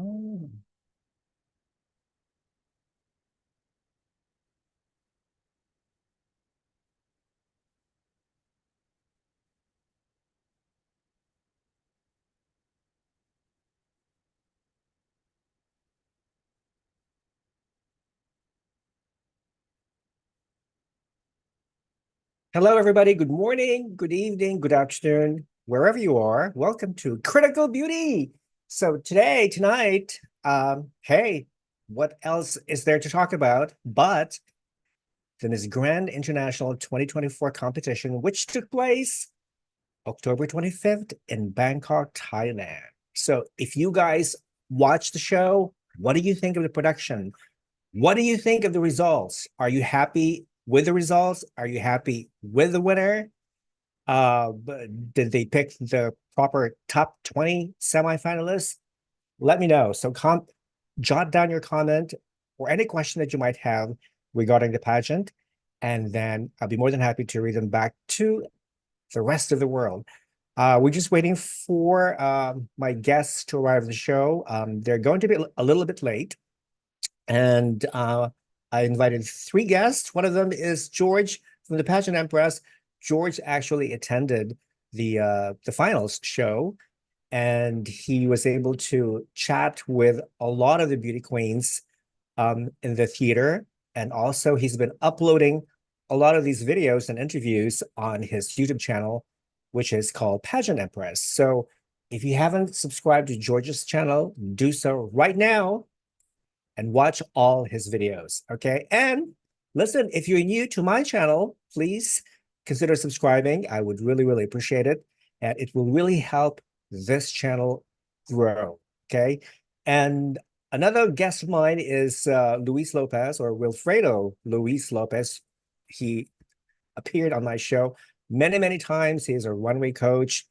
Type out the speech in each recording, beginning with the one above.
Oh. Hello, everybody. Good morning, good evening, good afternoon, wherever you are. Welcome to Critical Beauty. So tonight, hey, what else is there to talk about but the Miss Grand International 2024 competition, which took place October 25th in Bangkok, Thailand. So if you guys watch the show, what do you think of the production? What do you think of the results? Are you happy with the results? Are you happy with the winner? Did they pick the proper top 20 semifinalists? Let me know. So jot down your comment or any question that you might have regarding the pageant, and then I'll be more than happy to read them back to the rest of the world. We're just waiting for my guests to arrive at the show. They're going to be a little bit late, and I invited three guests. One of them is George from the Pageant Empress. George actually attended the finals show, and he was able to chat with a lot of the beauty queens in the theater. And also, he's been uploading a lot of these videos and interviews on his YouTube channel, which is called Pageant Empress. So if you haven't subscribed to George's channel, do so right now and watch all his videos, okay? And listen, if you're new to my channel, please consider subscribing. I would really, really appreciate it. And it will really help this channel grow, okay? And another guest of mine is Luis Lopez, or Wilfredo Luis Lopez. He appeared on my show many, many times. He is a runway coach.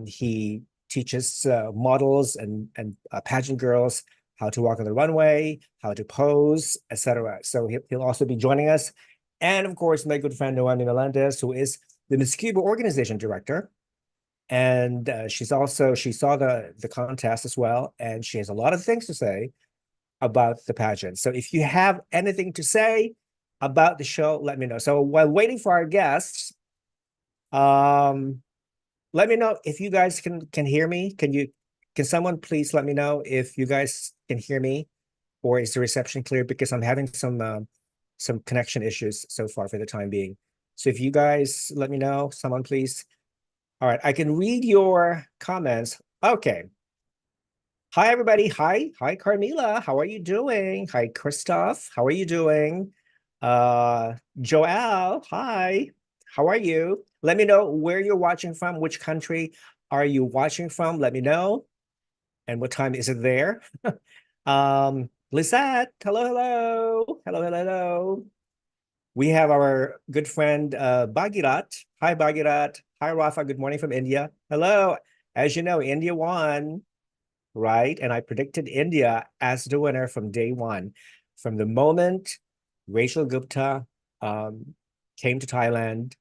He teaches models and pageant girls how to walk on the runway, how to pose, etc. So he'll also be joining us. And of course, my good friend Noemi Melendez, who is the Miss Cuba organization director. And she saw the contest as well, and she has a lot of things to say about the pageant. So if you have anything to say about the show, let me know. So while waiting for our guests, let me know if you guys can hear me. Can someone please let me know if you guys can hear me, or is the reception clear? Because I'm having some connection issues so far for the time being. So if you guys let me know, someone please. All right, I can read your comments. Okay. Hi, everybody. Hi, Carmela. How are you doing? Hi, Christoph. How are you doing? Joelle. Hi. How are you? Let me know where you're watching from. Which country are you watching from? Let me know. And what time is it there? Lisette. Hello, hello. Hello, hello, hello. We have our good friend Bagirat. Hi, Bagirat. Hi, Rafa. Good morning from India. Hello. As you know, India won, right? And I predicted India as the winner from day one. From the moment Rachel Gupta came to Thailand,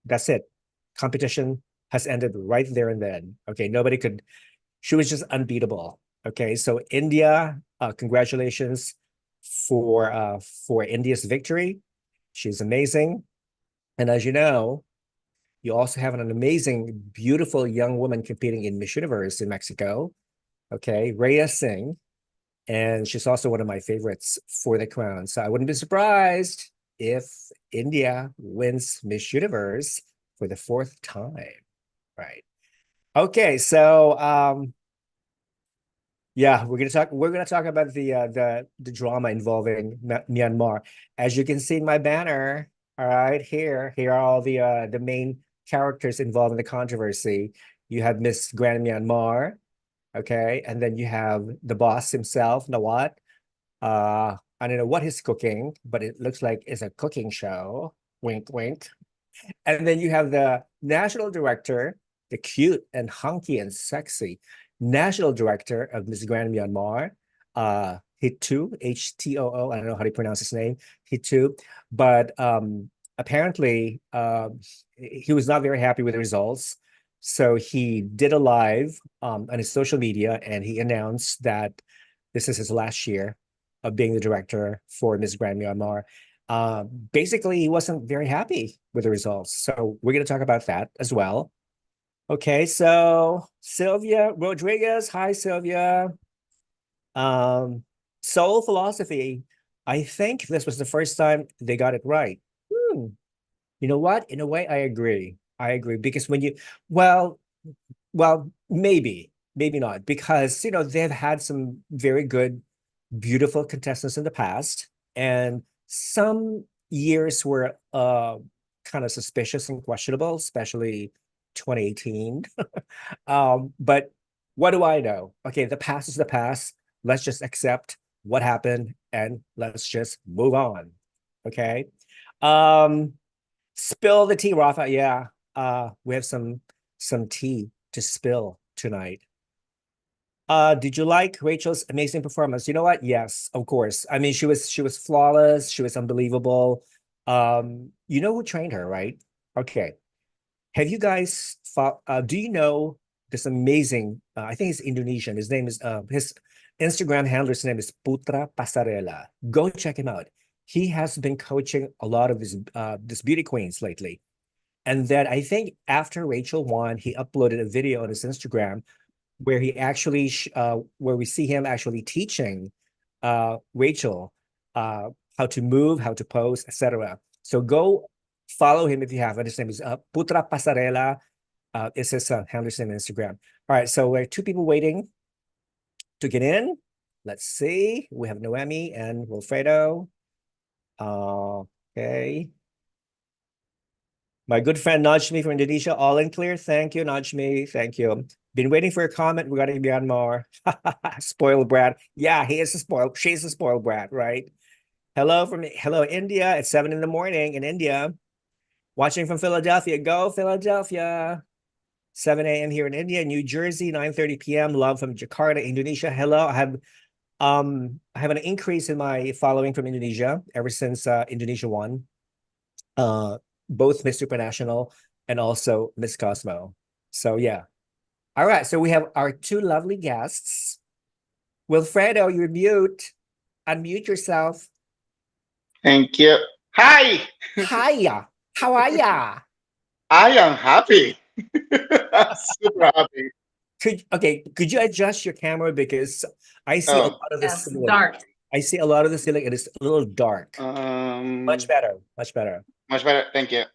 that's it. Competition has ended right there and then. Okay, she was just unbeatable. Okay, so India, congratulations for India's victory. She's amazing. And as you know, you also have an amazing, beautiful young woman competing in Miss Universe in Mexico. Okay, Rhea Singh. And she's also one of my favorites for the crown. So I wouldn't be surprised if India wins Miss Universe for the fourth time. Right. Okay, so yeah, we're gonna talk about the drama involving Myanmar. As you can see in my banner, all right, here are all the main characters involved in the controversy. You have Miss Grand Myanmar, okay, and then you have the boss himself, Nawat. I don't know what he's cooking, but it looks like it's a cooking show. Wink, wink. And then you have the national director, the cute and hunky and sexy national director of Miss Grand Myanmar, Htoo, Htoo. I don't know how to pronounce his name, Htoo. But apparently, he was not very happy with the results. So he did a live on his social media, and he announced that this is his last year of being the director for Miss Grand Myanmar. Basically, he wasn't very happy with the results. So we're going to talk about that as well. Okay, so Sylvia Rodriguez. Hi, Sylvia. Soul Philosophy. I think this was the first time they got it right. You know what? In a way, I agree. I agree because when you, well, maybe, maybe not, because they've had some very good, beautiful contestants in the past, and some years were kind of suspicious and questionable, especially 2018. But what do I know? Okay, the past is the past. Let's just accept what happened and let's just move on. Okay. Spill the tea, Rafa. Yeah. We have some tea to spill tonight. Did you like Rachel's amazing performance? You know what? Yes, of course. I mean, she was flawless. She was unbelievable. You know who trained her, right? Okay. Have you guys do you know this amazing, I think he's Indonesian. His name is his Instagram handler's name is Putra Pasarela. Go check him out. He has been coaching a lot of these beauty queens lately. And then I think after Rachel won, he uploaded a video on his Instagram where he actually where we see him actually teaching Rachel how to move, how to pose, etc. So go follow him if you haven't. His name is Putra Pasarela. It's his handler's name on Instagram. All right, so we're two people waiting to get in. Let's see. We have Noemi and Wilfredo. Okay. My good friend Najmi from Indonesia, all in clear. Thank you, Najmi. Thank you. Been waiting for a comment regarding Myanmar. Spoiled brat. Yeah, he is a spoiled. She's a spoiled brat, right? Hello India. It's 7 in the morning in India. Watching from Philadelphia. Go Philadelphia. 7 a.m. here in India. New Jersey, 9:30 p.m. Love from Jakarta, Indonesia. Hello. I have an increase in my following from Indonesia ever since Indonesia won. Both Miss Supranational and also Miss Cosmo. So yeah. All right. So we have our two lovely guests. Wilfredo, you're mute. Unmute yourself. Thank you. Hi. Hiya. How are ya? I am happy. Super happy. Could you adjust your camera because I see a Oh. lot of the ceiling. Dark. I see a lot of the ceiling. It is a little dark. Much better. Much better. Much better. Thank you.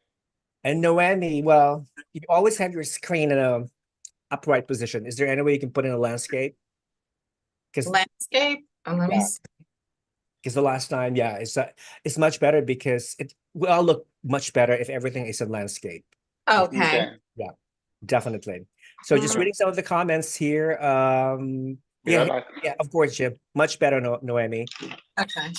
And Noemi, well, you always have your screen in a upright position. Is there any way you can put in a landscape? Landscape? Let me see. Because the last time, yeah, it's much better because it will all look much better if everything is in landscape. Okay. Yeah, definitely. So just reading some of the comments here. Yeah, of course, Jim. Much better, Noemi. Okay.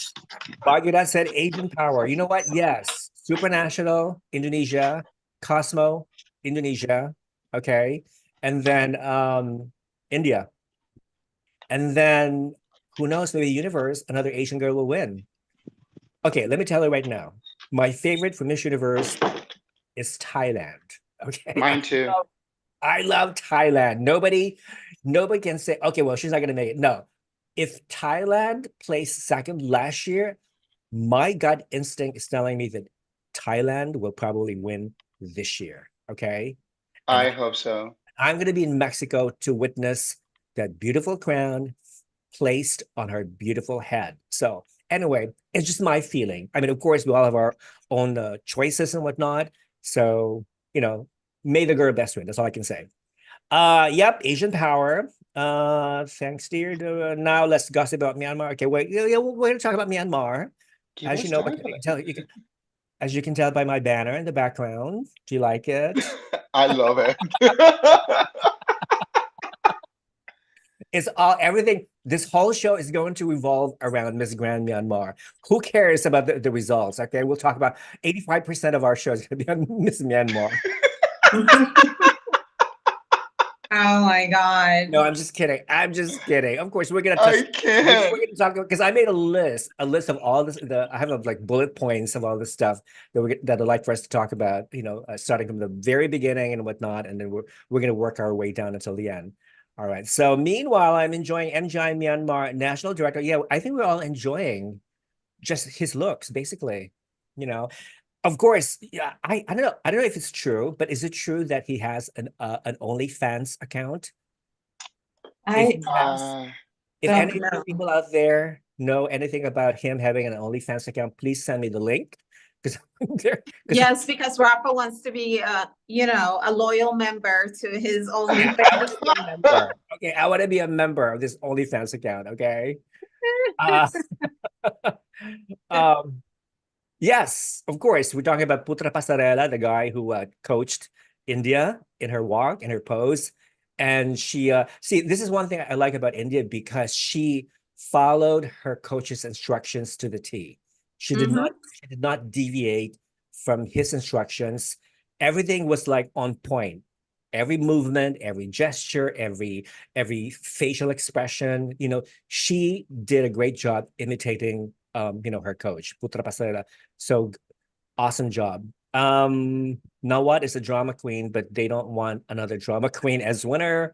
Bagheera said Asian power. You know what? Yes. Supranational, Indonesia. Cosmo, Indonesia. Okay. And then India. And then who knows, maybe Universe, another Asian girl will win. Okay, let me tell you right now. My favorite from Miss Universe is Thailand. Okay. Mine too. I love Thailand. Nobody can say, okay, well, she's not gonna make it. No. If Thailand placed second last year, my gut instinct is telling me that Thailand will probably win this year. Okay. I hope so. I'm gonna be in Mexico to witness that beautiful crown placed on her beautiful head. So anyway, it's just my feeling. I mean, of course, we all have our own choices and whatnot. So, may the girl best win. That's all I can say. Yep, Asian power. Thanks, dear. Now let's gossip about Myanmar. Okay, wait. Yeah, we're going to talk about Myanmar. As you know, as you can tell by my banner in the background. Do you like it? I love it. It's everything. This whole show is going to revolve around Miss Grand Myanmar. Who cares about the results? Okay, we'll talk about 85% of our show is going to be on Miss Myanmar. Oh my God. No, I'm just kidding. I'm just kidding. Of course, we're gonna I touch. can't. We're gonna talk about because I made a list of all this. I have like bullet points of all this stuff that I'd like for us to talk about. Starting from the very beginning and whatnot, and then we're gonna work our way down until the end. All right. So meanwhile, I'm enjoying MGI Myanmar National Director. Yeah, I think we're all enjoying just his looks, basically. You know, of course. Yeah, I don't know. I don't know if it's true, but is it true that he has an OnlyFans account? If I he has, Uh, if don't any know. people out there know anything about him having an OnlyFans account, please send me the link. Because Yes, because Rafa wants to be a loyal member to his I want OnlyFans. to be a member. Okay, I want to be a member of this OnlyFans account. Okay. Uh, um, yes, of course. We're talking about Putra Pasarela, the guy who coached India in her walk, in her pose. And she, see, this is one thing I like about India because she followed her coach's instructions to the T. She did not deviate from his instructions. Everything was like on point. Every movement, every gesture, every facial expression, she did a great job imitating her coach, Putra Pasarela. So awesome job. Nawat is a drama queen, but they don't want another drama queen as winner.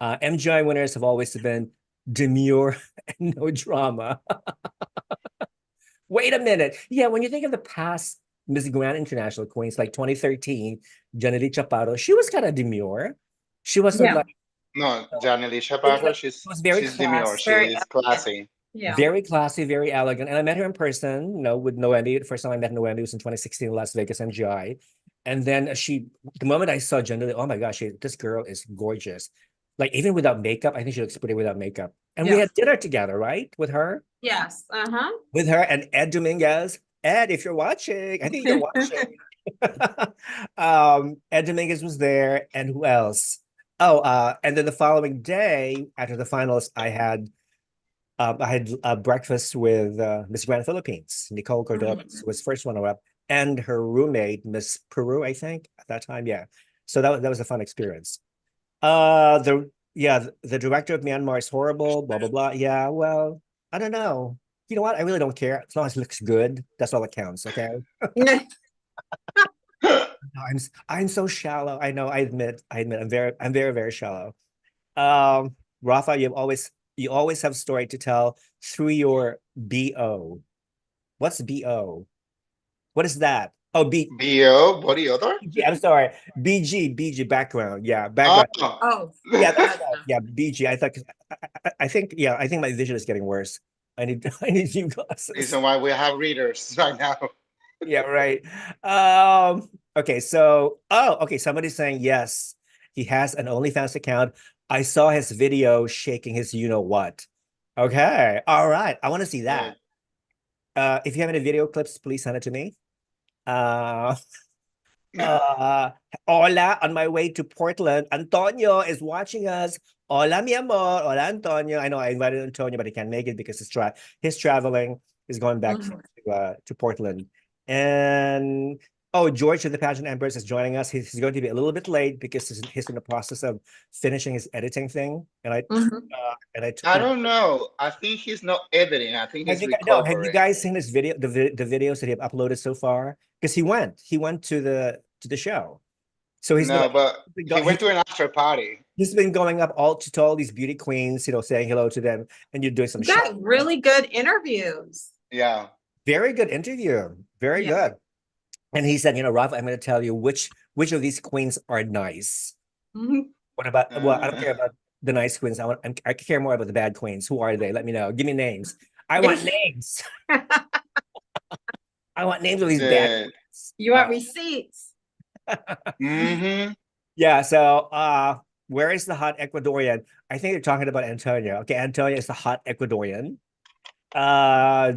MGI winners have always been demure and no drama. Wait a minute. Yeah, when you think of the past Miss Grand International queens like 2013, Janely Chaparro, she was kind of demure. She wasn't Yeah, like, no, Janely it was Chaparro, like, it was very she's demure. classy. very She's elegant. classy. Yeah. Very classy, very elegant. And I met her in person, with Noemi. The first time I met Noemi was in 2016 in Las Vegas MGI. And then the moment I saw Jenna, oh my gosh, this girl is gorgeous. Like even without makeup, I think she looks pretty without makeup. And we Yeah. had dinner together, right? With her Yes. Uh-huh. and Ed Dominguez. Ed, if you're watching, I think you're watching. Ed Dominguez was there, and who else? Oh, and then the following day after the finals, I had breakfast with Miss Grand Philippines, Nicole Cordova, who was first runner-up, and her roommate, Miss Peru, I think, at that time. Yeah. So that was a fun experience. The director of Myanmar is horrible, blah, blah, blah. Yeah, well, I don't know. You know what? I really don't care. As long as it looks good, that's all that counts, okay? No, I'm so shallow. I know, I admit, I'm very, very shallow. Rafa, you always have story to tell through your BO. What's BO? What is that? Oh, BO, body odor? I'm sorry. BG background. Yeah, Oh. background. Oh, Yeah, that's gotcha. right. Yeah, BG. I think I think my vision is getting worse. I need I need new glasses. Reason why we have readers right now. Yeah, right. Okay, somebody's saying yes, he has an OnlyFans account. I saw his video shaking his you know what. Okay, all right. I want to see that. If you have any video clips, please send it to me. Uh, Hola, on my way to Portland. Antonio is watching us. Hola, mi amor. Hola, Antonio. I know I invited Antonio, but he can't make it because he's traveling. He's going back to Portland. And George of the Pageant Empress is joining us. He's going to be a little bit late because he's in the process of finishing his editing thing. And I I don't know. I think he's not editing. I think he's no. Have you recovering. guys seen this video? The videos that he have uploaded so far? Because he went to the show. So No, but he went to an after party. he's been going up to all these beauty queens, saying hello to them, and you're doing some You got really good interviews. Yeah. very good interview, very good. And he said, Rafa, I'm going to tell you which of these queens are nice. What about? Well, I don't care about the nice queens. I care more about the bad queens. Who are they? Let me know. Give me names. I want names. I want names of these bad queens. You want receipts? Yeah. So, where is the hot Ecuadorian? I think they're talking about Antonio. Okay, Antonio is the hot Ecuadorian.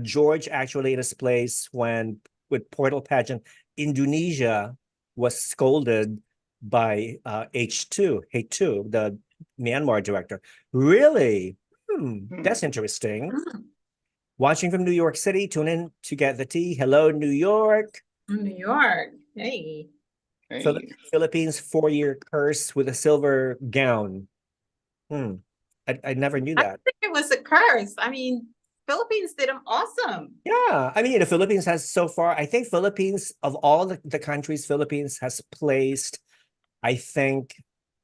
George actually in his place with Portal Pageant Indonesia was scolded by Htoo, the Myanmar director. Really? That's interesting. Watching from New York City, tune in to get the tea. Hello, New York. New York. Hey. Hey. Philippines 4-year curse with a silver gown. I never knew I that. think it was a curse. I mean, Philippines did them awesome. Yeah, I mean, the Philippines has so far, I think Philippines, of all the countries, Philippines has placed, I think,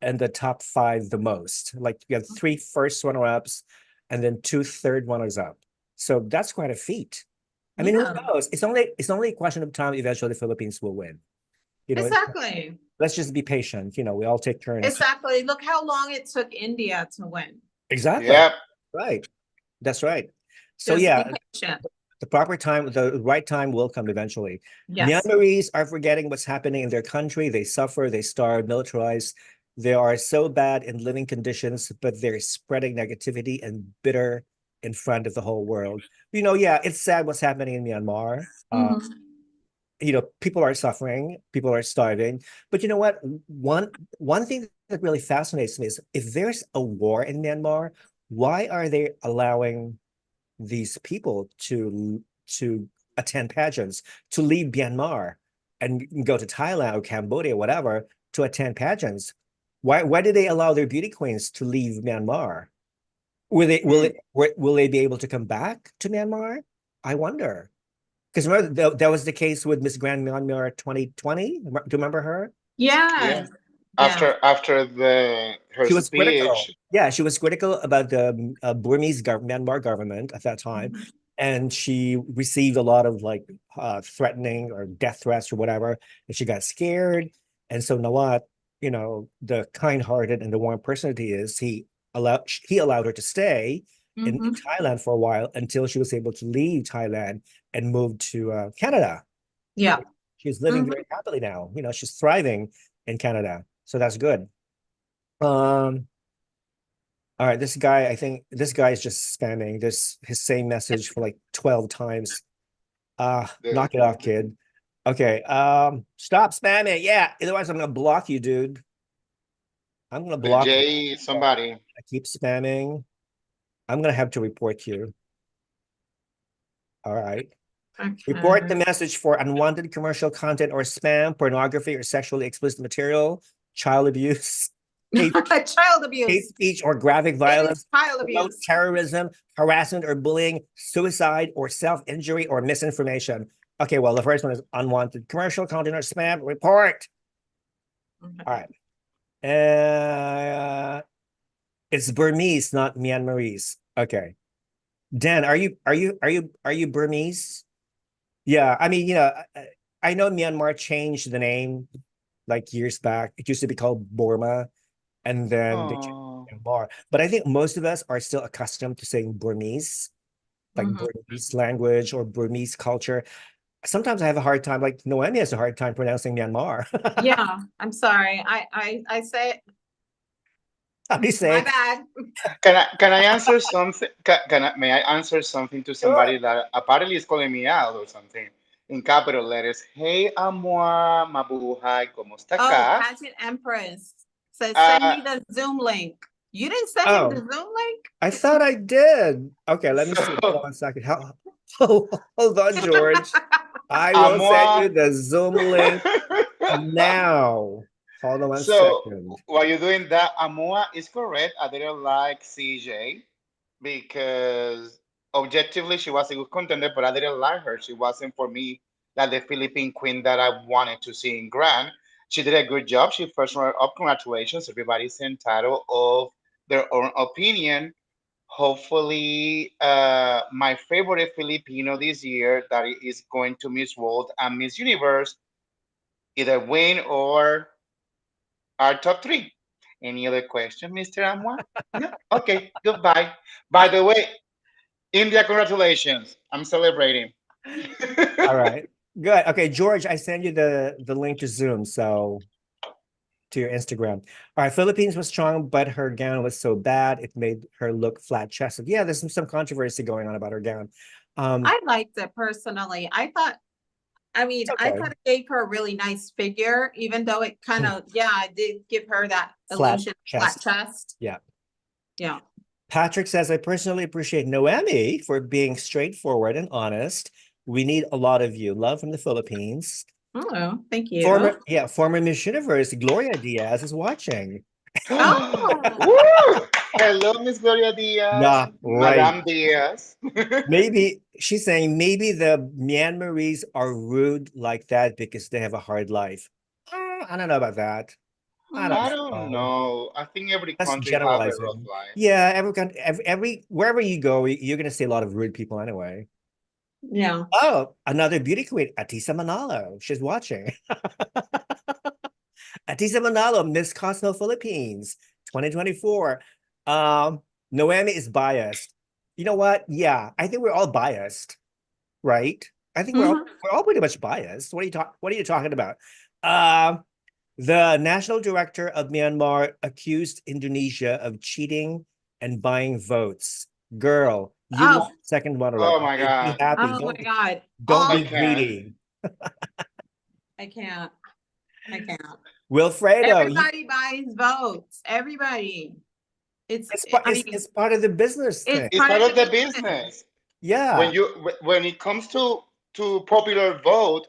in the top 5 the most. Like you have 3 first runner-ups and then 2 third runners-up. So that's quite a feat. I mean, who knows? It's only a question of time. Eventually, the Philippines will win. You know, Exactly. let's just be patient. You know, we all take turns. Exactly. Look how long it took India to win. Exactly. Yep. Right. That's right. So Just yeah, be patient. the proper time, the right time will come eventually. Yes. Myanmarese are forgetting what's happening in their country. They suffer, they starve, militarized. They are so bad in living conditions, but they're spreading negativity and bitter in front of the whole world. You know, yeah, it's sad what's happening in Myanmar. You know, people are suffering, people are starving. But you know what? One thing that really fascinates me is if there's a war in Myanmar, why are they allowing these people to attend pageants, to leave Myanmar and go to Thailand or Cambodia, whatever, to attend pageants? Why did they allow their beauty queens to leave Myanmar? Will they be able to come back to Myanmar? I wonder. Because remember, that was the case with Miss Grand Myanmar 2020. Do you remember her? Yeah. After her She was critical. speech. Yeah, she was critical about the Burmese Myanmar government at that time. And she received a lot of like threatening or death threats or whatever. And she got scared. And so Nawat, you know, the kind-hearted and the warm person that he is, he allowed her to stay in Thailand for a while until she was able to leave Thailand and move to Canada. Yeah. She's living very happily now. You know, she's thriving in Canada. So that's good. All right, this guy, I think this guy is just spamming his same message for like 12 times. Knock it off, kid. Okay, stop spamming. Yeah, otherwise I'm gonna block you, dude. I'm gonna block you. Somebody. I keep spamming. I'm gonna have to report you. All right. Okay. Report the message for unwanted commercial content or spam, pornography, or sexually explicit material, child abuse, child abuse, hate speech or graphic violence, child abuse, terrorism, harassment or bullying, suicide or self-injury or misinformation. Okay, well, the first one is unwanted commercial content or spam. Report. All right. It's Burmese, not Myanmarese. Okay. Dan, are you Burmese? Yeah, I mean, you know, I know Myanmar changed the name like years back. It used to be called Burma, and then they changed Myanmar. But I think most of us are still accustomed to saying Burmese, like Burmese language or Burmese culture. Sometimes I have a hard time, like Noemi has a hard time pronouncing Myanmar. Yeah, I'm sorry. I say How do you say? My bad. Can I answer something? May I answer something to somebody that apparently is calling me out or something in capital letters? Hey, amor, mabuhay, ¿cómo está acá? Pageant Empress says send me the Zoom link. You didn't send him the Zoom link? I thought I did. Okay, let me see. Hold on a second. Hold on, George. I will send you the Zoom link now. Hold on one second. While you're doing that, Amua is correct. I didn't like CJ because objectively she was a good contender, but I didn't like her. She wasn't for me like the Philippine queen that I wanted to see in Grand. She did a good job. She first runner up. Congratulations. Everybody's entitled of their own opinion. Hopefully, my favorite Filipino this year that is going to Miss World and Miss Universe either win or our top 3. Any other question, Mr. Amwa? No? Okay, goodbye. By the way, India, congratulations. I'm celebrating. All right, good. Okay, George, I send you the link to Zoom, so to your Instagram. All right, Philippines was strong, but her gown was so bad, it made her look flat-chested. Yeah, there's some controversy going on about her gown. I liked it personally. I thought it gave her a really nice figure, even though it kind of, it did give her that illusion flat chest. Yeah. Yeah. Patrick says, I personally appreciate Noemi for being straightforward and honest. We need a lot of you. Love from the Philippines. Oh, thank you. Former Miss Universe, Gloria Diaz is watching. Oh. Hello, Miss Gloria Diaz. Nah, right. Madame Diaz. Maybe she's saying maybe the Myanmarese are rude like that because they have a hard life. I don't know about that. I don't know. I think every That's country have a rough generalizing. life. Yeah, every wherever you go, you're gonna see a lot of rude people anyway. Yeah. Oh, another beauty queen, Atisa Manalo. She's watching. Atisa Manalo, Miss Cosmo Philippines, 2024. Noemi is biased. You know what? Yeah, I think we're all biased, right? I think we're all pretty much biased. What are you talking about? The national director of Myanmar accused Indonesia of cheating and buying votes. Girl, you want second runner-up. Oh my God. Be happy. Oh my God. Don't be greedy. I can't. Wilfredo. Everybody buys votes. Everybody. It's part of the business thing. It's part of the business. Yeah. When it comes to popular vote,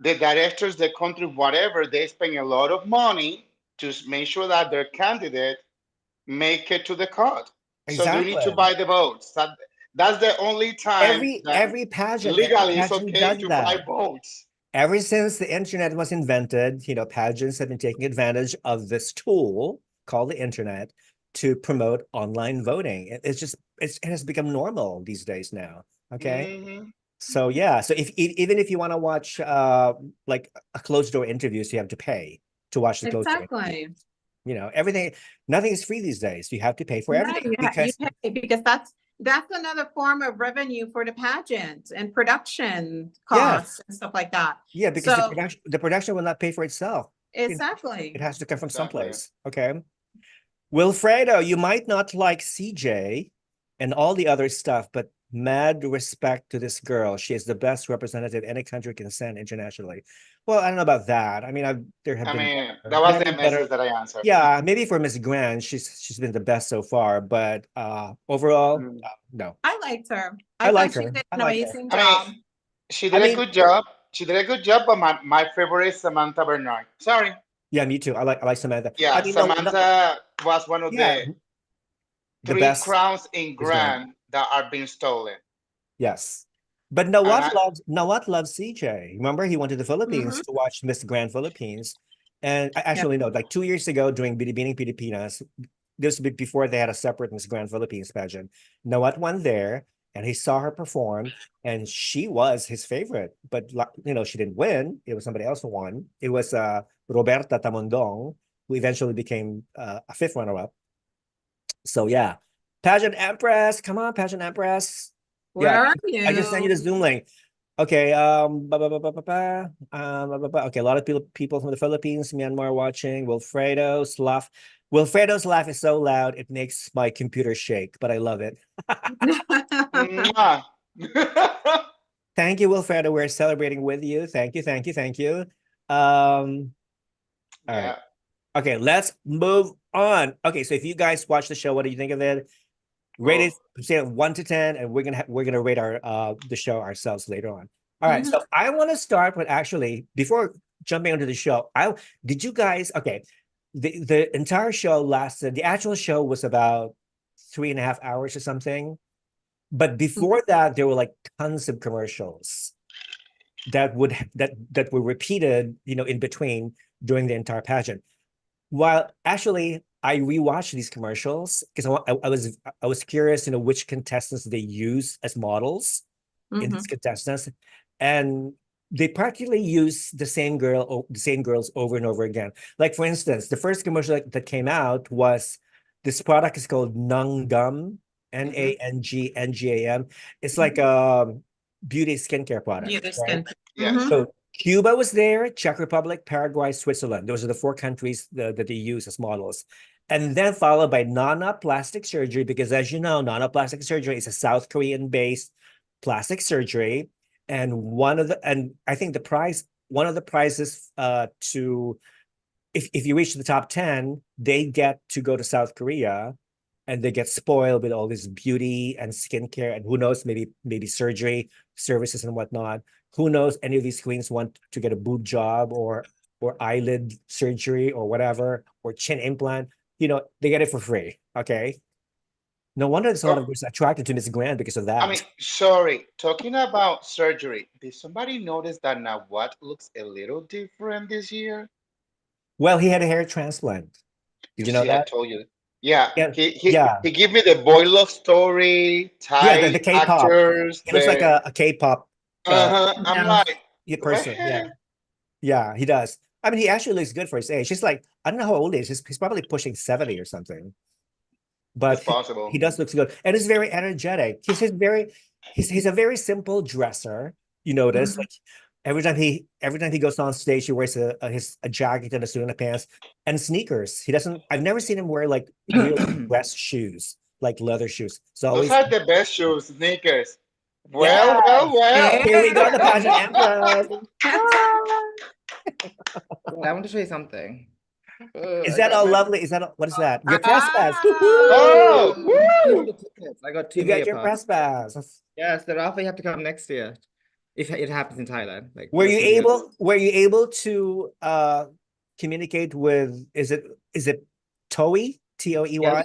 the directors, the country, whatever, they spend a lot of money to make sure that their candidate make it to the court. Exactly. So they need to buy the votes. That's the only time every pageant legally it's okay to buy votes. Ever since the internet was invented, pageants have been taking advantage of this tool called the internet to promote online voting. It has become normal these days now. Okay. So yeah, so even if you want to watch like a closed door interview, so you have to pay to watch the closed door interview. Nothing is free these days. You have to pay for everything because that's another form of revenue for the pageant and production costs and stuff like that. Yeah, because the production will not pay for itself. Exactly. It has to come from someplace. Okay. Wilfredo, you might not like CJ and all the other stuff, but mad respect to this girl. She is the best representative any country can send internationally. Well, I don't know about that. I mean, that was the message that I answered. Yeah, maybe for Miss Grand, she's been the best so far, but overall, no. I liked her. I like her. She did an amazing job. She did a good job. She did a good job, but my favorite is Samantha Bernard. Sorry. Yeah, me too. I like Samantha. Yeah, Samantha was one of the three crowns in Grand that are being stolen. Yes. But Nawat loves CJ. Remember, he went to the Philippines to watch Miss Grand Philippines. And actually, no, like 2 years ago during Binibining Pilipinas, this was before they had a separate Miss Grand Philippines pageant. Nawat went there and he saw her perform and she was his favorite. But, she didn't win. It was somebody else who won. It was Roberta Tamondong, who eventually became a fifth runner-up. So, yeah. Pageant Empress. Come on, Pageant Empress. Where are you? I just sent you the Zoom link. Okay. Okay. A lot of people from the Philippines, Myanmar watching. Wilfredo's laugh is so loud it makes my computer shake, but I love it. Thank you, Wilfredo. We're celebrating with you. Thank you. All right. Okay, let's move on. Okay, so if you guys watch the show, what do you think of it? Rate it 1 to 10, and we're gonna rate our the show ourselves later on. All right, so I want to start with actually before jumping into the show. Did you guys? Okay, the entire show lasted. The actual show was about 3.5 hours or something, but before that, there were like tons of commercials that were repeated, in between during the entire pageant. While actually, I rewatched these commercials because I was curious, which contestants they use as models in these contestants, and they practically use the same girls over and over again. Like for instance, the first commercial that came out was this product is called Nangam, NANG It's like a beauty skincare product. Beauty skincare. Yeah. So Cuba was there, Czech Republic, Paraguay, Switzerland. Those are the 4 countries that they use as models. And then followed by nanoplastic surgery, because as you know, nanoplastic surgery is a South Korean-based plastic surgery. And I think one of the prizes if you reach the top 10, they get to go to South Korea and they get spoiled with all this beauty and skincare and who knows, maybe surgery services and whatnot. who knows, any of these queens want to get a boob job or eyelid surgery or whatever, or chin implant, you know, they get it for free. Okay. No wonder there's a lot of girls attracted to Miss Grand because of that. I mean, sorry, talking about surgery, did somebody notice that Nawat looks a little different this year? Well, he had a hair transplant. Did you know that? I told you. Yeah, Yeah. he gave me the boy love story, Thai the K-pop. actors. He looks like a K-pop I'm like, person. Yeah. Yeah, he does. I mean, he actually looks good for his age. He's like, I don't know how old he is. He's probably pushing 70 or something. But it's possible. He does look good. And he's very energetic. He's a very simple dresser. You notice, like every time he goes on stage, he wears a jacket and a suit and a pants and sneakers. I've never seen him wear like real dress shoes, like leather shoes. So those are the best shoes, sneakers. Well. Here we go, the pageant empress. I want to show you something. Is that all lovely? What is that? Your press pass. I got 2 You got your press pass. Yes, the Rafa, you have to come next year if it happens in Thailand. Like, were you able to communicate with, is it Toei? Toey? Yeah,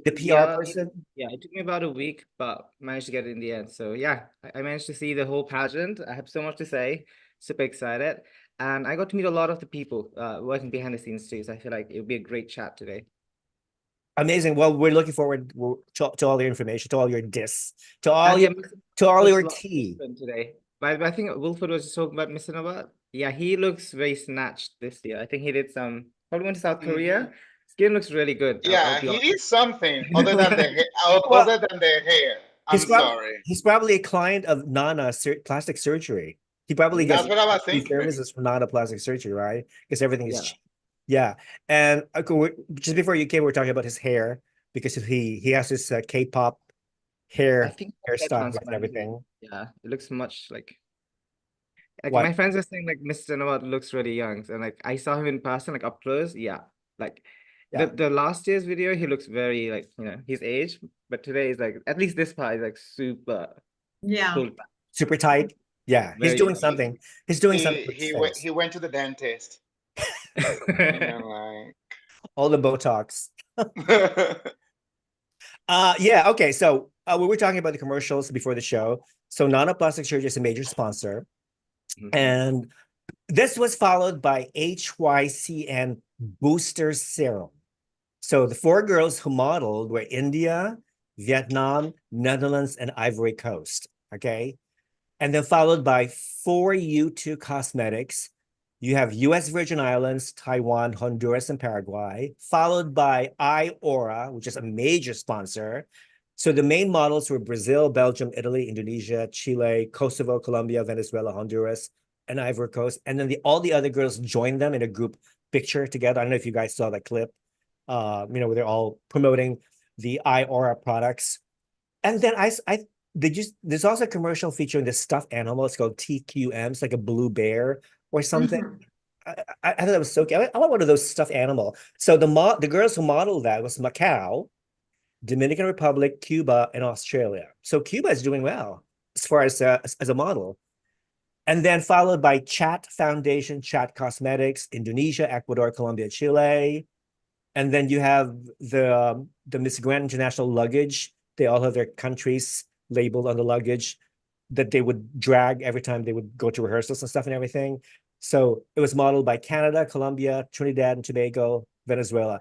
the PR person? Yeah, it took me about a week, but managed to get it in the end. So yeah, I managed to see the whole pageant. I have so much to say. Super excited. And I got to meet a lot of the people working behind the scenes too. So I feel like it would be a great chat today. Amazing. Well, we're looking forward to all your information, to all your to all your tea today. But I think Wilfredo was just talking about Mr. Nawat. Yeah, he looks very snatched this year. I think he did probably went to South Korea. Skin looks really good. Yeah, he did something other than the hair. I'm sorry. He's probably a client of Nana plastic surgery. He probably gets what I was thinking. Services from Nana plastic surgery, right? Because everything is cheap. Yeah. And just before you came, we were talking about his hair because he has this K-pop hairstyle and everything. Yeah, it looks much like my friends were saying like Mr. Nawat looks really young, and like I saw him in person, like up close. Yeah, like the last year's video, he looks very like, you know, his age, but today is like, at least this part is like super cool. Super tight. Yeah, he's doing something. He's doing something. He went to the dentist. All the Botox. Yeah, okay. So we were talking about the commercials before the show. So Nana Plastic Surgery is a major sponsor. And this was followed by HYCN Booster Serum. So the 4 girls who modeled were India, Vietnam, Netherlands, and Ivory Coast. Okay. And then followed by 4 U2 Cosmetics. You have US Virgin Islands, Taiwan, Honduras, and Paraguay, followed by iAura, which is a major sponsor. So the main models were Brazil, Belgium, Italy, Indonesia, Chile, Kosovo, Colombia, Venezuela, Honduras, and Ivory Coast. And then all the other girls joined them in a group picture together. I don't know if you guys saw that clip, you know, where they're all promoting the iAura products. And then there's also a commercial featuring this stuffed animal. It's called TQM. It's like a blue bear or something. I thought that was so cute. I want one of those stuffed animal. So the girls who modeled that was Macau, Dominican Republic, Cuba, and Australia. So Cuba is doing well as far as a model. And then followed by Chat Foundation, Chat Cosmetics, Indonesia, Ecuador, Colombia, Chile. And then you have the Miss Grand International luggage. They all have their countries labeled on the luggage that they would drag every time they would go to rehearsals and stuff and everything. So it was modeled by Canada, Colombia, Trinidad and Tobago, Venezuela.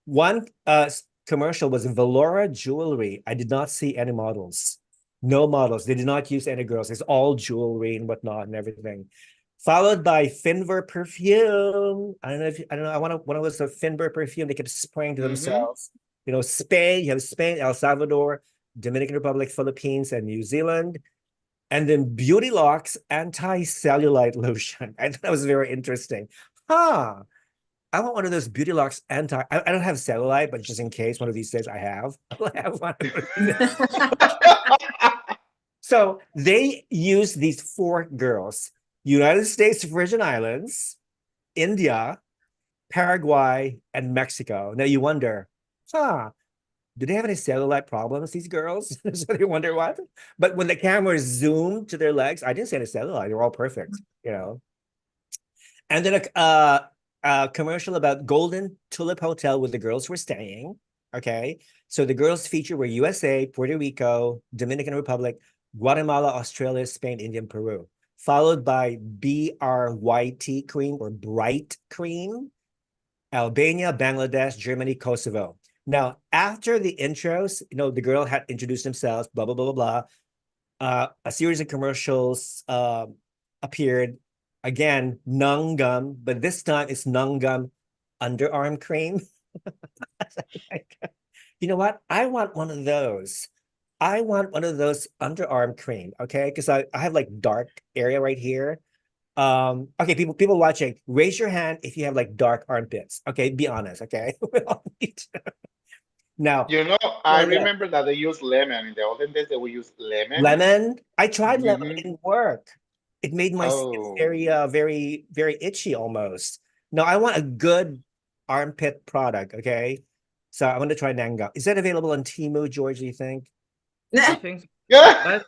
One commercial was Valora Jewelry. I did not see any models. No models. They did not use any girls. It's all jewelry and whatnot and everything. Followed by Finver perfume. I want one of those Finver perfume. They kept spraying to themselves. You know, Spain. You have Spain, El Salvador, Dominican Republic, Philippines, and New Zealand. And then Beauty Locks anti-cellulite lotion. I thought that was very interesting. I want one of those Beauty Locks I don't have cellulite, but just in case one of these days I have, I'll have one. So they used these 4 girls: United States Virgin Islands, India, Paraguay, and Mexico. Now you wonder, do they have any cellulite problems, these girls? So they wonder what. But when the camera zoomed to their legs, I didn't see any cellulite. They're all perfect, you know. And then a commercial about Golden Tulip Hotel where the girls were staying. Okay. So the girls featured were USA, Puerto Rico, Dominican Republic, Guatemala, Australia, Spain, India, and Peru, followed by BRYT cream or Bright cream, Albania, Bangladesh, Germany, Kosovo. Now, after the intros, you know, the girl had introduced themselves, blah, blah, blah, blah, blah. A series of commercials appeared. Again, Nung Gum, but this time it's Nung Gum underarm cream. You know what? I want one of those. I want one of those underarm cream, okay? Because I have like dark area right here. Okay, people watching, raise your hand if you have like dark armpits. Okay, be honest, okay? Now, you know, I remember that they use lemon in the olden days. They would use lemon. Lemon. I tried lemon. It didn't work. It made my skin very, very itchy almost. No, I want a good armpit product. Okay, so I want to try Nanga. Is that available on Temu, George? Do you think? I think. Yeah.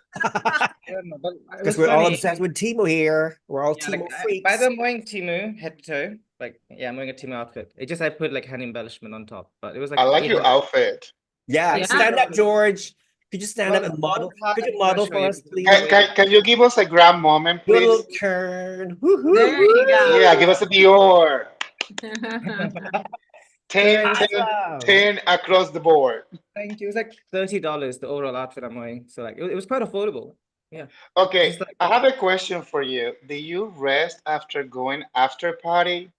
Because we're all obsessed with Temu here. We're all Temu freaks. By the I'm wearing Temu head to toe. Like, yeah, I'm wearing a Temu outfit. It just I put like hand embellishment on top, but it was like. I like your outfit. Yeah, stand up, George. Could you stand up and model? Could you model for us, please? Can you give us a grand moment, please? Little turn. There you go. Yeah, give us a Dior. 10 across the board. Thank you. It was like $30, the overall outfit I'm wearing. So like it was quite affordable. Yeah. Okay, like, I have a question for you. Do you rest after going after party?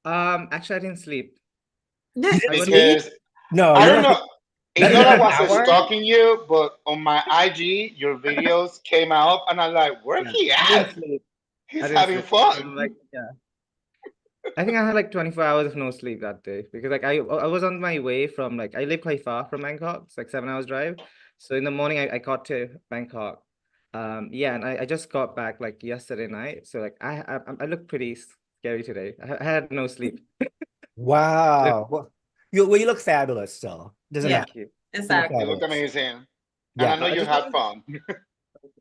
Actually I didn't sleep. Because no, I don't know. It's not I was hour? stalking you, but on my IG, your videos came out, and I'm like, where he at? He's having fun. Like, yeah. I think I had like 24 hours of no sleep that day because like I was on my way from like I live quite far from Bangkok. It's like 7 hours drive. So in the morning I got to Bangkok. Yeah, and I just got back like yesterday night. So like I look pretty scary today. I had no sleep. Wow. Well, you look fabulous still. Doesn't Yeah. matter. Exactly. You look amazing. Yeah. And I know you had fun.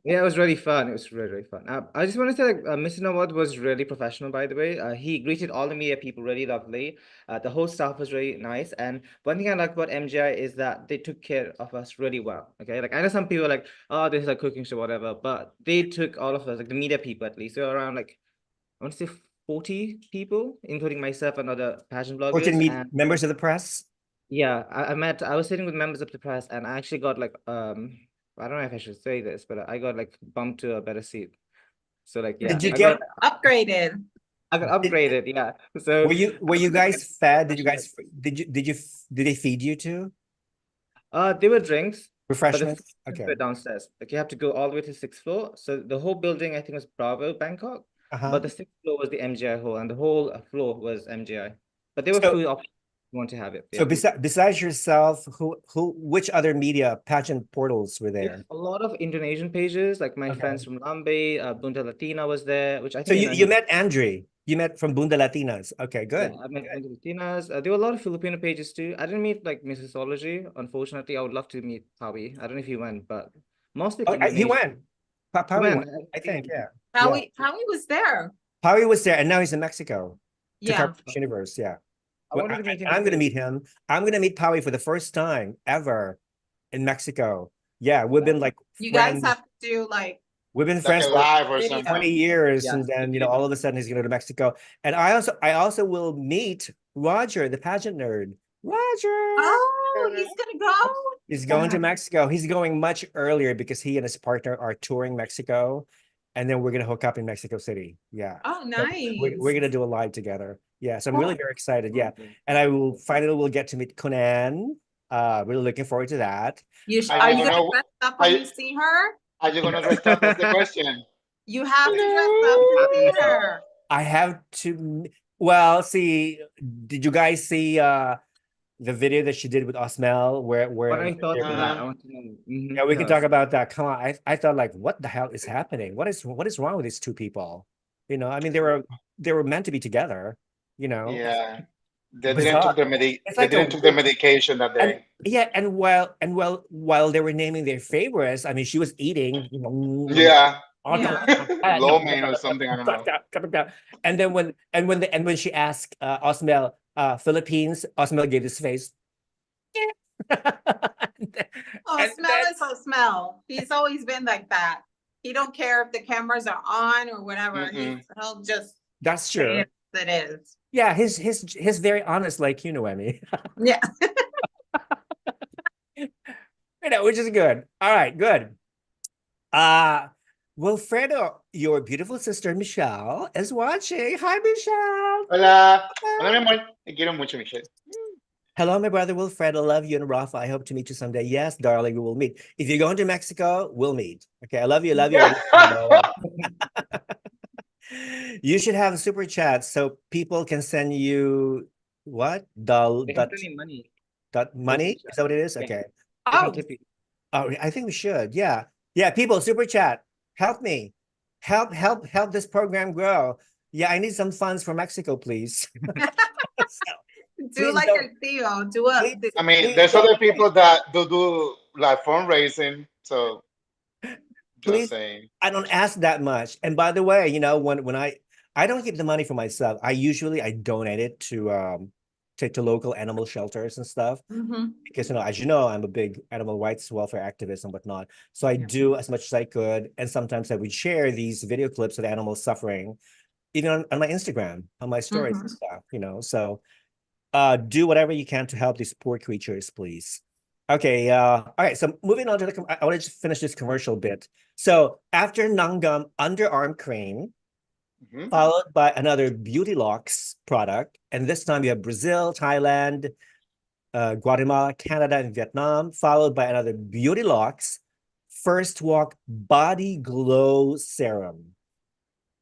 Yeah, it was really fun. It was really, really fun. I just want to say, like, Mr. Nawat was really professional, by the way. He greeted all the media people really lovely. The whole staff was really nice. And one thing I like about MGI is that they took care of us really well. Okay, like I know some people are like, oh, this is a cooking show, whatever, but they took all of us, like the media people at least. So around like, I want to say 40 people, including myself and other pageant bloggers. 14 members of the press. Yeah, I was sitting with members of the press, and I actually got like I don't know if I should say this, but I got like bumped to a better seat. So like, yeah, Did you get upgraded? I got upgraded. Yeah. So were you guys fed? Did they feed you too? There were drinks. Refreshments. Okay. Downstairs. Like you have to go all the way to the 6th floor. So the whole building I think was Bravo Bangkok, but the 6th floor was the MGI hall, and the whole floor was MGI. But there were food options. Want to have it. So besides yourself, which other media pageant portals were there? A lot of Indonesian pages, like my friends from Lambe, Bunda Latina was there, which I think. So you met Andre. You met from Bunda Latinas. Okay, good. Yeah, I met Bunda Latinas. There were a lot of Filipino pages too. I didn't meet like Missosology. Unfortunately, I would love to meet Pawee. I don't know if he went, but mostly. He went. Pawee went, I think. Yeah. Pawee was there. Pawee was there, and now he's in Mexico. Yeah. Universe. Yeah. I'm going to meet him. I'm going to meet Pawee for the first time ever in Mexico. Yeah, we've been like you guys have to do like we've been friends for 20 years, and then all of a sudden he's going to go to Mexico. And I also will meet Roger, the pageant nerd. Roger. Oh, he's gonna go. He's going to Mexico. He's going much earlier because he and his partner are touring Mexico, and then we're going to hook up in Mexico City. Yeah. Oh, nice. We're going to do a live together. Yeah, so I'm really very excited. Yeah, and I will finally get to meet Khun Anne. Really looking forward to that. Are you gonna dress up when you see her? Are you gonna dress up? That's the question. You have to dress up to see her. I have to. Well, see, did you guys see the video that she did with Osmel? Where what I thought of that? I want to know. Yeah, we can talk about that. Come on, I thought like, what the hell is happening? What is wrong with these two people? I mean, they were meant to be together. Yeah. They didn't bizarre. took their they didn't took their medication that day. And while they were naming their favorites, I mean, she was eating. Yeah. Yeah. Lo mein or something, I don't know. And then when she asked Osmel, Philippines, Osmel gave this face. Oh, Smell is Osmel. He's always been like that. He don't care if the cameras are on or whatever. He'll just that's true. It is. Yeah, he's very honest, like you, Noemi. Yeah. Which is good. All right, good. Wilfredo, your beautiful sister Michelle is watching. Hi, Michelle. Hola. Hola, mi amor. Te quiero mucho, Michelle. Hello, my brother Wilfredo. Love you and Rafa. I hope to meet you someday. Yes, darling, we will meet. If you're going to Mexico, we'll meet. Okay, I love you. Love you. You should have a super chat so people can send you what? Money. Money? Is that what it is? Okay. Oh, I think we should. Yeah. Yeah, people, super chat. Help me. Help this program grow. Yeah, I need some funds for Mexico, please. Do like a Theo. Do a. I mean, there's other people that do like fundraising. So just saying. I don't ask that much. And by the way, you know, when I don't keep the money for myself, I donate it to local animal shelters and stuff. Because, you know, as you know, I'm a big animal rights welfare activist and whatnot. So I do as much as I could. And sometimes I would share these video clips of animals suffering, even on my Instagram, on my stories and stuff, you know. So do whatever you can to help these poor creatures, please. Okay, all right, so moving on to I want to just finish this commercial bit. So after Nangam underarm cream, followed by another Beauty Locks product, and this time you have Brazil, Thailand, Guatemala, Canada, and Vietnam, followed by another Beauty Locks First Walk Body Glow Serum,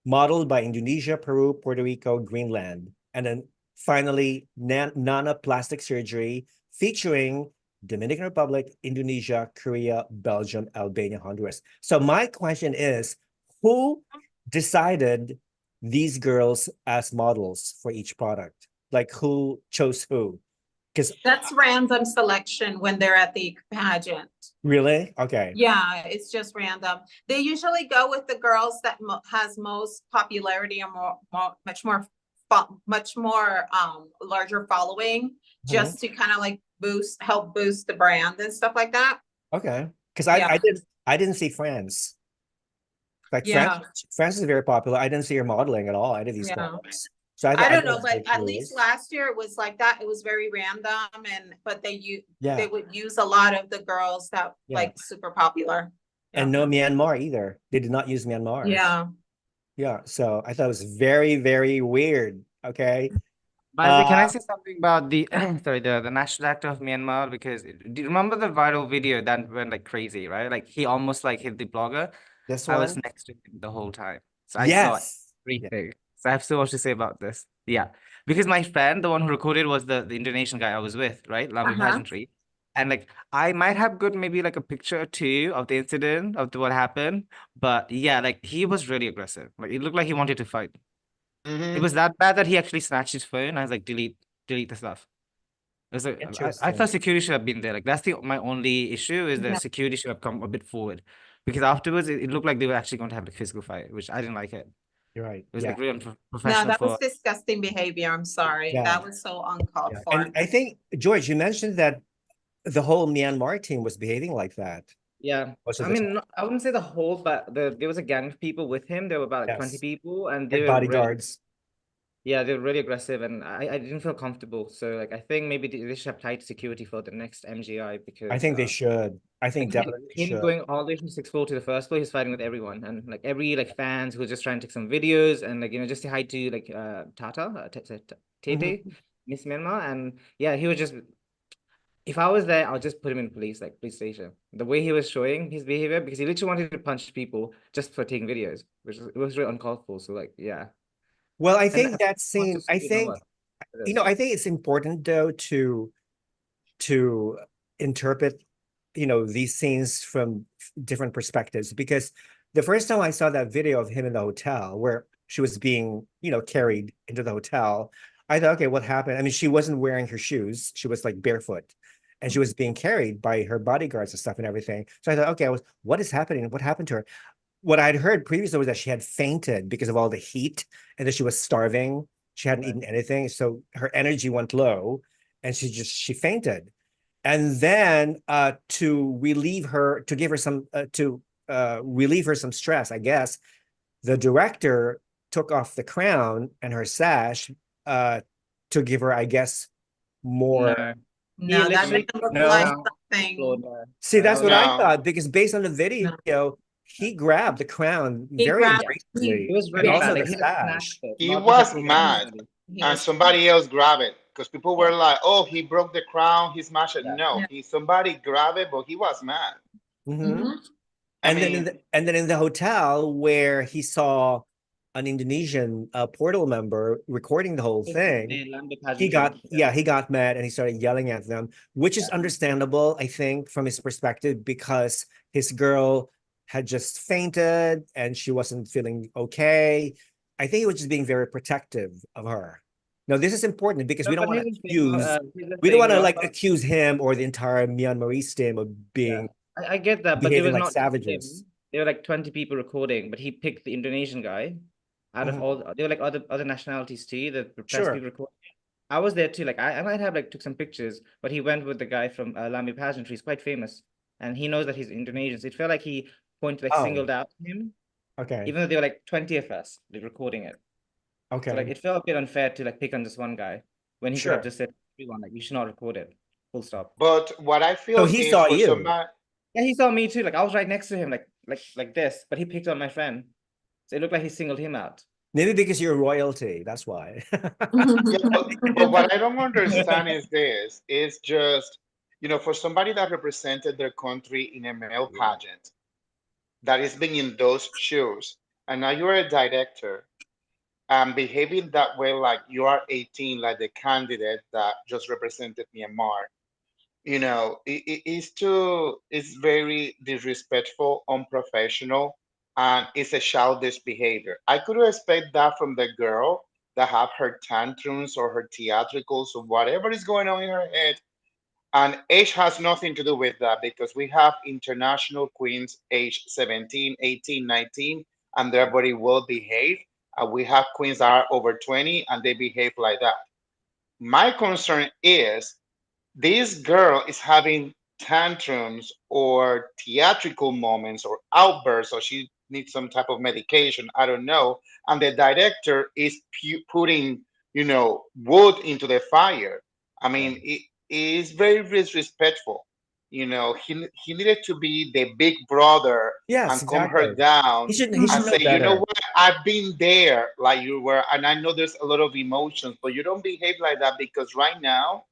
modeled by Indonesia, Peru, Puerto Rico, Greenland, and then finally, Nana Plastic Surgery featuring Dominican Republic, Indonesia, Korea, Belgium, Albania, Honduras. So my question is, who decided these girls as models for each product? Like who chose who? Because that's random selection when they're at the pageant. Really? Okay. Yeah, it's just random. They usually go with the girls that has most popularity or much more larger following, just to kind of like help boost the brand and stuff like that. Okay, because I didn't see France. Like France is very popular. I didn't see her modeling at all. I did these girls. So I don't know, but at least last year it was like that. It was very random, but they would use a lot of the girls that like super popular. And no Myanmar either. They did not use Myanmar. Yeah. Yeah, so I thought it was very, very weird. Okay. By the way, can I say something about the the national actor of Myanmar? Because do you remember the viral video that went like crazy, right? Like he almost like hit the blogger. This one? I was next to him the whole time. So I saw everything. So I have so much to say about this. Yeah. Because my friend, the one who recorded, was the Indonesian guy I was with, right? Lovely pageantry. And like I might have got maybe like a picture or two of the incident of what happened, but yeah, like he was really aggressive. Like it looked like he wanted to fight. It was that bad that he actually snatched his phone. I was like, delete the stuff. It was like, I thought security should have been there. Like that's my only issue is the security should have come a bit forward, because afterwards it looked like they were actually going to have a physical fight, which I didn't like it. You're right. It was like really unprofessional. No, that was disgusting behavior. I'm sorry. That was so uncalled for. And I think, George, you mentioned that the whole Myanmar team was behaving like that. Yeah. I mean, I wouldn't say the whole, but there was a gang of people with him. There were about like 20 people, and they were bodyguards. Yeah, they're really aggressive, and I didn't feel comfortable. So like I think maybe they should have tight security for the next MGI, because I think they should. I think definitely him going all the way from 6th floor to the first floor, he's fighting with everyone, and like every like fans who was just trying to take some videos and like just say hi to like Tete, Miss Myanmar, and yeah, he was just. If I was there, I'll just put him in police station. The way he was showing his behavior, because he literally wanted to punch people just for taking videos, which was really uncalled for. So like, yeah. Well, I think that scene, I think it's important though to interpret, these scenes from different perspectives, because the first time I saw that video of him in the hotel where she was being, carried into the hotel, I thought, okay, what happened? I mean, she wasn't wearing her shoes. She was like barefoot. And she was being carried by her bodyguards and stuff and everything. So I thought, okay, what is happening? What happened to her? What I'd heard previously was that she had fainted because of all the heat and that she was starving. She hadn't eaten anything. So her energy went low and she fainted. And then to relieve her, to give her some, relieve her some stress, I guess, the director took off the crown and her sash to give her, I guess, more. No, that literally doesn't look No. like something. See, that's what I No. thought, because based on the video, he grabbed the crown He very grabbed- gracefully. It was and really also bad. the Like, he just sash. snatched it, He not was because mad. He And was- somebody else grabbed it because people were like, "Oh, he broke the crown, he smashed it." Yeah. No, Yeah. somebody grabbed it, but he was mad. Mhm. Mhm. And then in the hotel where he saw an Indonesian portal member recording the whole thing, he got mad and he started yelling at them, which is understandable, I think, from his perspective, because his girl had just fainted and she wasn't feeling okay. I think he was just being very protective of her. Now, this is important because we don't want to like accuse him or the entire Myanmarese team of being I get that, but there behaving was like not just savages. him. There were like 20 people recording, but he picked the Indonesian guy out of all. There were like other nationalities too. The press Sure. people recording. I was there too. Like I might have like took some pictures, but he went with the guy from Lami Pageantry. He's quite famous, and he knows that he's Indonesian. So it felt like he pointed like singled out him, Okay. even though there were like 20 of us like, recording it. Okay. So like it felt a bit unfair to like pick on this one guy when he could have just said everyone like you should not record it. Full stop. But what I feel So he is saw for you. somebody, Yeah, he saw me too. Like I was right next to him, like this, but he picked on my friend. So it looked like he singled him out. Maybe because you're royalty, that's why. yeah, but what I don't understand is this: is just for somebody that represented their country in a male pageant, that is being in those shoes, and now you're a director and behaving that way like you are 18, like the candidate that just represented Myanmar. It's very disrespectful, unprofessional, and it's a childish behavior. I could expect that from the girl that have her tantrums or her theatricals or whatever is going on in her head. And age has nothing to do with that because we have international queens age 17, 18, 19, and they're very well behaved. And we have queens that are over 20 and they behave like that. My concern is this girl is having tantrums or theatrical moments or outbursts, or she needs some type of medication. I don't know. And the director is putting, wood into the fire. I mean, it is very disrespectful. He needed to be the big brother and calm her down He should and know say, better. you know what, I've been there like you were, and I know there's a lot of emotions, but you don't behave like that because right now,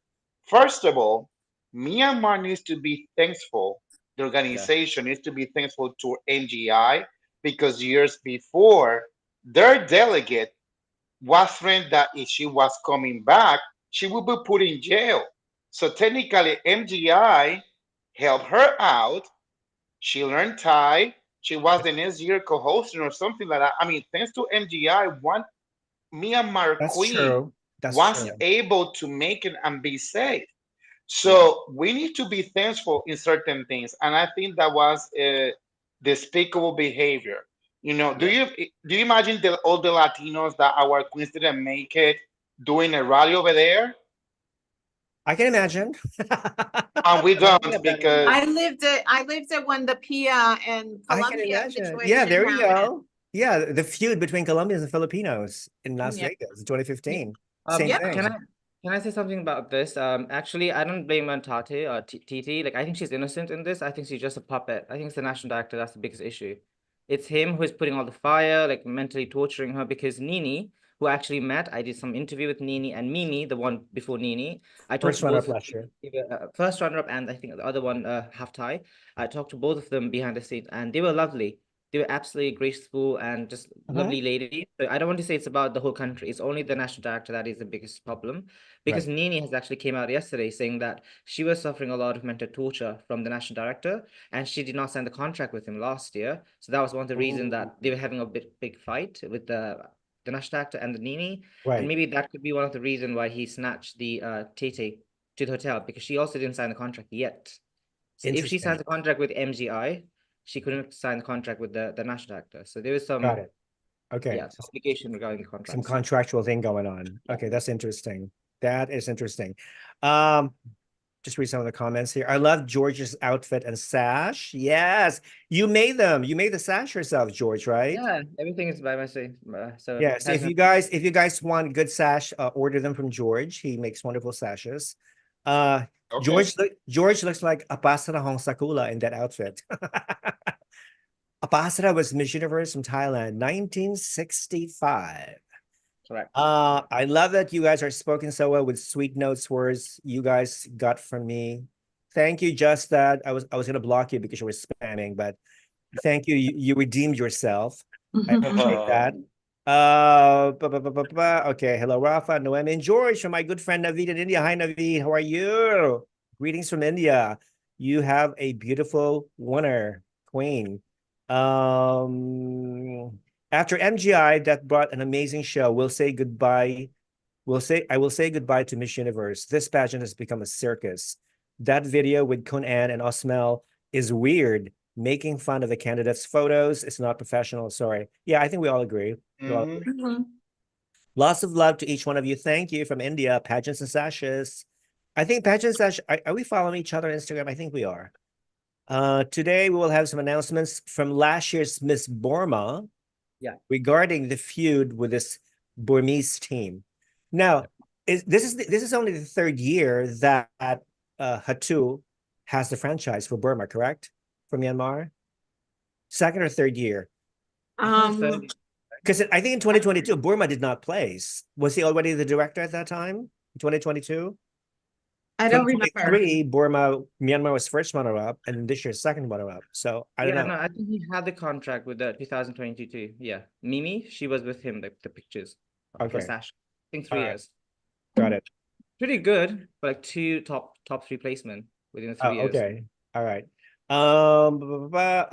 first of all, Myanmar needs to be thankful. The organization needs to be thankful to MGI because years before, their delegate was threatened that if she was coming back, she would be put in jail. So technically, MGI helped her out. She learned Thai. She was the next year co-hosting or something like that. I mean, thanks to MGI, one Myanmar queen was able to make it and be safe. So we need to be thankful in certain things, and I think that was despicable behavior. Do you imagine all the Latinos that our queens didn't make it doing a rally over there? I can imagine. And we don't because I lived it when the Pia and Colombia situation. Yeah, there you happened. go. Yeah, the feud between Colombians and Filipinos in Las Vegas in 2015. Same thing. Can I say something about this? Actually, I don't blame Tate or TT. Like, I think she's innocent in this. I think she's just a puppet. I think it's the national director that's the biggest issue. It's him who is putting all the fire, like mentally torturing her, because NiNi, who actually met, I did some interview with NiNi and Mimi, the one before NiNi. I talked to both first runner-up and I think the other one, half Thai. I talked to both of them behind the scenes and they were lovely. They were absolutely graceful and just lovely ladies. So I don't want to say it's about the whole country. It's only the national director that is the biggest problem. Because NiNi has actually came out yesterday saying that she was suffering a lot of mental torture from the national director and she did not sign the contract with him last year. So that was one of the reasons that they were having a big fight with the the national actor and the NiNi. Right. And maybe that could be one of the reasons why he snatched the Tete to the hotel, because she also didn't sign the contract yet. So if she signs a contract with MGI, she couldn't sign the contract with the national actor. So there was some Got it. Okay. yeah, complication regarding the contract. Some contractual thing going on. Okay, that's interesting. That is interesting. Just read some of the comments here. I love George's outfit and sash. Yes, you made them. You made the sash yourself, George, right? Yeah, everything is by myself. So yes, if you guys want good sash, order them from George. He makes wonderful sashes. Okay. George looks like Apasara Hong Sakula in that outfit. Apasara was Miss Universe from Thailand, 1965. Correct. I love that you guys are spoken so well with sweet notes words you guys got from me. Thank you, just that. I was gonna block you because you were spamming, but thank you. You redeemed yourself. I appreciate that. Okay, hello, Rafa, Noemi, and George from my good friend Naveed in India. Hi, Naveed. How are you? Greetings from India. You have a beautiful winner, queen. After MGI that brought an amazing show, I will say goodbye to Miss Universe. This pageant has become a circus. That video with Khun Anne and Osmel is weird. Making fun of the candidates' photos. It's not professional. Sorry. Yeah, I think we all agree. Lots of love to each one of you. Thank you from India. Pageants and Sashes. I think Pageants and Sashes, are we following each other on Instagram? I think we are. Today we will have some announcements from last year's Miss Burma. Yeah. Regarding the feud with this Burmese team. Now, this is only the third year that Htoo has the franchise for Burma, correct? For Myanmar? Second or third year? Because I think in 2022, Burma did not place. Was he already the director at that time? In 2022? I don't remember. Myanmar was first runner-up, and this year's second runner-up. So I don't know. No, I think he had the contract with the 2022. Yeah, Mimi, she was with him. The pictures for Sash. I think 3 years. Got it. Pretty good, but like two top 3 placement within 3 years. Okay. All right. All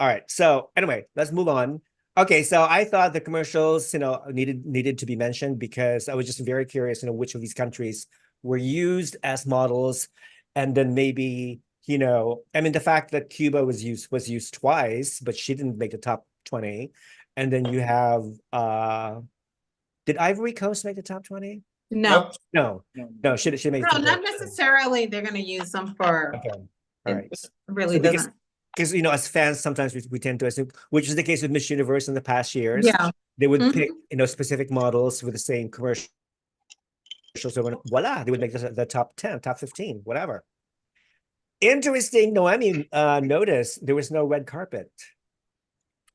right. So anyway, let's move on. Okay, so I thought the commercials, needed to be mentioned because I was just very curious, which of these countries were used as models, and then maybe, the fact that Cuba was used twice, but she didn't make the top 20. And then you have did Ivory Coast make the top 20? No. She made no, not necessarily they're gonna use them for all right. Really doesn't. Because as fans, sometimes we tend to assume, which is the case with Miss Universe in the past years. Yeah. They would pick, specific models with the same commercial. So voila, they would make the top 10, top 15, whatever. Interesting. Noemi noticed there was no red carpet.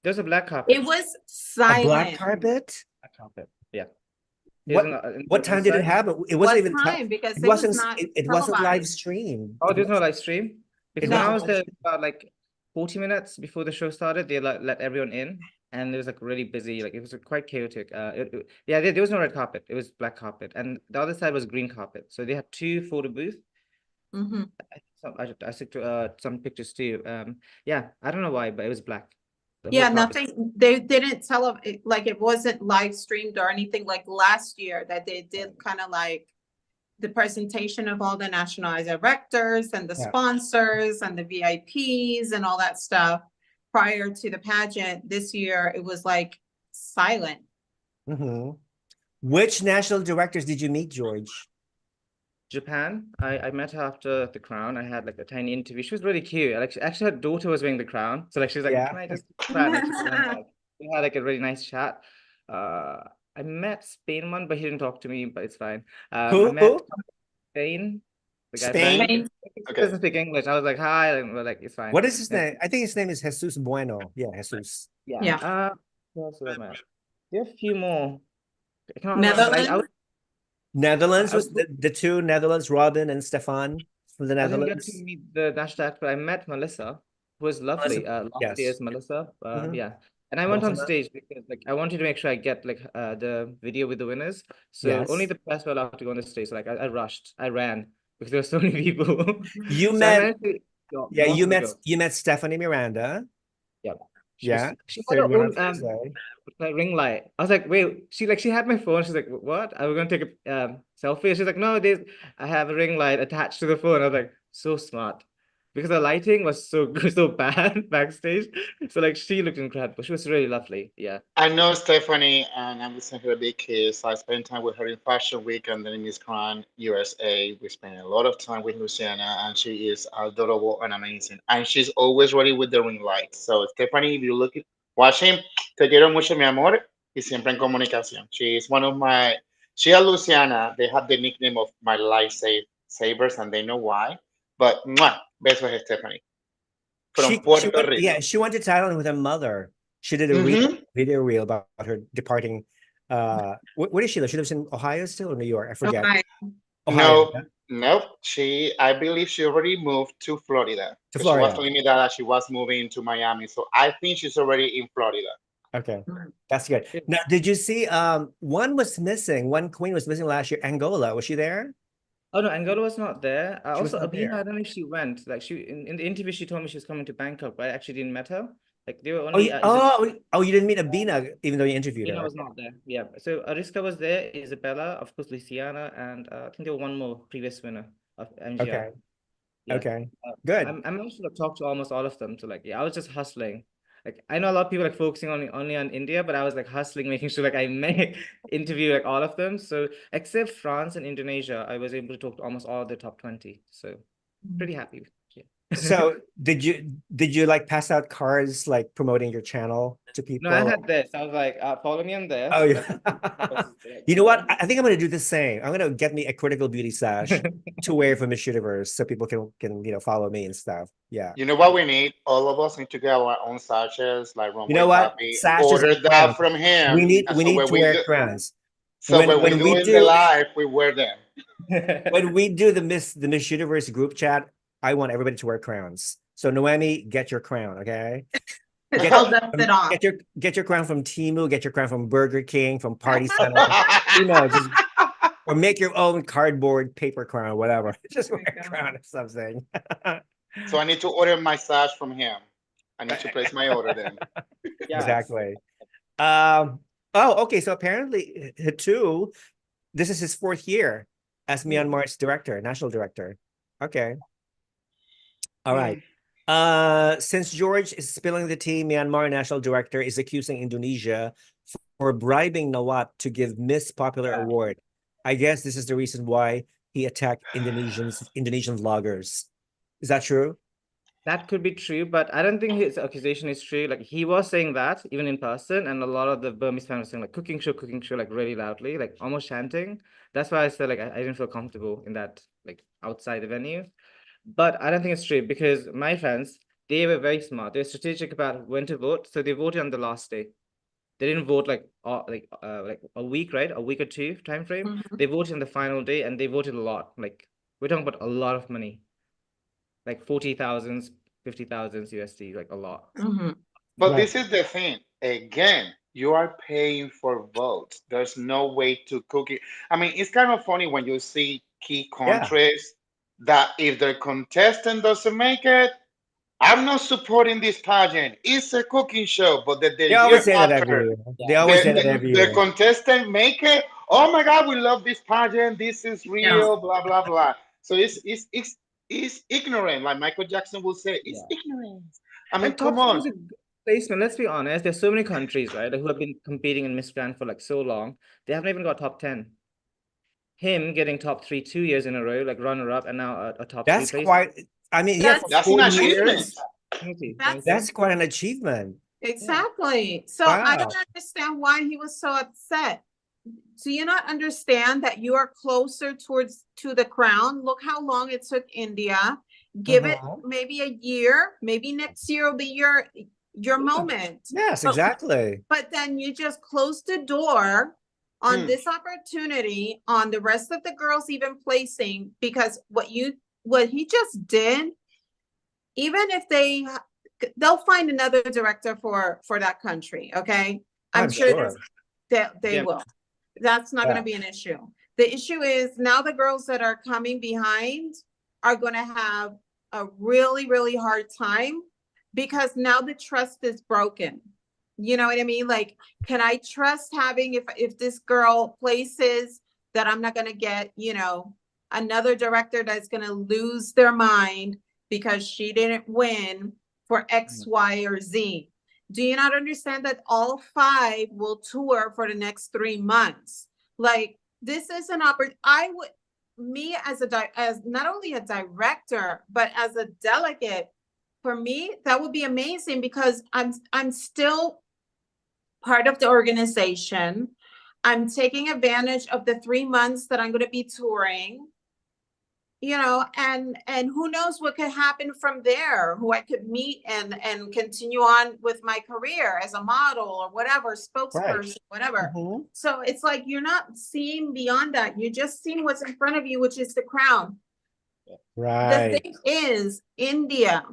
There's a black carpet. It was silent. A black carpet? Black carpet. Yeah. What time did it happen? It wasn't even time because it wasn't live streamed. Oh, there's no live stream? Because when I was there about like 40 minutes before the show started, they let everyone in. And it was like really busy, like it was quite chaotic. There was no red carpet, it was black carpet, and the other side was green carpet. So they had 2 photo booths. I took some pictures too. I don't know why, but it was black. Nothing. They didn't tell it like it wasn't live streamed or anything like last year that they did kind of like the presentation of all the national directors and the sponsors and the VIPs and all that stuff. Prior to the pageant this year, it was like silent. Which national directors did you meet, George? Japan. I met her after the crown. I had like a tiny interview. She was really cute. Actually, her daughter was wearing the crown. So she was like, can I just we had like a really nice chat. I met Spain one, but he didn't talk to me, but it's fine. Who? I met Spain. Spain? Okay. Doesn't speak English. I was like, hi, and we're like, it's fine. What is his name? I think his name is Jesus Bueno. Yeah, Jesus. Yeah. There are a few more. Netherlands was the 2 Netherlands, Robin and Stefan from the Netherlands. I didn't get to meet the national actor, but I met Melissa, who was lovely. Last year's Melissa. And I went on stage because I wanted to make sure I get the video with the winners. So only the press were allowed to go on the stage. So I rushed. I ran because there were so many people. You met Stephanie Miranda. Yeah. She Yeah. she So had her you went own on Thursday. like ring light. I was like, wait, she had my phone. She's like, what? I was gonna take a selfie. She's like, no, I have a ring light attached to the phone. I was like, so smart. Because the lighting was so so bad backstage. So like she looked incredible. She was really lovely. Yeah. I know Stephanie, and I'm sending her a big kiss. I spent time with her in Fashion Week and then in Miss Grand USA. We spent a lot of time with Luciana, and she is adorable and amazing. And she's always ready with the ring light. So, Stephanie, if you look at watching, te quiero mucho, mi amor, y siempre en comunicación. She is one of my, she and Luciana, they have the nickname of my savers, and they know why. But, mwah, besos, Stephanie. From She Puerto went, Rico. yeah, she went to Thailand with her mother. She did a video reel about her departing. Where does she live? She lives in Ohio still or New York? I forget. Okay. Ohio. No, no. I believe she already moved to Florida. To Because she was Florida. telling me that she was moving to Miami. So I think she's already in Florida. Okay, that's good. Now, did you see? One was missing. One queen was missing last year. Angola, was she there? Oh no, Angola was not there. She was Also, not Abina, there. I don't know if she went. Like in the interview, she told me she was coming to Bangkok, but I actually didn't meet her. Like they were Oh, only you didn't meet Abina, even though you interviewed Abina her. was not there. Yeah. So Ariska was there, Isabella, of course, Luciana, and I think there were one more previous winner of MGI. Okay. Yeah. Okay. Good. I managed to talk to almost all of them. So like, yeah, I was just hustling. Like I know a lot of people like focusing only on India, but I was like hustling, making sure like I may interview like all of them. So except France and Indonesia, I was able to talk to almost all the top 20. So pretty happy. Yeah. So did you like pass out cards like promoting your channel to people? No, I had this. I was like, follow me on this. Oh, So yeah. like, You know what? I think I'm gonna do the same. I'm gonna get me a critical beauty sash to wear for Miss Universe so people can follow me and stuff. Yeah. You know what we need? All of us need to get our own sashes, like You Runway know what? Papi. Sashes Order and that crowns. from him. We need And so when to we wear do, crowns. so when we When do we in the do live, we wear them. when we do the Miss Universe group chat, I want everybody to wear crowns. So Noemi, get your crown, okay? I'll dust it off. Get your crown from Temu, get your crown from Burger King, from Party Center. You know, just or make your own cardboard paper crown, whatever. Just wear a crown or something. So I need to order my sash from him. I need to place my order then. Yes. Exactly. Oh, okay. So apparently Htoo, this is his 4th year as Myanmar's director, national director. Okay. All right. Since George is spilling the tea, Myanmar national director is accusing Indonesia for bribing Nawat to give Miss Popular Award. I guess this is the reason why he attacked Indonesian vloggers. Is that true? That could be true, but I don't think his accusation is true. Like he was saying that even in person, and a lot of the Burmese fans were saying like cooking show, like really loudly, like almost chanting. That's why I said like I didn't feel comfortable in that like outside the venue. But I don't think it's true because my friends, they were very smart. They were strategic about when to vote, so they voted on the last day. They didn't vote like a week, right? A week or two time frame. They voted on the final day, and they voted a lot. Like we're talking about a lot of money. Like 40,000, 50,000 USD, like a lot. But Right. this is the thing. Again, you are paying for votes. There's no way to cook it. I mean, it's kind of funny when you see key countries that if their contestant doesn't make it, I'm not supporting this pageant. It's a cooking show, but the They year always say that after, every year. They always say that every the year. contestant make it. Oh my God, we love this pageant. This is real. Blah blah blah. So it's ignorant, like Michael Jackson will say. It's ignorance. I mean, And come top 3 on. is a good placement. Let's be honest. There's so many countries, right, who have been competing in Miss Grand for like so long. They haven't even got top 10. Him getting top 3 2 years in a row, like runner up, and now a top 3 That's place. quite. I mean, yeah, for That's 4 an achievement. years. That's That's quite an achievement. exactly. So I Wow. don't understand why he was so upset. Do you not understand that you are closer to the crown? Look how long it took India. Give it maybe a year. Maybe next year will be your moment. Yes, exactly. But then you just closed the door on this opportunity, on the rest of the girls even placing, because what he just did, even if they'll find another director for that country, okay? I'm sure that they will. That's not going to be an issue. The issue is now the girls that are coming behind are going to have a really, really hard time because now the trust is broken. You know what I mean? Like, can I trust having, if this girl places that I'm not going to get, you know, another director that's going to lose their mind because she didn't win for X, Y, or Z? Do you not understand that all 5 will tour for the next 3 months? Like, this is an opportunity. Me as not only a director, but as a delegate, for me, that would be amazing, because I'm still part of the organization. I'm taking advantage of the 3 months that I'm going to be touring, you know, and who knows what could happen from there, who I could meet and continue on with my career as a model or whatever, spokesperson, whatever. So it's like, you're not seeing beyond that. You're just seeing what's in front of you, which is the crown. Right. The thing is, India,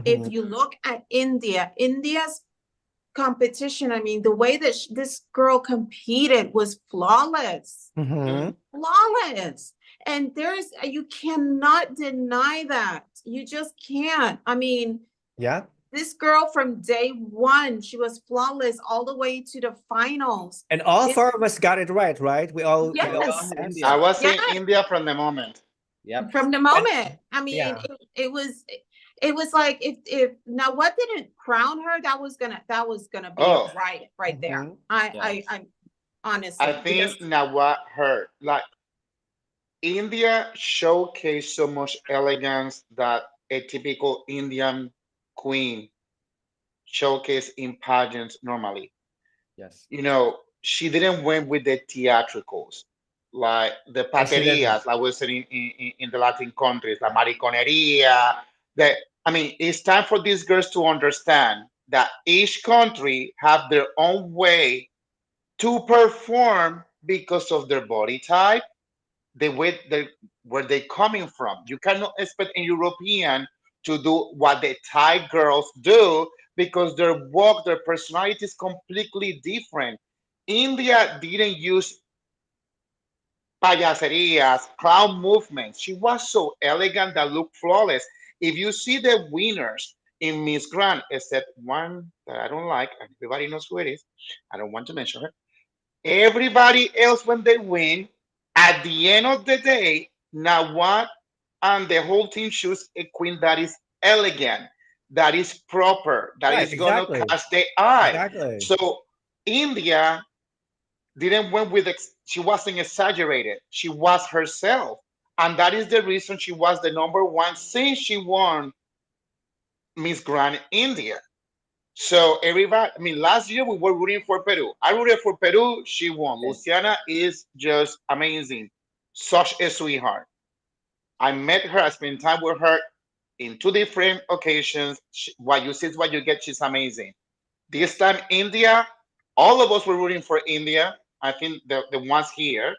if you look at India's competition, I mean, the way that this girl competed was flawless. Flawless. And you cannot deny that. You just can't. I mean, yeah, this girl from day one, she was flawless all the way to the finals. And all 4 of us got it right? We all. Yes. I was in India from the moment. Yep. From the moment. I mean, it was like, if Nawat didn't crown her, that was gonna be a riot right there. I'm honestly, I think Nawat her, like, India showcased so much elegance that a typical Indian queen showcase in pageants normally. Yes. You know, she didn't win with the theatricals, like the paterias, like we're saying in the Latin countries, la mariconeria. I mean, it's time for these girls to understand that each country have their own way to perform because of their body type, the way where they're coming from. You cannot expect a European to do what the Thai girls do, because their walk, their personality is completely different. India didn't use payaserias, clown movements. She was so elegant that looked flawless. If you see the winners in Miss Grand, except one that I don't like, and everybody knows who it is, I don't want to mention her. Everybody else, when they win, at the end of the day, Nawat and the whole team choose a queen that is elegant, that is proper, that is going to catch the eye. So India didn't win with, she wasn't exaggerated. She was herself. And that is the reason she was the #1 since she won Miss Grand India. So everybody, I mean, last year we were rooting for Peru. I rooted for Peru. She won. Luciana is just amazing. Such a sweetheart. I met her. I spent time with her in 2 different occasions. What you see is what you get. She's amazing. This time, India, all of us were rooting for India. I think the ones here.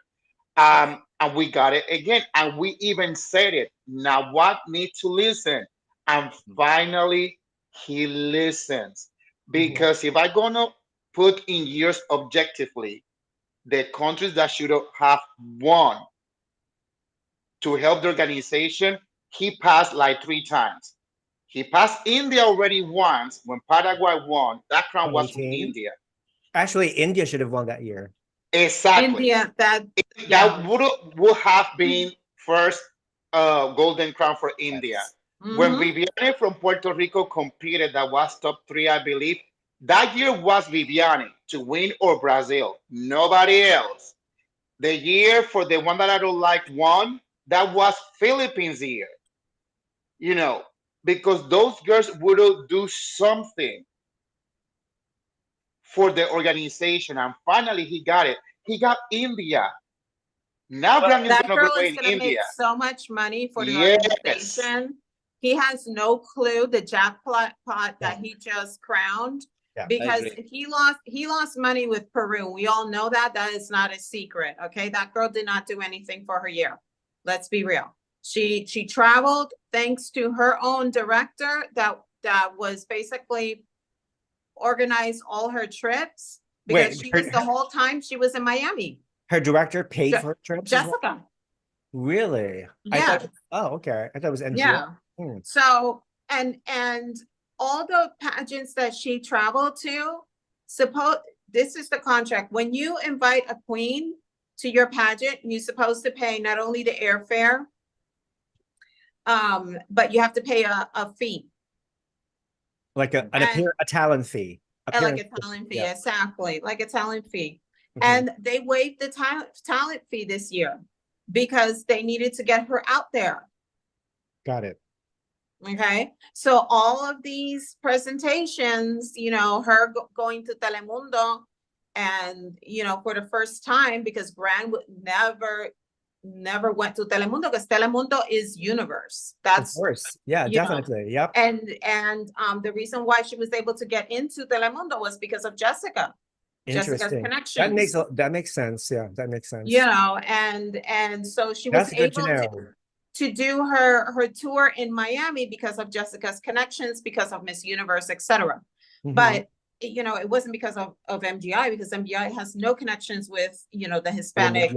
And we got it again. And we even said it. Now, what needs to listen? And finally, he listens. Because if I'm going to put in years objectively, the countries that should have won to help the organization, he passed like 3 times. He passed India already once when Paraguay won. That crown was from India. Actually, India should have won that year. Exactly. India, that would have been first golden crown for India. When Viviane from Puerto Rico competed, that was top 3, I believe. That year was Viviane to win, or Brazil. Nobody else. The year for the one that I don't like won, that was Philippines' year. You know, because those girls would do something for the organization. And finally, he got it. He got India. Now that girl is going to make so much money for the organization. He has no clue the jackpot that he just crowned, because he lost money with Peru. We all know that. That is not a secret. Okay, that girl did not do anything for her year. Let's be real. She traveled thanks to her own director that was basically organized all her trips, because she was the whole time she was in Miami. Her director paid for her trips? Jessica. Really? Yeah. Okay. I thought it was MGI. Yeah. So, and all the pageants that she traveled to, this is the contract. When you invite a queen to your pageant, you're supposed to pay not only the airfare, but you have to pay a fee. Like a talent fee. Like a talent fee, yeah. Exactly. Like a talent fee. And they waived the talent fee this year because they needed to get her out there. Got it. Okay. So all of these presentations, you know, her going to Telemundo and, you know, for the first time, because Gran would never went to Telemundo, because Telemundo is universe. That's, of course. Yeah, definitely. Know, yep. And the reason why she was able to get into Telemundo was because of Jessica's connections. That makes sense. Yeah, that makes sense. You know, and so she was able to do her tour in Miami because of Jessica's connections, because of Miss Universe, etc. But you know, it wasn't because of MGI, because MGI has no connections with, you know, the Hispanic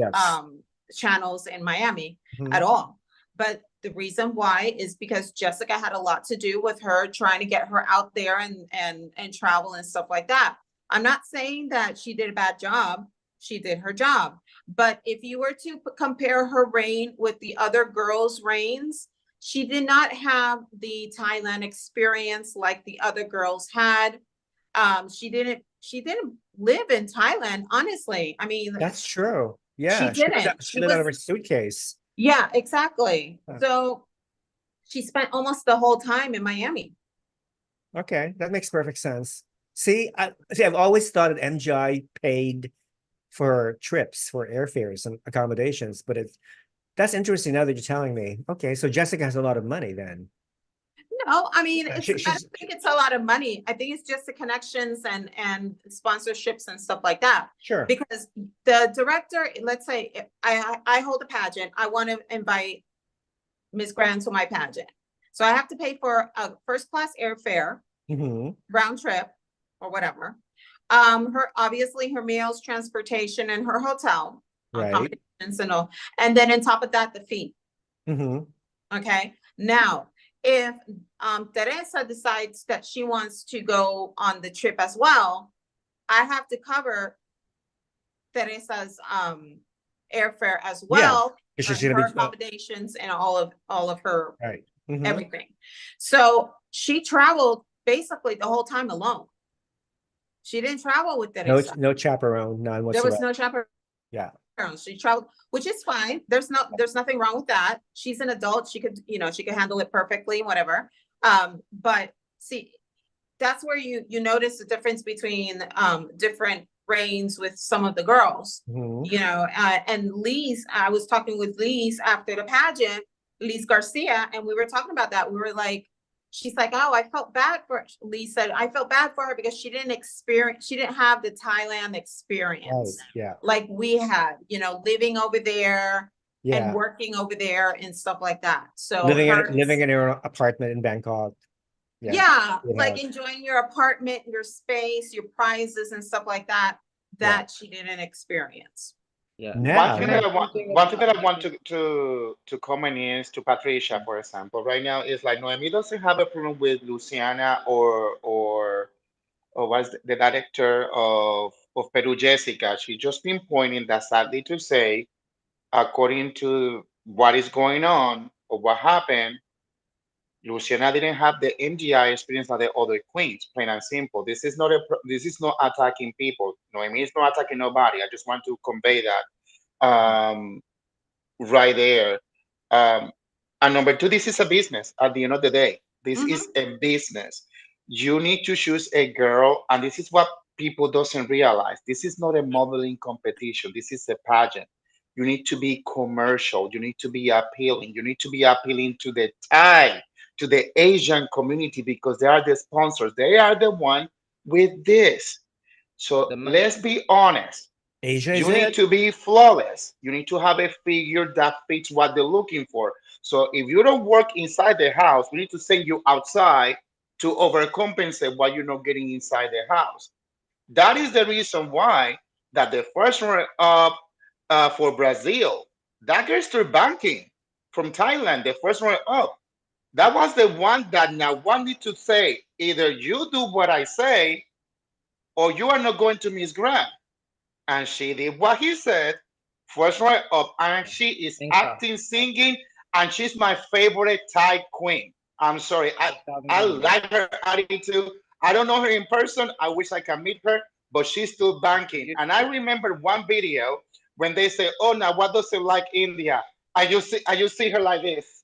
channels in Miami at all. But the reason why is because Jessica had a lot to do with her trying to get her out there and travel and stuff like that. I'm not saying that she did a bad job. She did her job. But if you were to compare her reign with the other girls' reigns, she did not have the Thailand experience like the other girls had. She didn't live in Thailand, honestly. I mean, that's true. Yeah, she didn't. She lived out of her suitcase. Yeah, exactly. So she spent almost the whole time in Miami. Okay, that makes perfect sense. See, I've always thought that MGI paid for trips, for airfares and accommodations, but that's interesting now that you're telling me. Okay, so Jessica has a lot of money then. No, I mean, I don't think it's a lot of money. I think it's just the connections and sponsorships and stuff like that. Sure. Because the director, let's say I hold a pageant, I want to invite Miss Gran to my pageant. So I have to pay for a first class airfare, round trip or whatever. Obviously her meals, transportation, and her hotel accommodations and all. And then on top of that, the fee. Okay. Now, if Teresa decides that she wants to go on the trip as well, I have to cover Teresa's airfare as well, her accommodations and all of her everything. So she traveled basically the whole time alone. She didn't travel with Teresa. No chaperone, none whatsoever. There was no chaperone. Yeah. She traveled, which is fine. There's nothing wrong with that. She's an adult. She could, you know, she could handle it perfectly, whatever. But see, that's where you notice the difference between different reigns with some of the girls, you know, and Lise, I was talking with Lise after the pageant, Lise Garcia, and we were talking about that. We were like, she's like, oh, I felt bad for, Lise said, I felt bad for her because she didn't have the Thailand experience like we had, you know, living over there and working over there and stuff like that. So living in your apartment in Bangkok. Like enjoying your apartment, your space, your prizes and stuff like that, she didn't experience. One thing that I want to comment is to Patricia, for example, right now is like Noemi doesn't have a problem with Luciana or what's the director of Peru, Jessica. She just pinpointing that, sadly to say, according to what is going on or what happened, Luciana didn't have the MGI experience of the other queens, plain and simple. This is not attacking people. Noemi is not attacking nobody. I just want to convey that right there. And number two, this is a business at the end of the day. This is a business. You need to choose a girl, and this is what people doesn't realize. This is not a modeling competition. This is a pageant. You need to be commercial. You need to be appealing. You need to be appealing to the Thai, to the Asian community, because they are the sponsors. They are the one with this. So let's be honest. You need to be flawless. You need to have a figure that fits what they're looking for. So if you don't work inside the house, we need to send you outside to overcompensate what you're not getting inside the house. That is the reason why that the first runner up for Brazil, that girl started banking from Thailand, the first runner up. That was the one that now wanted to say, either you do what I say, or you are not going to Miss Grand. And she did what he said, first right up, and she is acting, singing, and she's my favorite Thai queen. I'm sorry, I like her attitude. I don't know her in person. I wish I can meet her, but she's still banking. And I remember one video when they say, "Oh, now what does it like India?" I just see her like this.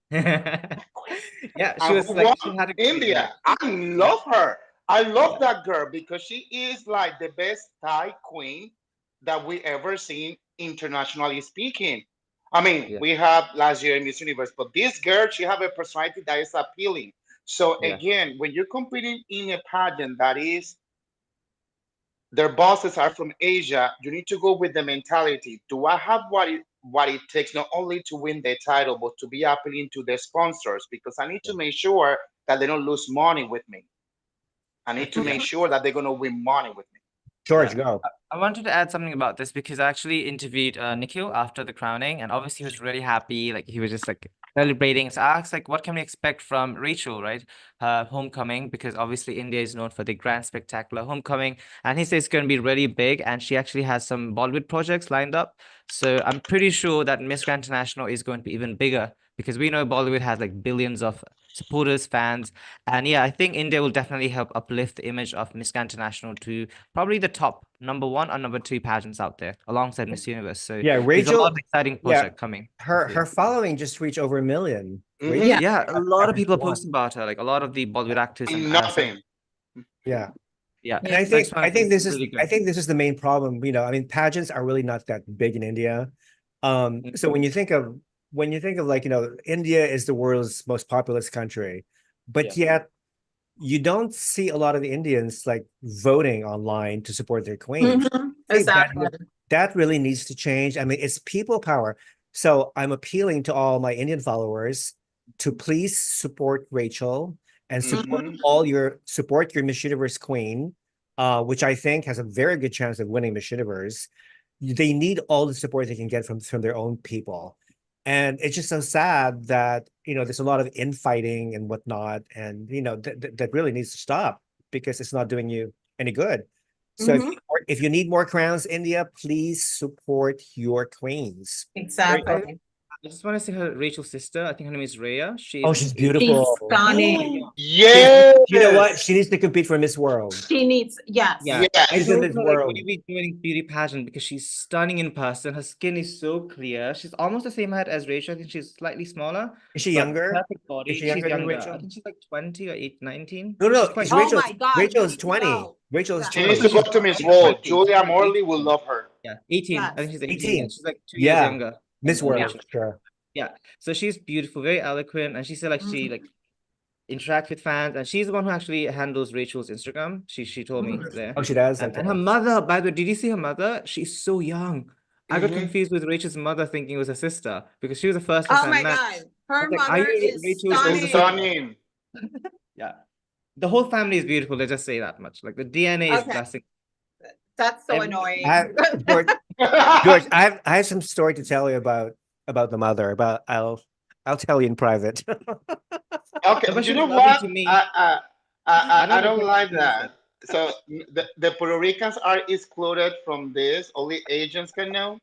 Yeah, she And was who like, won? she had a India. I love her. I love that girl because she is like the best Thai queen that we ever seen internationally speaking. I mean, we have last year in Miss Universe, but this girl, she have a personality that is appealing. So again, when you're competing in a pageant that is their bosses are from Asia, you need to go with the mentality. Do I have what it takes not only to win the title, but to be appealing to the sponsors? Because I need to make sure that they don't lose money with me. I need to make sure that they're going to win money with me. George, go. I wanted to add something about this because I actually interviewed Nikhil after the crowning, and obviously he was really happy. Like, he was just like celebrating. So I asked, like, what can we expect from Rachel, right? Her homecoming, because obviously India is known for the grand spectacular homecoming, and he says it's going to be really big, and she actually has some Bollywood projects lined up. So I'm pretty sure that Miss Grand International is going to be even bigger, because we know Bollywood has like billions of supporters, fans, and yeah, I think India will definitely help uplift the image of Miss Grand International to probably the top number 1 or number 2 pageants out there alongside Miss Universe. So Yeah, there's a Rachel. lot of exciting project coming. Her following just reached over 1 million. Yeah, a lot of people are posting about her. Like a lot of the Bollywood actors and Nothing. Yeah. And I think this is the main problem. You know, I mean, pageants are really not that big in India. So when you think of like, you know, India is the world's most populous country, but yet you don't see a lot of the Indians like voting online to support their queen. Exactly. That really needs to change. I mean, it's people power. So I'm appealing to all my Indian followers to please support Rachel and support your Miss Universe queen, which I think has a very good chance of winning Miss Universe. They need all the support they can get from their own people. And it's just so sad that, you know, there's a lot of infighting and whatnot, and, you know, that really needs to stop because it's not doing you any good. So if you need more crowns, India, please support your queens. Exactly. I just want to say her Rachel's sister. I think her name is Rhea. She's beautiful. She's stunning. Yeah. You know what? She needs to compete for Miss World. She needs, yes. Yeah, I She's in don't Miss know, like, World. maybe doing beauty pageant because she's stunning in person. Her skin is so clear. She's almost the same height as Rachel. I think she's slightly smaller. Is she but younger? Perfect body. Is she She's younger than younger. Rachel? I think she's like 20 or 19. No, She's quite Oh my God. Rachel is you need to 20. go. Rachel is She 20. needs to go to Miss World. Julia Morley will love her. Yeah, 18. Yes. I think she's 18. 18. Yeah, she's like 2 years younger. Miss than World, Rachel. sure. Yeah, so she's beautiful, very eloquent, and she said like she like interact with fans, and she's the one who actually handles Rachel's Instagram. She told me there. Oh, she does. And her mother, by the way, did you see her mother? She's so young. I got confused with Rachel's mother, thinking it was her sister because she was the first person Oh I my met. God. Her like, mother is Rachel's older sister? Stunning. Yeah, the whole family is beautiful. Let's just say that much. Like the DNA is blessing. That's so annoying. George, I have some story to tell you about the mother. But I'll tell you in private. Okay, But you she's know lovely what? to me. I don't like that. So the Puerto Ricans are excluded from this. Only Asians can know.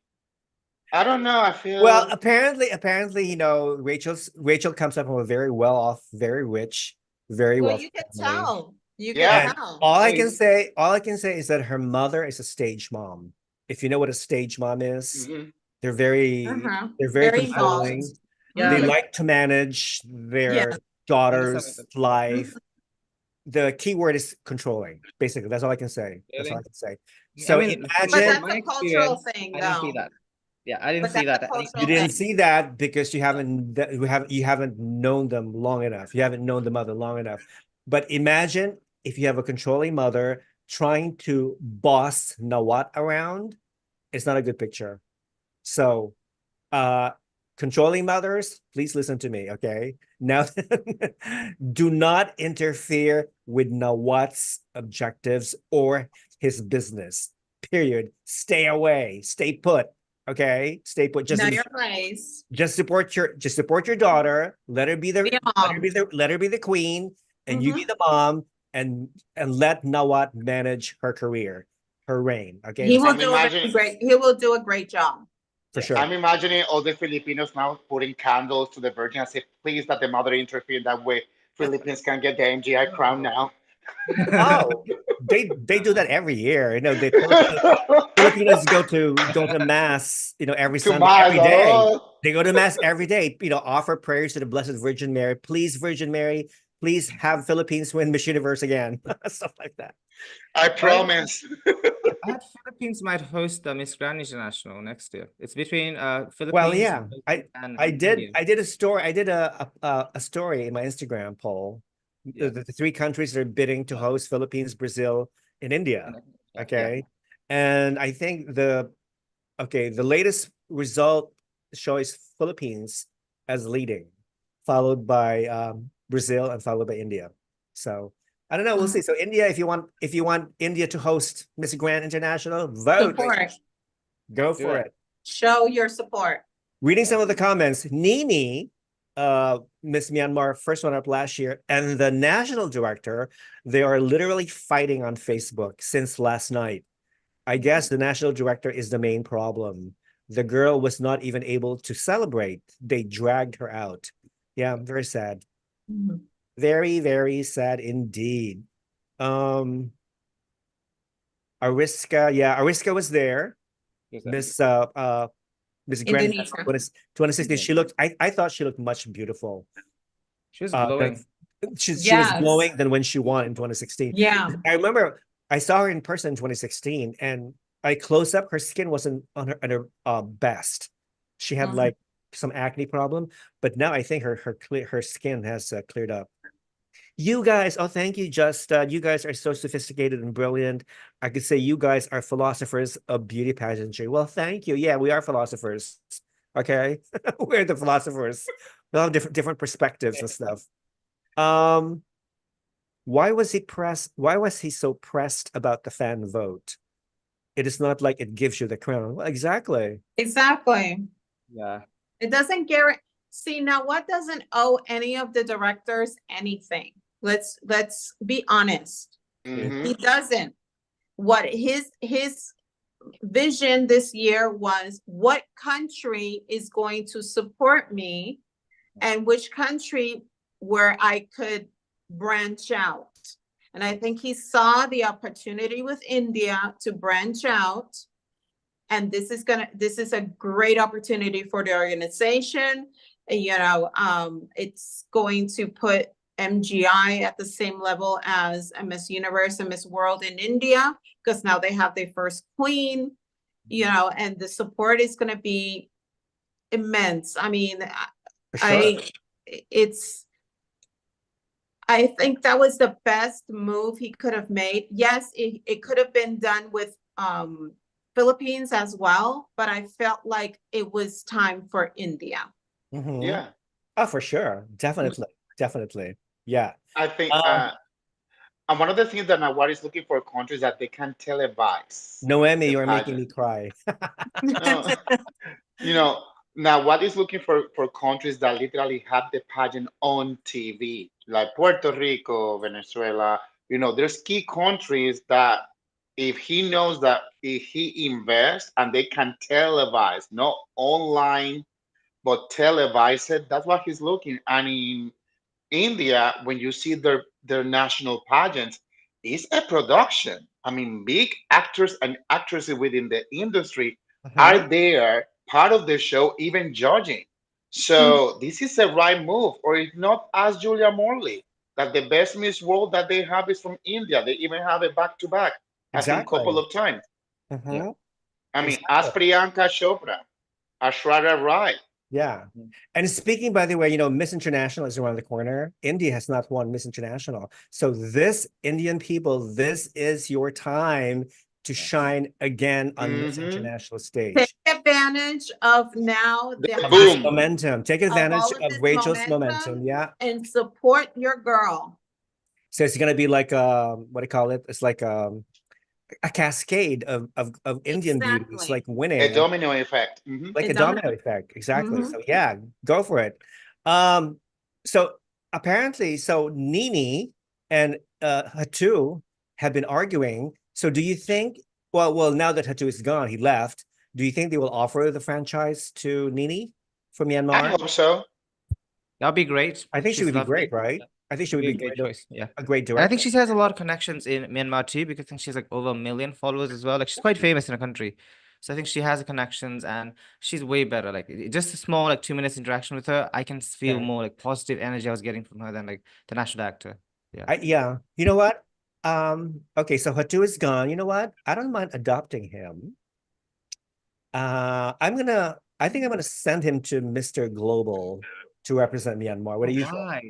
I don't know. I feel Well, apparently, you know, Rachel comes up from a very well off, very rich, very Well, wealthy you can family. tell. You Yeah. can tell. All I can say is that her mother is a stage mom. If you know what a stage mom is, they're very Very controlling. involved. They like to manage their daughter's life. The key word is controlling. Basically, that's all I can say. That's all I can say. So I mean, But imagine that's a cultural thing, I didn't see though. that. Yeah, I didn't But see that's that. a cultural you didn't thing. see that because you haven't known them long enough. You haven't known the mother long enough. But imagine if you have a controlling mother trying to boss Nawat around. It's not a good picture. So, controlling mothers, please listen to me, okay? Now, do not interfere with Nawat's objectives or his business. Period. Stay away. Stay put. Okay, stay put. Just Know your place. just support your daughter. Let her be the Be a mom. let her be the queen, and you be the mom, and let Nawat manage her career, her reign. Okay, He will I'm do a imagining- great. He will do a great job. for sure. I'm imagining all the Filipinos now putting candles to the Virgin and say, please, that the mother interfere. That way, Philippines can get the MGI crown now. Oh, they do that every year. You know, Filipinos go to mass. You know, every To Sunday, mass, every day. oh. They go to mass every day. You know, offer prayers to the Blessed Virgin Mary. Please, Virgin Mary, please have Philippines win Miss Universe again. Stuff like that. I promise. I heard Philippines might host the Miss Grand International next year. It's between Philippines. Well, yeah, and I did India. a story. I did a story in my Instagram poll. Yeah. The three countries that are bidding to host: Philippines, Brazil, and India. Okay, and I think the latest result shows Philippines as leading, followed by Brazil and followed by India. So I don't know. We'll see. So India, if you want India to host Miss Grand International, vote. Support. Go for it. Show your support. Reading some of the comments, NiNi, Miss Myanmar, first one up last year, and the national director, they are literally fighting on Facebook since last night. I guess the national director is the main problem. The girl was not even able to celebrate. They dragged her out. Yeah, very sad. Very, very sad indeed. Ariska was there. Miss Grand Indonesia. 2016. She looked. I thought she looked much beautiful. She was glowing. She was Yes. glowing than when she won in 2016. Yeah. I remember I saw her in person in 2016, and I close up. Her skin wasn't on her best. She had like some acne problem, but now I think her skin has cleared up. You guys, oh, thank you, Just. You guys are so sophisticated and brilliant. I could say you guys are philosophers of beauty pageantry. Well, thank you. Yeah, we are philosophers. Okay, we're the philosophers. We all have different perspectives and stuff. Why was he so pressed about the fan vote? It is not like it gives you the crown. Well, exactly. Exactly. Yeah. It doesn't guarantee. See, now what doesn't owe any of the directors anything? Let's be honest. He doesn't. What his vision this year was, what country is going to support me and which country where I could branch out. And I think he saw the opportunity with India to branch out. And this is a great opportunity for the organization. You know, it's going to put MGI at the same level as a Miss Universe and Miss World in India, because now they have their first queen, you know, and the support is going to be immense. I mean, Sure. I think that was the best move he could have made. Yes, it could have been done with Philippines as well, but I felt like it was time for India. Yeah. Oh, for sure. Definitely. Yeah. I think and one of the things that Nawat is looking for countries that they can televise. Noemi, the you're making me pageant. cry. No. You know, Nawat is looking for countries that literally have the pageant on TV, like Puerto Rico, Venezuela. You know, there's key countries that if he knows that if he invests and they can televise, not online, but televise it, that's what he's looking. And in India, when you see their national pageants, it's a production. I mean, big actors and actresses within the industry are there, part of the show, even judging. So this is a right move. Or if not, ask Julia Morley that the best Miss World that they have is from India. They even have it back to back, I think, a couple of times. Yeah. I mean, ask Priyanka Chopra, Ashwarya Rai. Yeah. And speaking, by the way, you know, Miss International is around the corner. India has not won Miss International. So this, Indian people, this is your time to shine again on Miss International stage. Take advantage of now The Of boom. this momentum. Take advantage all of of this Rachel's momentum. momentum. Yeah. and support your girl. So it's gonna be like what do you call it? It's like a cascade of Indian beauties Exactly. like A winning, domino effect. like A a domino domino. effect. Exactly. Mhm. So yeah, go for it. So apparently, so NiNi and Htoo have been arguing. So do you think, well, now that Htoo is gone, he left, do you think they will offer the franchise to NiNi from I Myanmar? hope so. That'd be great. I think she She's would be lovely. great, right? I think she would Be be a great great, choice. Yeah. a great And I think director. she has a lot of connections in Myanmar too, because I think she's like over 1 million followers as well. Like she's quite famous in the country. So I think she has connections and she's way better. Like just a small like 2 minutes interaction with her, I can feel Yeah. more like positive energy I was getting from her than like the national actor. Yeah. Yeah. You know what? Okay, so Htoo is gone. You know what? I don't mind adopting him. I think I'm gonna send him to Mr. Global to represent Myanmar. What do you think? Why?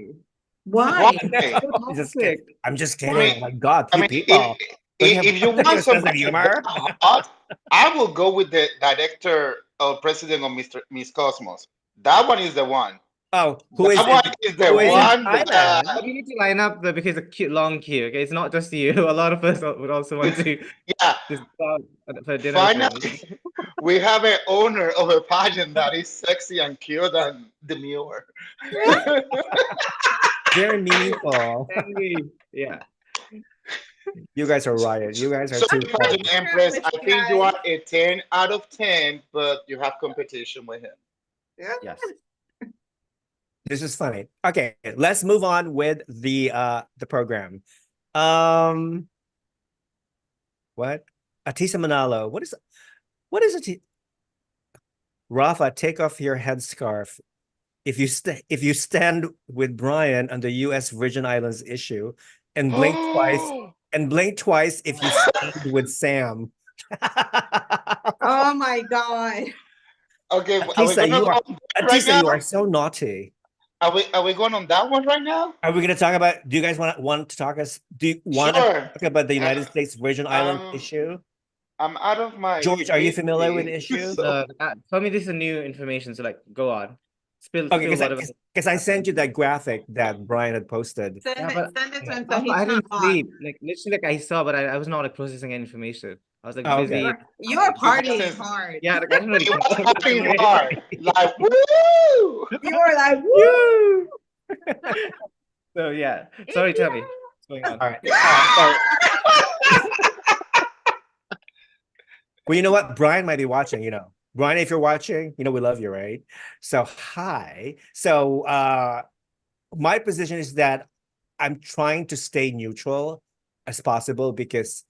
Why? Why? I'm just I kidding. mean, My God, I mean, people. Don't you have if you any want sense of somebody humor? that hot, I will go with the director or president of Miss Cosmos. That one is the one. Oh, That one is the who is in one Thailand? But you need to line up because a cute long queue. Okay, it's not just you. A lot of us would also want to yeah. just go out for dinner with him. Finally, we have an owner of a pageant that is sexy and cute and demure. Very meaningful. Yeah. You guys are riot. You guys are Sorry, too I'm funny. Pageant here Empress. with I you think you guys. are a 10 out of 10, but you have competition with him. Yes. This is funny. Okay, let's move on with the program. What? Atisa Manalo. What is it? Rafa, take off your headscarf. If you stand with Brian on the US Virgin Islands issue and blink twice if you stand with Sam. Oh my God. Okay, are we Atisa, going to you go are on that right Atisa, you now? are so naughty. Are we going on that one right now? Are we going to talk about? Do you guys want to talk us? Do you want to Sure. talk about the United States Virgin Islands issue? I'm out of my George, are you familiar with the 50, issue? so- Tell me this is new information. So like, go on. Okay, Spill whatever. because I sent you that graphic that Brian had posted. Send Yeah, it, but send it to him so I he's not didn't on. sleep. Like literally, like I saw, but I was not like processing any information. I was like Oh, busy. okay. You are partying wasn't- hard. Yeah, like I didn't really. He was popping hard. Like, woo! You were like, You. So yeah, sorry, tell me what's going on. All right. Well, you know what? Brian might be watching, Brian, if you're watching, we love you, right? So hi. So my position is that I'm trying to stay neutral as possible because,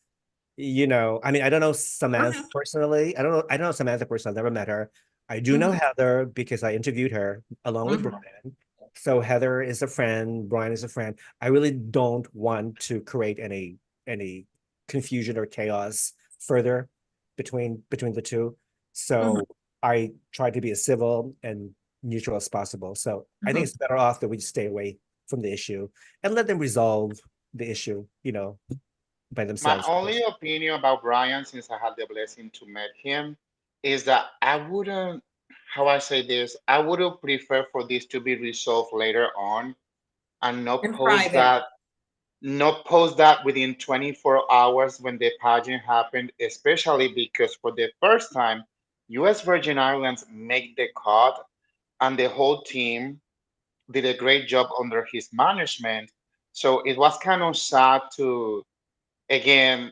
I mean, I don't know Samantha personally. I don't know Samantha personally. I've never met her. I do know Heather because I interviewed her along with Brian. So Heather is a friend, Brian is a friend. I really don't want to create any confusion or chaos further between the two. So I try to be as civil and neutral as possible. So I think it's better off that we stay away from the issue and let them resolve the issue, by My themselves. only opinion about Brian, since I had the blessing to meet him, is that I wouldn't, how I say this, I would have preferred for this to be resolved later on and in private. not post that within 24 hours when the pageant happened, especially because for the first time, US Virgin Islands make the cut and the whole team did a great job under his management. So it was kind of sad to again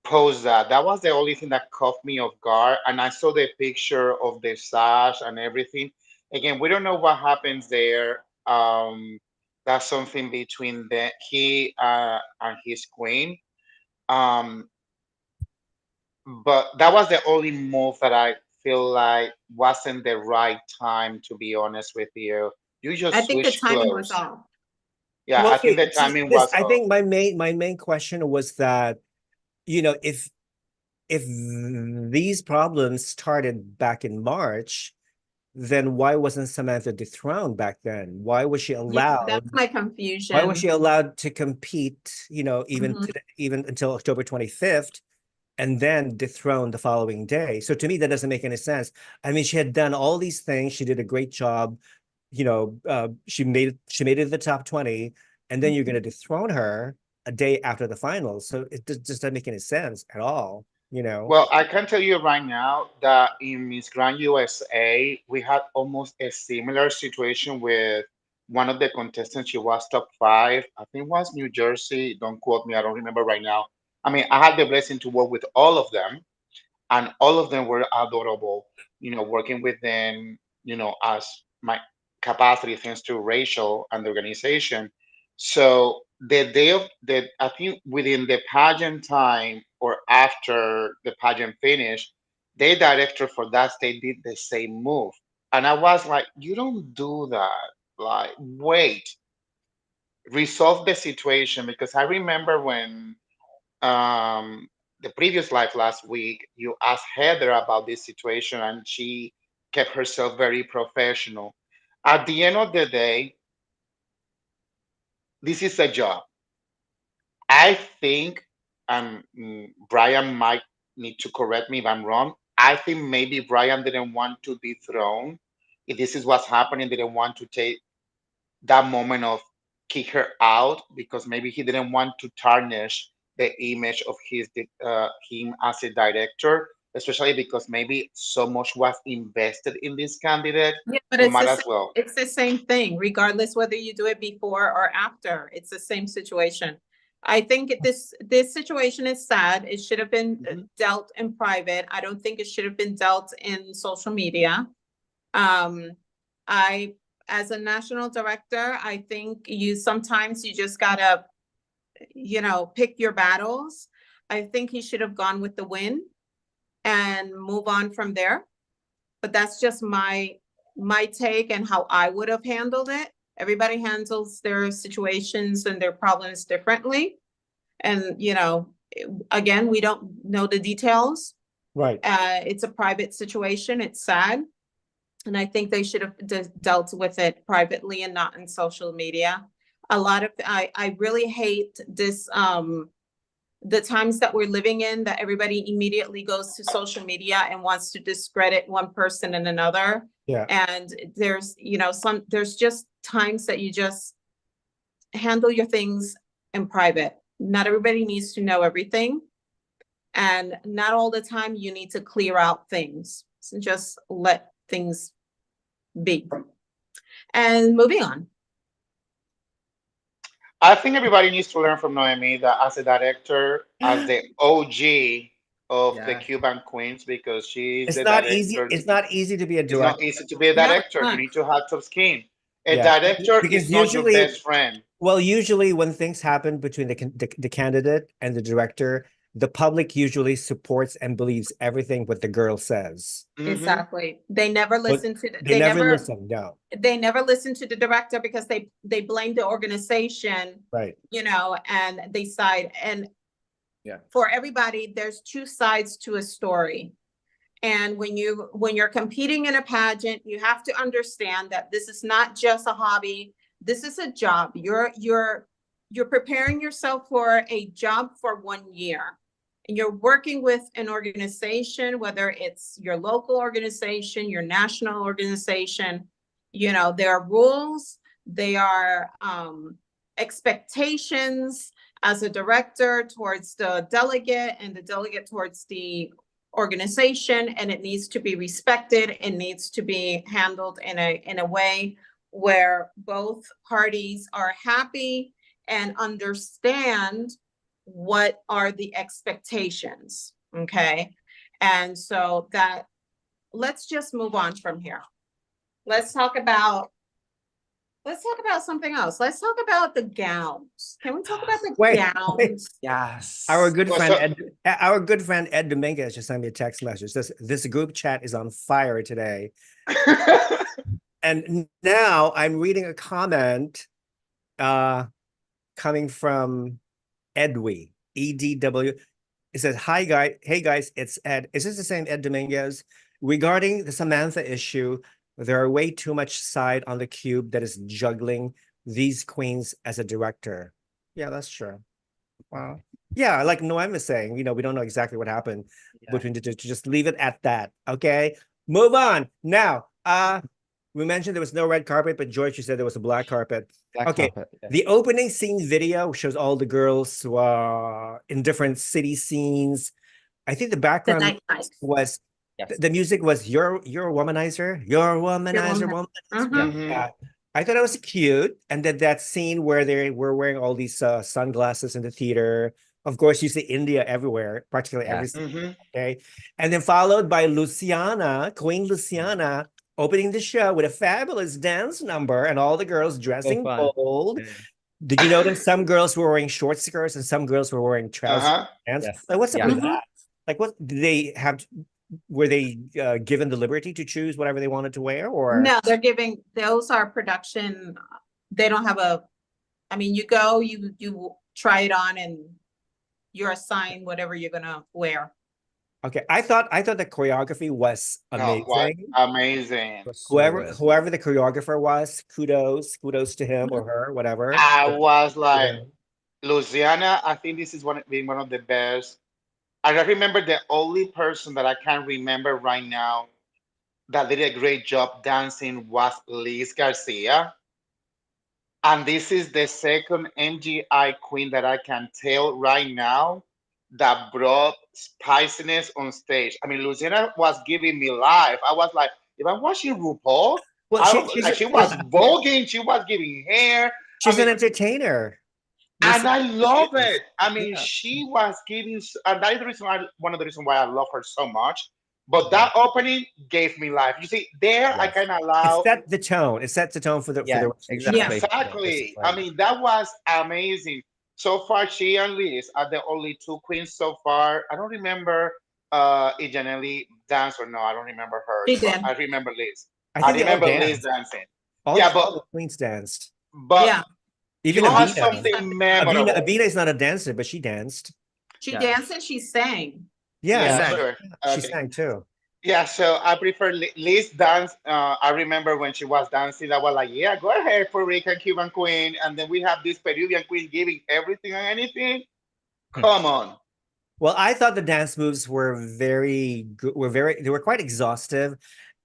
post that. That was the only thing that caught me off guard. And I saw the picture of the sash and everything. Again, we don't know what happens there. That's something between he and his queen. Um, but that was the only move that I feel like wasn't the right time, to be honest with you. You I just think the switch timing was clothes. off. Yeah, Well, I think the okay, see, timing was I off. think my main question was that, if these problems started back in March, then why wasn't Samantha dethroned back then? Why was she Yeah, allowed? that's my confusion. Why was she allowed to compete, even until October 25th, and then dethroned the following day? So to me, that doesn't make any sense. I mean, she had done all these things. She did a great job. She made it to the top 20, and then you're going to dethrone her. a day after the finals. So it just doesn't make any sense at all, you know? Well, I can tell you right now that in Miss Grand USA, we had almost a similar situation with one of the contestants. She was top 5. I think it was New Jersey. Don't quote me. I don't remember right now. I mean, I had the blessing to work with all of them, and all of them were adorable. Working with them, as my capacity, thanks to Rachel and the organization. So the day of the, I think within the pageant time or after the pageant finished, the director for that state did the same move, and I was like, you don't do that. Like, wait, resolve the situation, because I remember when um, the previous live last week, you asked Heather about this situation, and she kept herself very professional. At the end of the day, this is a job. I think, and Brian might need to correct me if I'm wrong. I think maybe Brian didn't want to dethrone. If this is what's happening, didn't want to take that moment of kick her out, because maybe he didn't want to tarnish the image of him as a director, especially because maybe so much was invested in this candidate. Yeah, but You it's might as well. it's the same thing, regardless whether you do it before or after. It's the same situation. I think this situation is sad. It should have been dealt in private. I don't think it should have been dealt in social media. As a national director, I think sometimes you just gotta, pick your battles. I think he should have gone with the win and move on from there. But that's just my take and how I would have handled it. Everybody handles their situations and their problems differently. And, again, we don't know the details. Right. It's a private situation. It's sad. And I think they should have dealt with it privately and not in social media. I really hate this, the times that we're living in, that everybody immediately goes to social media and wants to discredit one person and another. Yeah. And there's, there's just times that you just handle your things in private. Not everybody needs to know everything. And not all the time you need to clear out things. So just let things be. And moving on. I think everybody needs to learn from Noemi that as a director, as the OG of the Cuban Queens, because she's the director. It's not easy to be a It's director. not easy to be a director. You need to have tough skin. A Yeah. director Because is not your usually- best friend. Well, usually when things happen between the candidate and the director, the public usually supports and believes everything what the girl says. Exactly. They never listen to They never listen. No. They never listen to the director because they blame the organization, Right. and they side. And for everybody, there's two sides to a story. And when you're competing in a pageant, you have to understand that this is not just a hobby. This is a job. You're preparing yourself for a job for 1 year. And you're working with an organization, whether it's your local organization, your national organization. There are rules, there are expectations as a director towards the delegate and the delegate towards the organization, and it needs to be respected. It needs to be handled in a way where both parties are happy and understand what are the expectations. Okay. And so let's just move on from here. Let's talk about something else. Let's talk about the gowns. Can we talk about the gowns? Yes. Our good friend Ed Dominguez just sent me a text message. This group chat is on fire today. And now I'm reading a comment coming from Edwy, EDW. It says, "Hi guys, hey guys, it's Ed. Is this the same Ed Dominguez? Regarding the Samantha issue, there are way too much side on the cube that is juggling these queens as a director." Yeah, that's true. Wow. Yeah, like Noemi is saying, we don't know exactly what happened between the two. Just leave it at that. Okay, move on now. we mentioned there was no red carpet, but George, you said there was a black carpet. Black Okay, carpet, yeah. the opening scene video shows all the girls in different city scenes. I think the background nightlife. was Yes. the music was you're a womanizer, you're a womanizer, woman. womanizer. Mhm. Yeah. I thought it was cute. And then that scene where they were wearing all these sunglasses in the theater. Of course, you see India everywhere, practically every Yes. scene. Okay. And then followed by Luciana, Queen Luciana, opening the show with a fabulous dance number and all the girls dressing fun. bold. Yeah. Did you notice some girls were wearing short skirts and some girls were wearing trousers? Uh-huh. Yes. Like, what's up Yeah. with that? Like, what did they have? Were they given the liberty to choose whatever they wanted to wear, or No, they're giving, those are production. They don't have I mean, you go, you try it on and you're assigned whatever you're gonna wear. Okay, I thought the choreography was Oh, what amazing. amazing. Whoever the choreographer was, kudos to him or her, whatever. I was like, Yeah. Luciana, I think this is being one of the best. I remember the only person that I can remember right now that did a great job dancing was Liz Garcia. And this is the second MGI queen that I can tell right now that brought spiciness on stage. I mean, Luciana was giving me life. I was like, if I'm watching RuPaul, Well, she was voguing, she was giving hair. she's I mean, an entertainer. and I love Yes. it. I mean, Yeah. she was giving, and that is the reason why, one of the reasons why I love her so much. But that opening gave me life. You see, there I Yes. kind of It allow. set the tone. It sets the tone for the Yeah, rest of the show. exactly. Exactly. Yeah, I mean, that was amazing. So far, she and Liz are the only two queens so far. I don't remember Ijanelli dance or no, I don't remember her. She But did. I remember Liz. I I think they all remember Liz danced. dancing. All Yeah, the queens danced. but Yeah. Even you had Avina. something memorable. Avina is not a dancer, but she danced. She Yeah. danced and she sang. Yeah, Yeah, and sure. she Okay. sang too. Yeah, so I prefer Liz dance. I remember when she was dancing, I was like, yeah, go ahead, Puerto Rican Cuban queen. And then we have this Peruvian queen giving everything and anything. Come on. Well, I thought the dance moves were very good. They were quite exhaustive.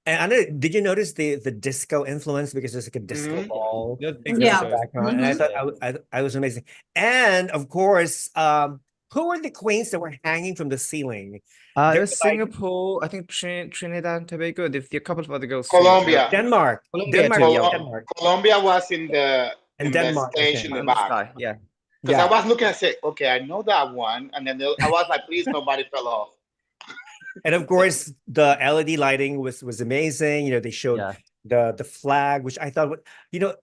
And I know, did you notice the disco influence, because there's like a disco ball Those big Yeah. dancers. background, and I thought I was amazing. And of course, who were the queens that were hanging from the ceiling? It They're was like Singapore, I think Trinidad and Tobago. A couple of other girls too. Colombia. Denmark. Colombia Denmark. too, yeah. Denmark. Colombia was in the And in the Denmark, I stage think. in the On the back. sky, yeah. Because Yeah. I was looking, I said, okay, I know that one. And then I was like, please, nobody fell off. And of course, the LED lighting was amazing. You know, they showed Yeah. the flag, which I thought, you know,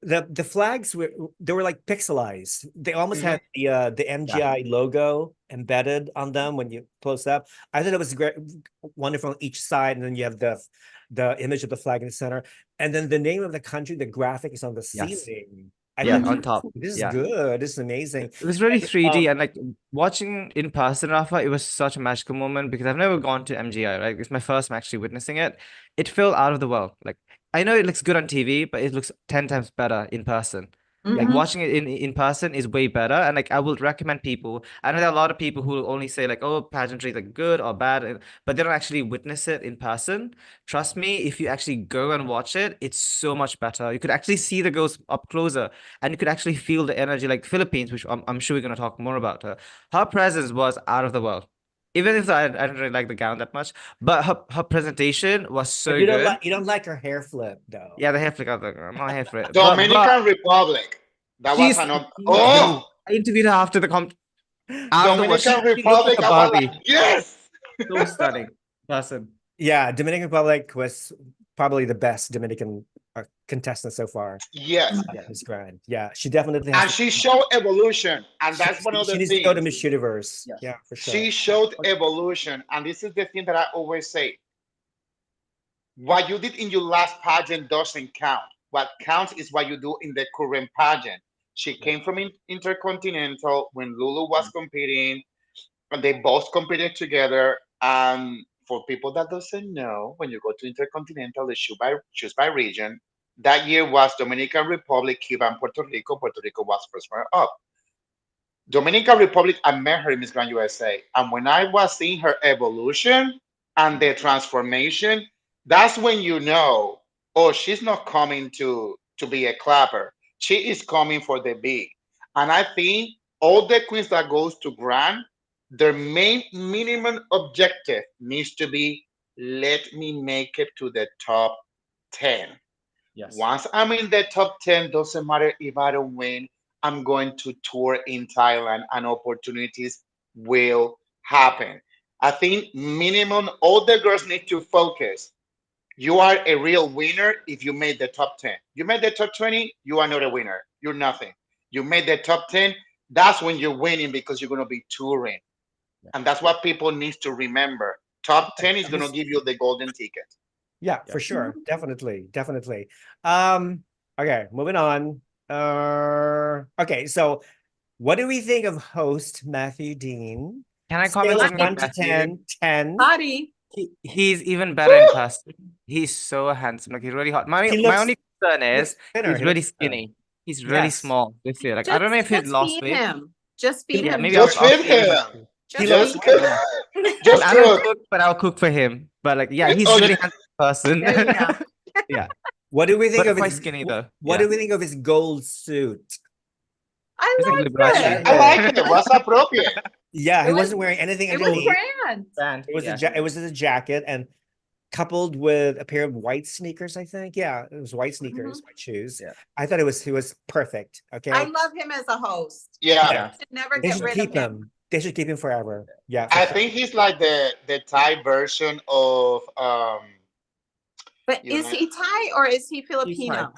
the flags they were like pixelized. They almost had the MGI logo embedded on them when you close up. I thought it was great, wonderful on each side, and then you have the image of the flag in the center, and then the name of the country. The graphic is on the Yes. ceiling. Yeah, thought, on top. this is Yeah. good. This is amazing. It was really 3D, and like watching in person, Rafa, it was such a magical moment because I've never gone to MGI, right? It's my first time actually witnessing it. It felt out of the world. Like, I know it looks good on TV, but it looks 10 times better in person. Like watching it in person is way better, and like I would recommend people. I know there are a lot of people who will only say like, "Oh, pageantry is like good or bad," but they don't actually witness it in person. Trust me, if you actually go and watch it, it's so much better. You could actually see the girls up closer, and you could actually feel the energy. Like Philippines, which I'm sure we're gonna talk more about her. Her presence was out of the world. Even if I don't really like the gown that much, but her presentation was so But good. you don't like her hair flip though. Yeah, the hair flick. I'm not hair flip. Dominican Republic. That was another. Oh, I interviewed her after the Dominican Republic. I was like, yes. So stunning person. Yeah, Dominican Republic was probably the best Dominican contestant so far. Yes. It's grand. Yeah, she definitely has. And she showed evolution, and that's one of the She needs things. to go to Miss Universe. Yeah, for sure. She showed evolution, and this is the thing that I always say. What you did in your last pageant doesn't count. What counts is what you do in the current pageant. She came from Intercontinental when Lulu was competing, and they both competed together. And for people that doesn't know, when you go to Intercontinental, they choose by region. That year was Dominican Republic, Cuba, and Puerto Rico. Puerto Rico was first runner up. Dominican Republic, I met her in Miss Grand USA. And when I was seeing her evolution and the transformation, that's when you know, oh, she's not coming to be a clapper. She is coming for the big. And I think all the queens that goes to Grand, their main minimum objective needs to be, let me make it to the top 10. Yes. Once I'm in the top 10, doesn't matter if I don't win, I'm going to tour in Thailand and opportunities will happen. I think minimum all the girls need to focus. You are a real winner if you made the top 10. You made the top 20, you are not a winner. You're nothing. You made the top 10, that's when you're winning because you're going to be touring. And that's what people need to remember. Top 10 is going to give you the golden ticket. Yeah, for sure. Definitely. Okay, moving on. Okay, so what do we think of host Matthew Dean? Can I comment Scale of something on 1 to Matthew? 10? Body. He's even better in person. He's so handsome. Like he's really hot. My only concern is he's really skinny. He's really small this year. Like I don't know if he's lost weight. Just feed him. Maybe Just feed him. Just cook. Just I don't cook. cook, but I'll cook for him. But like, yeah, he's really handsome person. There you go. Yeah. What do we think But of quite his skinny though? What do we think of his gold suit? I It's like like Liberace. it. I like it. What's appropriate? Yeah, he It was- wasn't wearing anything It was underneath. grand. It was it was a jacket and coupled with a pair of white sneakers, I think. Yeah, it was white sneakers, white shoes. Yeah. I thought he was perfect. Okay. I love him as a host. Yeah. Should never They get should rid keep of him. him. They should keep him forever. Yeah. I think he's like the Thai version of But You is know- he Thai or is he Filipino?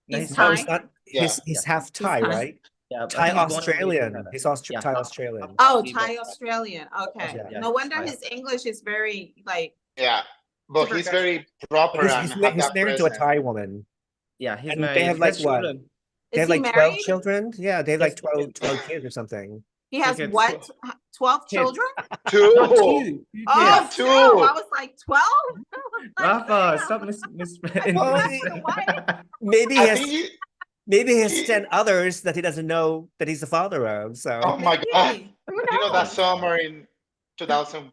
No, He's No, Thai. he's not. Yeah. He's half Thai, Thai. right? Yeah, Thai Australian. He's Yeah. Thai Australian. Oh, He's Thai like- Australian. Okay. Yeah. No wonder Thai. his English is very like. yeah. But Super he's good. very proper He's, and he's, have he's that married to a presence. Thai woman. Yeah, he's And married. they have He like has what? children. They Is have he like 12 married? children. Yeah, they have like Yes. 12 kids or something. He has Kids. what? 12 Kids. children? Two. No, two. Oh, Two. two. I was like 12. Rafa, stop mis. Why? Maybe he I has think he, maybe he has 10 others that he doesn't know that he's the father of. So oh my God. Who You know that knows? summer in 2000.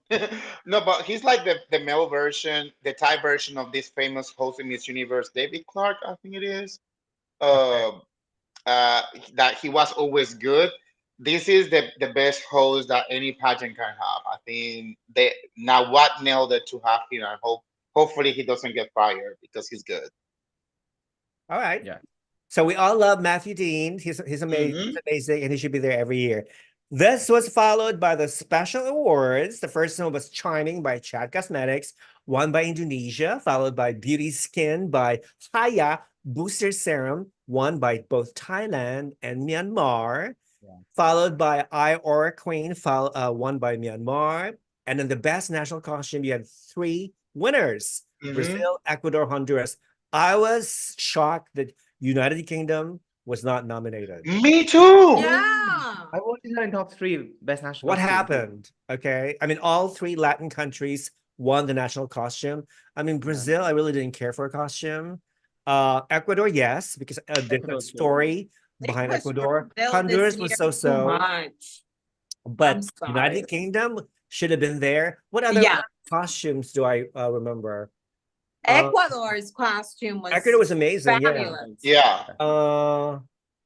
No, but he's like the male version, the Thai version of this famous host in Miss Universe, David Clark, I think it is. That he was always good. This is the best host that any pageant can have. I think Nawat nailed it to have him. I hopefully he doesn't get fired because he's good. all right. Yeah. So we all love Matthew Dean. He's amazing. He's amazing, and he should be there every year. This was followed by the special awards. The first one was Chiming by Chat Cosmetics, won by Indonesia, followed by Beauty Skin by Haya Booster Serum, won by both Thailand and Myanmar, followed by I Aura Queen, won by Myanmar. And then the best national costume, you had 3 winners, Brazil, Ecuador, Honduras. I was shocked that United Kingdom was not nominated. Me too. Yeah. I wanted her in top 3 best national. What costume. happened? Okay. I mean, all 3 Latin countries won the national costume. I mean, Brazil, I really didn't care for a costume. Ecuador, yes, because a different story behind pushed Ecuador. Brazil Honduras this was year so-so. too much. But I'm sorry. United Kingdom should have been there. What other Yeah. costumes do I remember? Ecuador's costume was Ecuador was amazing. fabulous. Yeah.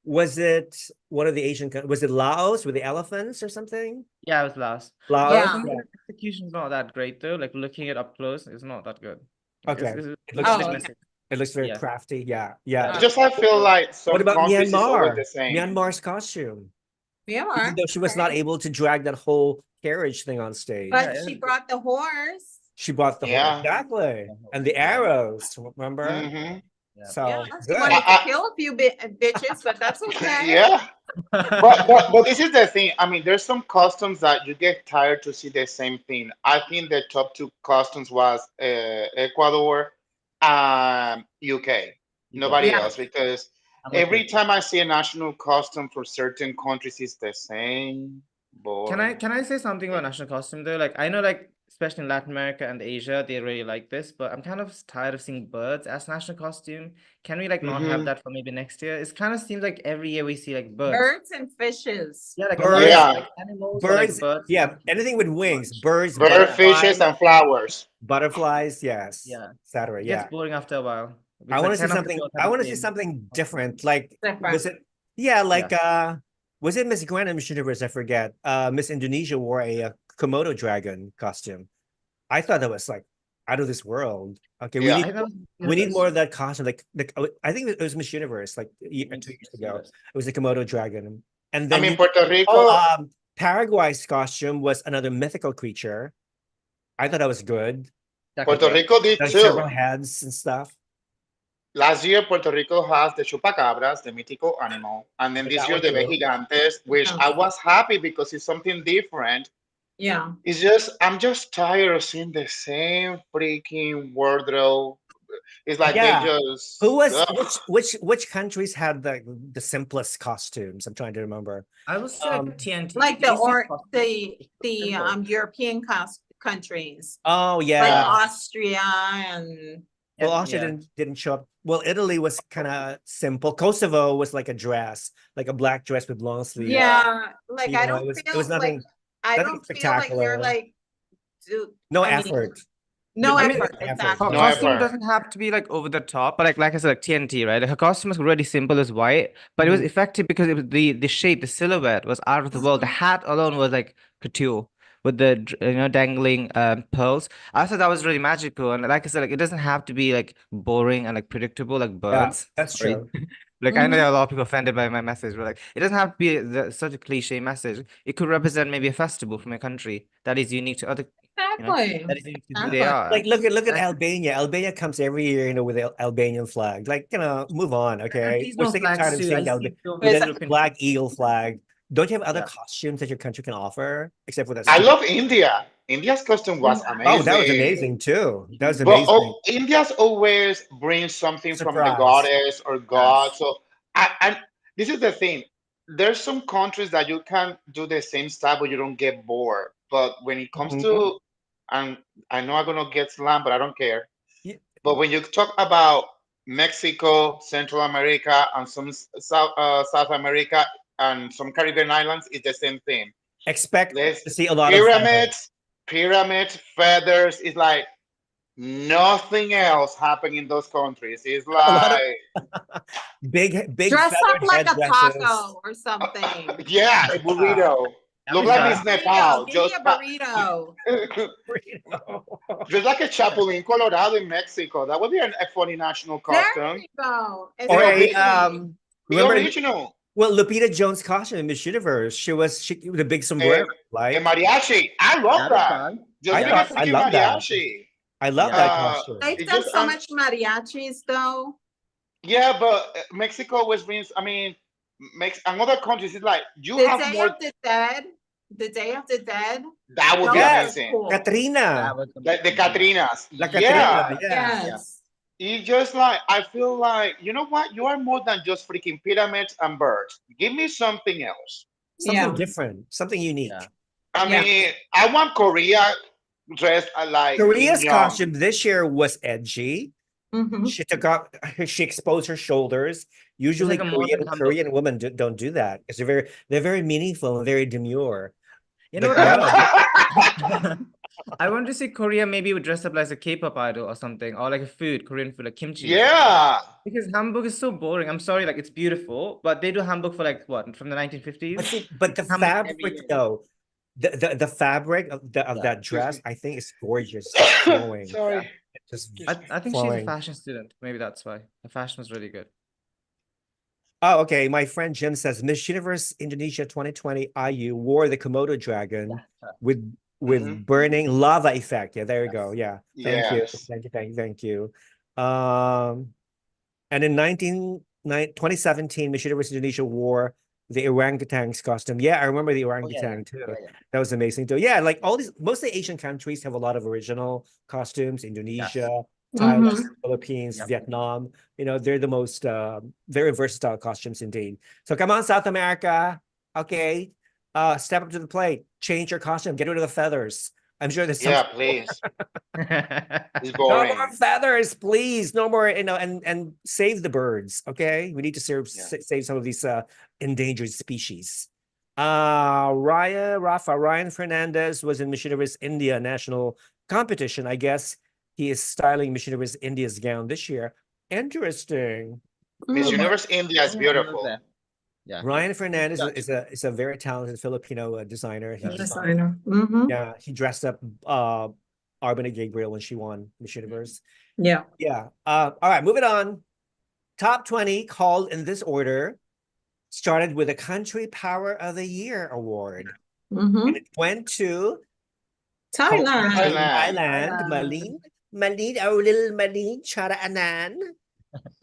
Was it one of the Asian? Was it Laos with the elephants or something? Yeah, it was last. Laos. Yeah. I think the execution's not that great though. Like looking it up close, it's not that good. Like, Okay. it's It looks Oh, bit okay. messy. It looks very Yeah. crafty. Yeah, yeah. It's just I feel like some What about countries is always Myanmar? the same. Myanmar's costume. Myanmar. Even though she was not able to drag that whole carriage thing on stage. But Yeah, she yeah. brought the horse. She brought the whole Yeah. exactly. And the arrows, remember? Mhm. So Yeah, she good. wanted to kill a few bitches, but that's okay. Yeah. But this is the thing. I mean, there's some customs that you get tired to see the same thing. I think the top 2 customs was Ecuador and UK. Nobody Yeah. else, because I'm okay. every time I see a national costume for certain countries, it's the same. Can I say something about national costume though? Like I know like especially in Latin America and Asia, they really like this, but I'm kind of tired of seeing birds as national costume. Can we like not have that for maybe next year? It kind of seems like every year we see like birds. Birds and fishes. Yeah, like Birds. Yeah. like animals or, like, Birds, birds. yeah, anything with wings, birds, Bird, fishes, butterflies, and flowers. butterflies, yes. Yeah. Etc. It Yeah. gets boring after a while. I want to see 10 of the something. girls I have want the to see same. something different. Like, Different. was it? Yeah, like was it Miss Grand Miss Universe? I forget. Miss Indonesia wore a Komodo dragon costume. I thought that was like out of this world. Okay, Yeah. we need more of that costume. Like I think it was Miss Universe like 2 years ago. It was a Komodo dragon, and then I mean, Puerto Rico. Paraguay's costume was another mythical creature. I thought that was good. Puerto Rico did Like too. several heads and stuff. Last year, Puerto Rico has the chupacabras, the mythical animal, and then this year the vejigantes, which I was happy because it's something different. Yeah. It's just I'm just tired of seeing the same freaking wardrobe. It's like they just who was which countries had the simplest costumes? I'm trying to remember. I was like TNT. Like the European countries. Oh yeah. Like Austria and well, Austria didn't show up. Well, Italy was kind of simple. Kosovo was like a dress, like a black dress with long sleeves. Yeah, like You I know, don't it feel was nothing, like I nothing don't feel like you're spectacular. like No I mean, effort. no I mean, effort. Exactly. No Costume effort. doesn't have to be like over the top, but like I said, like TNT, right? Her costume was really simple as white, but it was effective because it was the shape, the silhouette was out of the world. The hat alone was like couture with the dangling pearls. I thought that was really magical, and like I said, like it doesn't have to be like boring and like predictable like birds. That's true. Like I know there are a lot of people offended by my message, but like it doesn't have to be such a cliche message. It could represent maybe a festival from a country that is unique to other. Exactly. That is unique to who they are. Like look at Albania. Albania comes every year, with the Albanian flag. Like, move on, okay? We're sick and tired of seeing the Black Eagle flag. Don't you have other costumes that your country can offer except for that? I love India. India's costume was amazing. Oh, that was amazing too. That was amazing. But India's always brings something from the goddess or god. So and this is the thing. There's some countries that you can do the same style, but you don't get bored. But when it comes to, and I know I'm gonna get slammed, but I don't care. Yeah. But when you talk about Mexico, Central America, and some South America and some Caribbean islands, it's the same thing. Expect to see a lot pyramids, feathers. It's like nothing else happening in those countries. It's like big dress up like a taco or something. Yeah, a burrito. Look like it's Nepal. Just a burrito. Just like a Chapulín Colorado in Mexico. That would be a funny national costume. There you go. Or remember, original. Well, Lupita Jones' costume in Miss Universe, she with a big sombrero, right? A mariachi. I love that. I love mariachi. I love that costume. They've done so much mariachis, though. Yeah, but Mexico always brings. I mean, and other countries, it's like you have more. The Day of the Dead. That would be amazing. Cool. Katrina. Like the Katrinas. Yes. It's just like, I feel like, you know what? You are more than just freaking pyramids and birds. Give me something else. Something different. Something unique. Yeah. I mean, I want Korea dressed like... Korea's costume this year was edgy. She took off, she exposed her shoulders. Usually Korean women don't do that because they're very meaningful and very demure. You know what? I want to see Korea maybe would dress up like a K-pop idol or something, or like a Korean food, like kimchi. Yeah. Because Hamburg is so boring. I'm sorry, like it's beautiful, but they do Hamburg for like what, from the 1950s? But the fabric though, the fabric of that dress, I think is gorgeous. Flowing. Sorry. I think she's a fashion student. Maybe that's why. The fashion was really good. Oh, okay. My friend Jim says Miss Universe Indonesia 2020 IU wore the Komodo dragon with burning lava effect. Yeah, there you go. Yeah. Thank you. And in 2017, Miss Universe Indonesia wore the orangutan's costume. Yeah, I remember the orangutan too. That was amazing too. Yeah, like most of the Asian countries have a lot of original costumes. Indonesia, Thailand, Philippines, Vietnam. They're the most very versatile costumes indeed. So come on, South America. Okay. Step up to the plate, change your costume, get rid of the feathers. I'm sure there's please. It's No boring. more feathers, please. No more, and save the birds. Okay, we need to save some of these endangered species. Rafa Ryan Fernandez was in Miss Universe India national competition. I guess he is styling Miss Universe India's gown this year. Interesting. Miss Mm. Universe India is Oh, I love beautiful. that. Yeah. Ryan Fernandez Yeah. is a very talented Filipino designer. He Yes. designed, Designer. Mm-hmm. yeah, he dressed up Arbana Gabriel when she won Miss Universe. Yeah. Yeah. All right, moving on. Top 20 called in this order. Started with a Country Power of the Year award. Mm-hmm. And it went to Thailand. Thailand. Malin, our little Malin Chara Anan.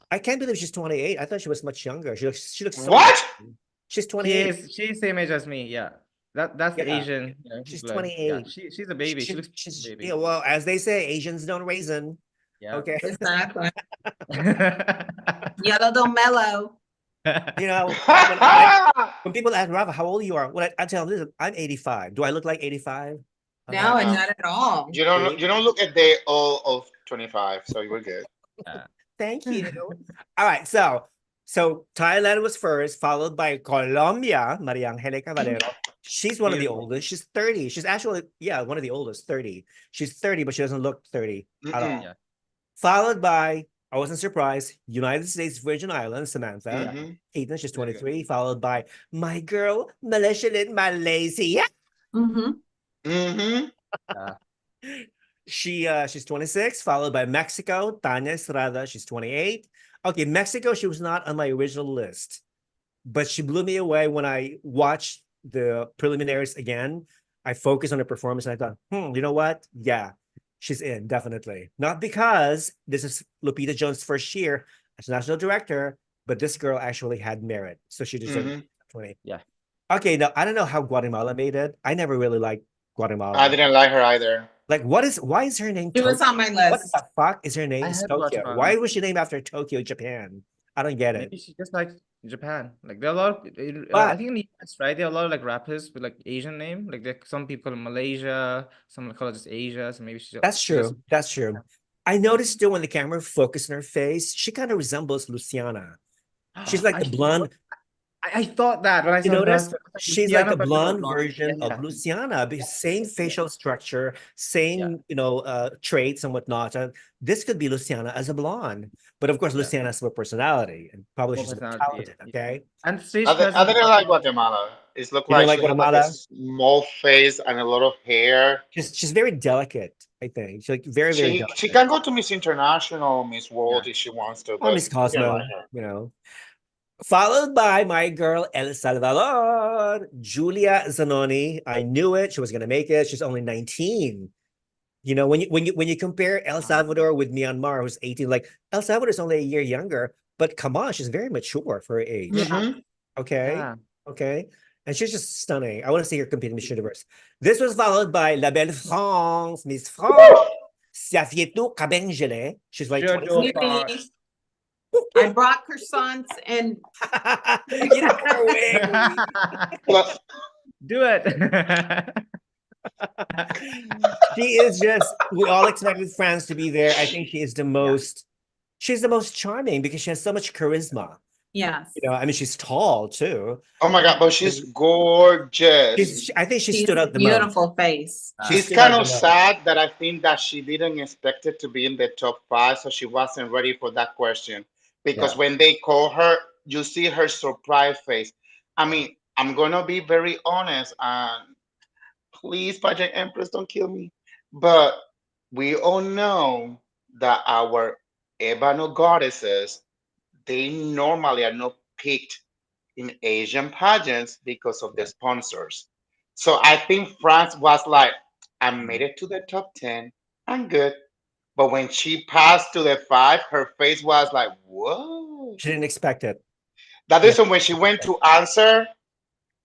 I can't believe she's 28. I thought she was much younger. She looks so What? young. She's 28. She's same age as me. Yeah. That's the Yeah. Asian. She's blend. 28. Yeah. She's a baby. She looks she's a baby. yeah, well, as they say, Asians don't raisin. Yeah. Okay. Exactly. Yellow don't mellow. You know, when people ask Rafa, how old you are, well, I tell them, listen, I'm 85. Do I look like 85? I'm No, not. and not at all. You don't look a day all of 25, so you were good. Thank you. All right, so Thailand was first, followed by Colombia, Maria Angelica Valero. She's one of the oldest. She's 30. She's actually, yeah, one of the oldest, 30. She's 30, but she doesn't look 30 at all. Yeah. Followed by, I wasn't surprised, United States Virgin Islands, Samantha. Mhm. Ethan, she's 23. Followed by my girl, Malaysia, Malaysia. Mm-hmm. Mhm. She's 26, followed by Mexico, Tanya Estrada, she's 28. Okay, Mexico, she was not on my original list, but she blew me away when I watched the preliminaries again. I focused on her performance and I thought, you know what? Yeah, she's in, definitely. Not because this is Lupita Jones' first year as national director, but this girl actually had merit. So she deserved 20. Yeah. Okay, now I don't know how Guatemala made it. I never really liked Guatemala. I didn't like her either. Like, why is her name She was Tokyo? on my What list. the fuck is her name I is had Tokyo? Guatemala. Why was she named after Tokyo, Japan? I don't get it. Maybe she just likes Japan. Like there are a lot of, I But- think in the US, right? There are a lot of like rappers with like Asian name. Like there, some people call it Malaysia, some call it just Asia. So maybe she. That's true. That's true. I noticed too when the camera focused on her face, she kind of resembles Luciana. She's like the blonde. I thought that when I You saw her. notice Like she's Luciana, like the but with a blonde blonde. version Yeah. of Luciana, because same facial structure, same traits and whatnot. And this could be Luciana as a blonde, but of course Luciana has more personality and probably More she's more personality, talented. Okay, And stage I presence. didn't like Guatemala. It looked You like don't like she had like a Guatemala? small face and a lot of hair. she's very delicate. I think she's like very delicate. She can go to Miss International, Miss World Yeah. if she wants to. Or But Miss I didn't Cosmo, like her. you know. Followed by my girl El Salvador, Julia Zanoni. I knew it. She was gonna make it. She's only 19. You know, when you compare El Salvador with Myanmar, who's 18, like El Salvador is only a year younger, but come on, she's very mature for her age. Mhm. Okay. Yeah. Okay. And she's just stunning. I want to see her compete in Miss Universe. This was followed by La Belle France, Miss France, Safietou Kabengele. She's like George 26. of I brought croissants and You know, her wig. Plus, Do it. She is just, we all expected France to be there. I think she is the most, she's the most charming because she has so much charisma. yes. You know, I mean, she's tall too. oh my God, but she's gorgeous. I think she She's stood a out the most. beautiful face. She It's stood kind out of the most. sad that I think that she didn't expect it to be in the top 5, so she wasn't ready for that question. Because Yeah. when they call her, you see her surprise face. I mean, I'm gonna be very honest, and please, Pageant Empress, don't kill me. But we all know that our Ebano goddesses, they normally are not picked in Asian pageants because of the sponsors. So I think France was like, I made it to the top 10. I'm good. But when she passed to the 5, her face was like, whoa. She didn't expect it. That is when she went to answer,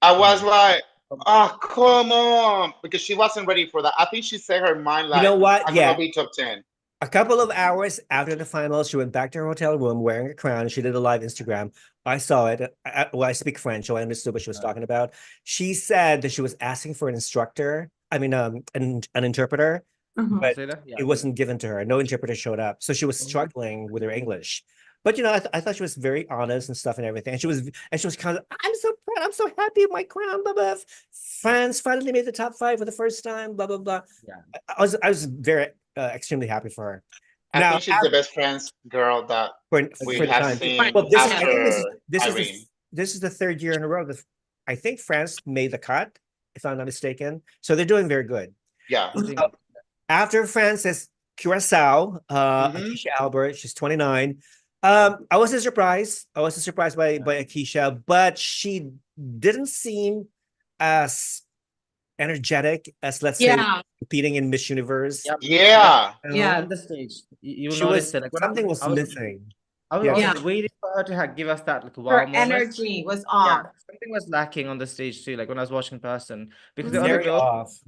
I was like, oh, come on. Because she wasn't ready for that. I think she said her mind like, You know what? I'm Yeah. going to be top 10. A couple of hours after the finals, she went back to her hotel room wearing a crown. She did a live Instagram. I saw it. I speak French, so I understood what she was talking about. She said that she was asking for an instructor. I mean, an interpreter, Mhm. but Yeah. it wasn't given to her. No interpreter showed up, so she was struggling with her English. But you know, I thought she was very honest and stuff and everything. And she was kind of, I'm so proud. I'm so happy with my crown. Blah blah. France finally made the top 5 for the first time. Blah blah blah. Yeah. I was very extremely happy for her. I Now, think she's the best friend's girl that we for the have time. seen Well, this is, I think after this is Irene. this is the third year in a row that I think France made the cut, if I'm not mistaken. So they're doing very good. Yeah. After France is Curacao, Akeisha Albert, she's 29. I wasn't surprised. I wasn't surprised by Akeisha, but she didn't seem as energetic as, let's say, competing in Miss Universe. Yep. Yeah. On the stage, you She noticed was it. Like, something was missing. I was like waiting for her to give us that like wow Her moment. energy was off. Something was lacking on the stage too. Like when I was watching in person, because the Very other girls off.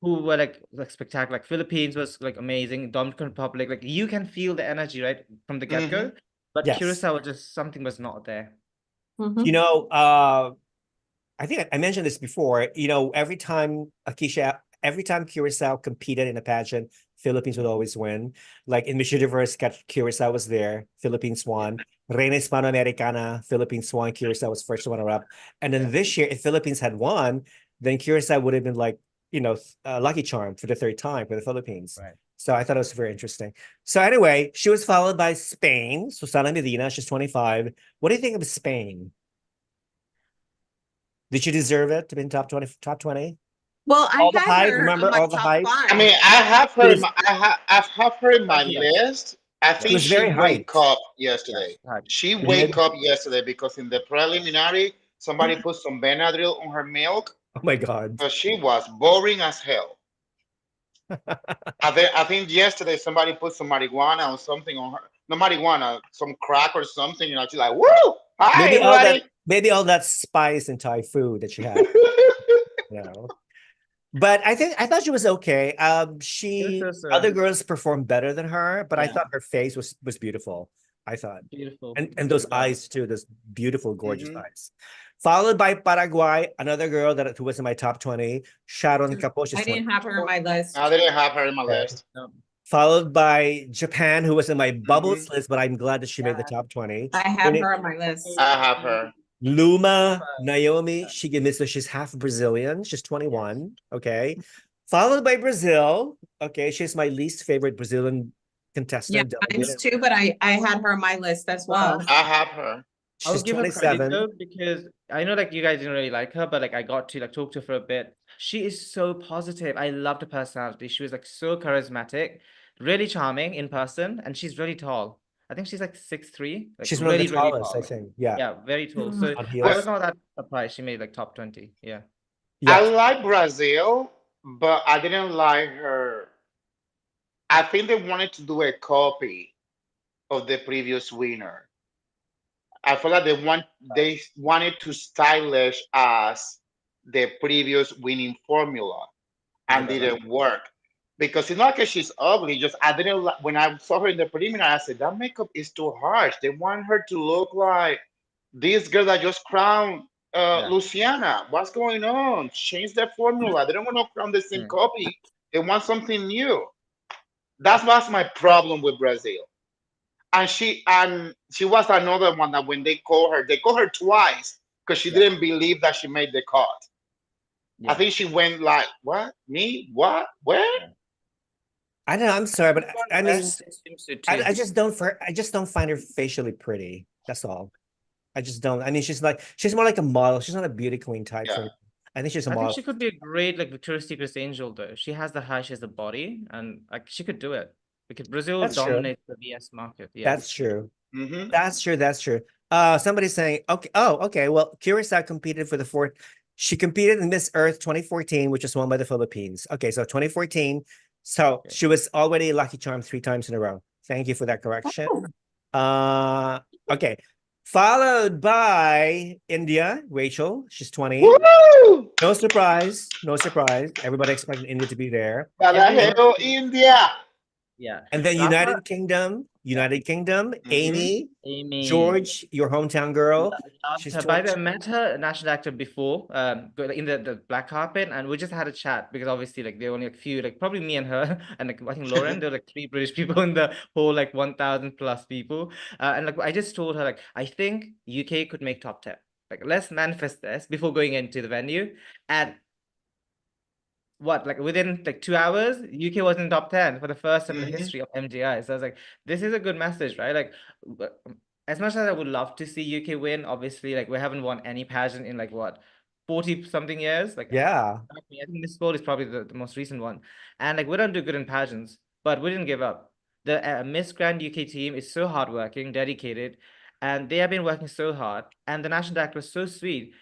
who were like spectacular, like Philippines was like amazing, Dominican Republic, like you can feel the energy right from the get-go. But Yes. Curacao just something was not there. You know, I think I mentioned this before. You know, every time Curacao competed in a pageant, Philippines would always win. Like in Miss Universe, Curacao was there, Philippines won. Reina Hispanoamericana, Philippines won, Curacao was first runner-up. And then this year, if Philippines had won, then Curacao would have been like, you know, lucky charm for the third time for the Philippines. Right. So I thought it was very interesting. So anyway, she was followed by Spain, Susana Medina, she's 25. What do you think of Spain? Did she deserve it to be in top 20? Well, I All the had hype, her remember on my all the top hype? 5. I mean, I have her. I have her in my list. I think was she very wake hyped. up yesterday. She wake up yesterday because in the preliminary, somebody put some Benadryl on her milk. Oh my God. So she was boring as hell. I think yesterday somebody put some marijuana or something on her. No marijuana, some crack or something. You know, she's like, "Woo! Hi, everybody." Maybe all that spice and Thai food that she had. You know. But I thought she was okay. Other girls performed better than her, but I thought her face was beautiful. I thought beautiful, and those eyes too, those beautiful, gorgeous eyes. Followed by Paraguay, another girl who was in my top 20, Sharon Capo. I didn't have her on my list. I didn't have her in my list. Followed by Japan, who was in my bubbles list, but I'm glad that she made the top 20. I have her on my list. I have her. Luma, Naomi Shigemitsu, she's half Brazilian. She's 21. Okay. Followed by Brazil. Okay. She's my least favorite Brazilian contestant. Yeah, mine's too, but I had her on my list as well. I have her. I'll She's give 27. her credit though, because I know like you guys didn't really like her, but like I got to like talk to her for a bit. She is so positive. I loved her personality. She was like so charismatic, really charming in person, and she's really tall. I think she's like 6'3". Like She's really, one of the tallest, really I think. Yeah. Yeah, very tall. So On I heels. was not that surprised. She made like top 20. Yeah. I like Brazil, but I didn't like her. I think they wanted to do a copy of the previous winner. I feel like they wanted to stylish as the previous winning formula and didn't work. Because it's not because she's ugly, just I didn't when I saw her in the preliminary, I said that makeup is too harsh. They want her to look like this girl that just crowned Luciana. What's going on? Change the formula. They don't want to crown the same copy. They want something new. That's my problem with Brazil. And she was another one that when they call her twice because she didn't believe that she made the cut. I think she went like, what? Me? What? Where? I don't know. I'm sorry, but I mean, I just don't find her facially pretty. That's all. I just don't. I mean, she's more like a model. She's not a beauty queen type for me. I think she's a model. I think she could be a great like Victoria's Secret angel though. She has the height, she has the body, and like she could do it because Brazil dominates the VS market. Yeah, that's true. That's true. Somebody's saying, okay. Oh, okay. Well, Curacao competed for the fourth. She competed in Miss Earth 2014, which was won by the Philippines. Okay, so 2014. So she was already a lucky charm 3 times in a row. Thank you for that correction. Okay. Followed by India, Rachel. She's 20. Woo! No surprise. Everybody expected India to be there. Hello, India. Yeah. And then United Kingdom, Amy, George, your hometown girl. She's by the way, I met her national actor before, in the black carpet, and we just had a chat because obviously like there were only a few, like probably me and her, and like I think Lauren. There were like 3 British people in the whole like 1,000 plus people, and like I just told her like I think UK could make top 10. Like let's manifest this before going into the venue, and what, like within like 2 hours, UK was in top 10 for the first time in the Mhm. history of MGI. So I was like, this is a good message, right? Like, as much as I would love to see UK win, obviously, like we haven't won any pageant in like what, 40 something years. Like, Yeah. I think Miss Gold is probably the most recent one. And like we don't do good in pageants, but we didn't give up. The Miss Grand UK team is so hardworking, dedicated, and they have been working so hard. And the national director was so sweet.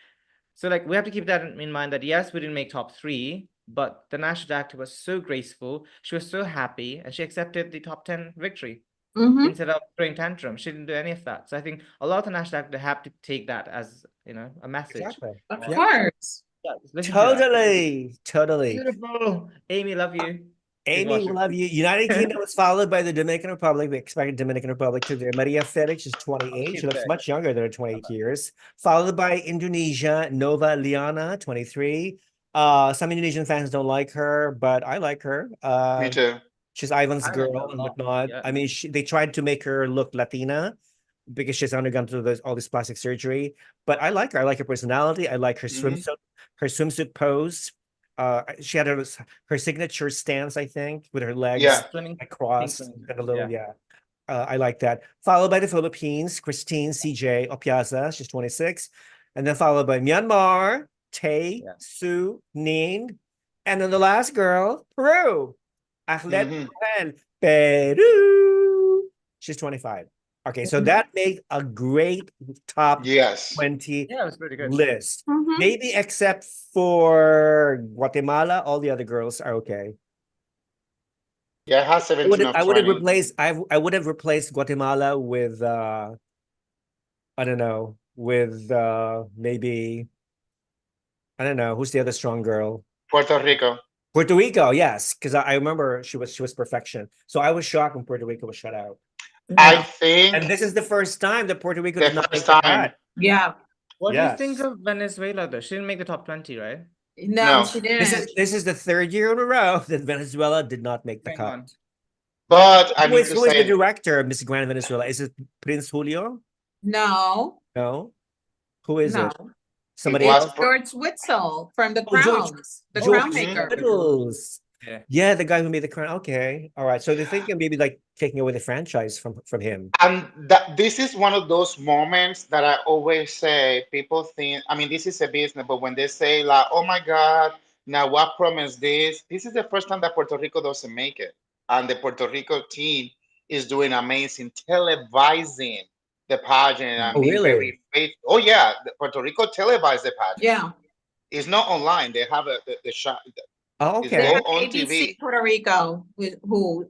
So like we have to keep that in mind that yes, we didn't make top 3, but the national director was so graceful. She was so happy, and she accepted the top 10 victory instead of throwing tantrum. She didn't do any of that. So I think a lot of the national director have to take that as, you know, a message. Exactly. Of Yeah. course. Yeah, just listen to that. Totally. Beautiful. Amy, love you. She's Amy, we watching. love you. United Kingdom was followed by the Dominican Republic. We expected Dominican Republic to there. Maria Felix is 28. She looks big. much younger than her 28 years. Followed by Indonesia, Nova Liana, 23. Some Indonesian fans don't like her, but I like her. Me too. She's Ivan's I like girl her a and lot. whatnot. Yeah. I mean, they tried to make her look Latina because she's undergone through all this plastic surgery. But I like her. I like her personality. I like her swimsuit pose. She had her signature stance, I think, with her legs Yeah. across and a little, I like that. Followed by the Philippines, Christine CJ Opiaza, she's 26. And then followed by Myanmar, Tay, Su, Ning. And then the last girl, Peru, Arlet Peru. She's 25. Okay, so that made a great top 20 Yeah, it was pretty good. list. Maybe except for Guatemala, all the other girls are okay. Yeah, it has 17 of 20. I would have replaced Guatemala with I don't know, with maybe I don't know, who's the other strong girl? Puerto Rico. Puerto Rico, yes, because I remember she was perfection. So I was shocked when Puerto Rico was shut out. I think, and this is the first time that Puerto Rico the did not make first the time. cut. Yeah. What do you think of Venezuela though? She didn't make the top 20, right? No, she didn't. This is the third year in a row that Venezuela did not make the cut. But I need to Who is the say, director of Miss Grand Venezuela? Is it Prince Julio? No. No. Who is it? No. Somebody was else? George Witzel from the George- Crowns. The George Crown Maker. Whittles. Yeah. Yeah, the guy who made the crown. Okay, all right. So they're thinking maybe like taking away the franchise from him. and this is one of those moments that I always say, people think, I mean, this is a business, but when they say like, oh my God, now what promised this? This is the first time that Puerto Rico doesn't make it. And the Puerto Rico team is doing amazing, televising the pageant and Oh, being really? very faithful. Oh yeah, the Puerto Rico televised the pageant. Yeah. It's not online. They have the shot. Oh, It's okay. all They have on ABC TV. Puerto Rico who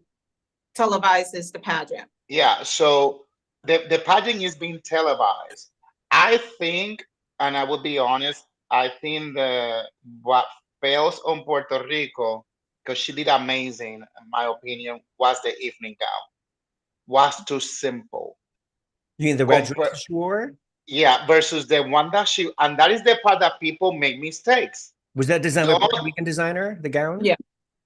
televises the pageant. Yeah, so the pageant is being televised. I think, and I will be honest, I think what fails on Puerto Rico, because she did amazing, in my opinion, was the evening gown. Was too simple. You mean the red Compar- dress she wore? Yeah, versus the one that and that is the part that people make mistakes. Was that designed by No. Puerto Rican designer? The gown? Yeah.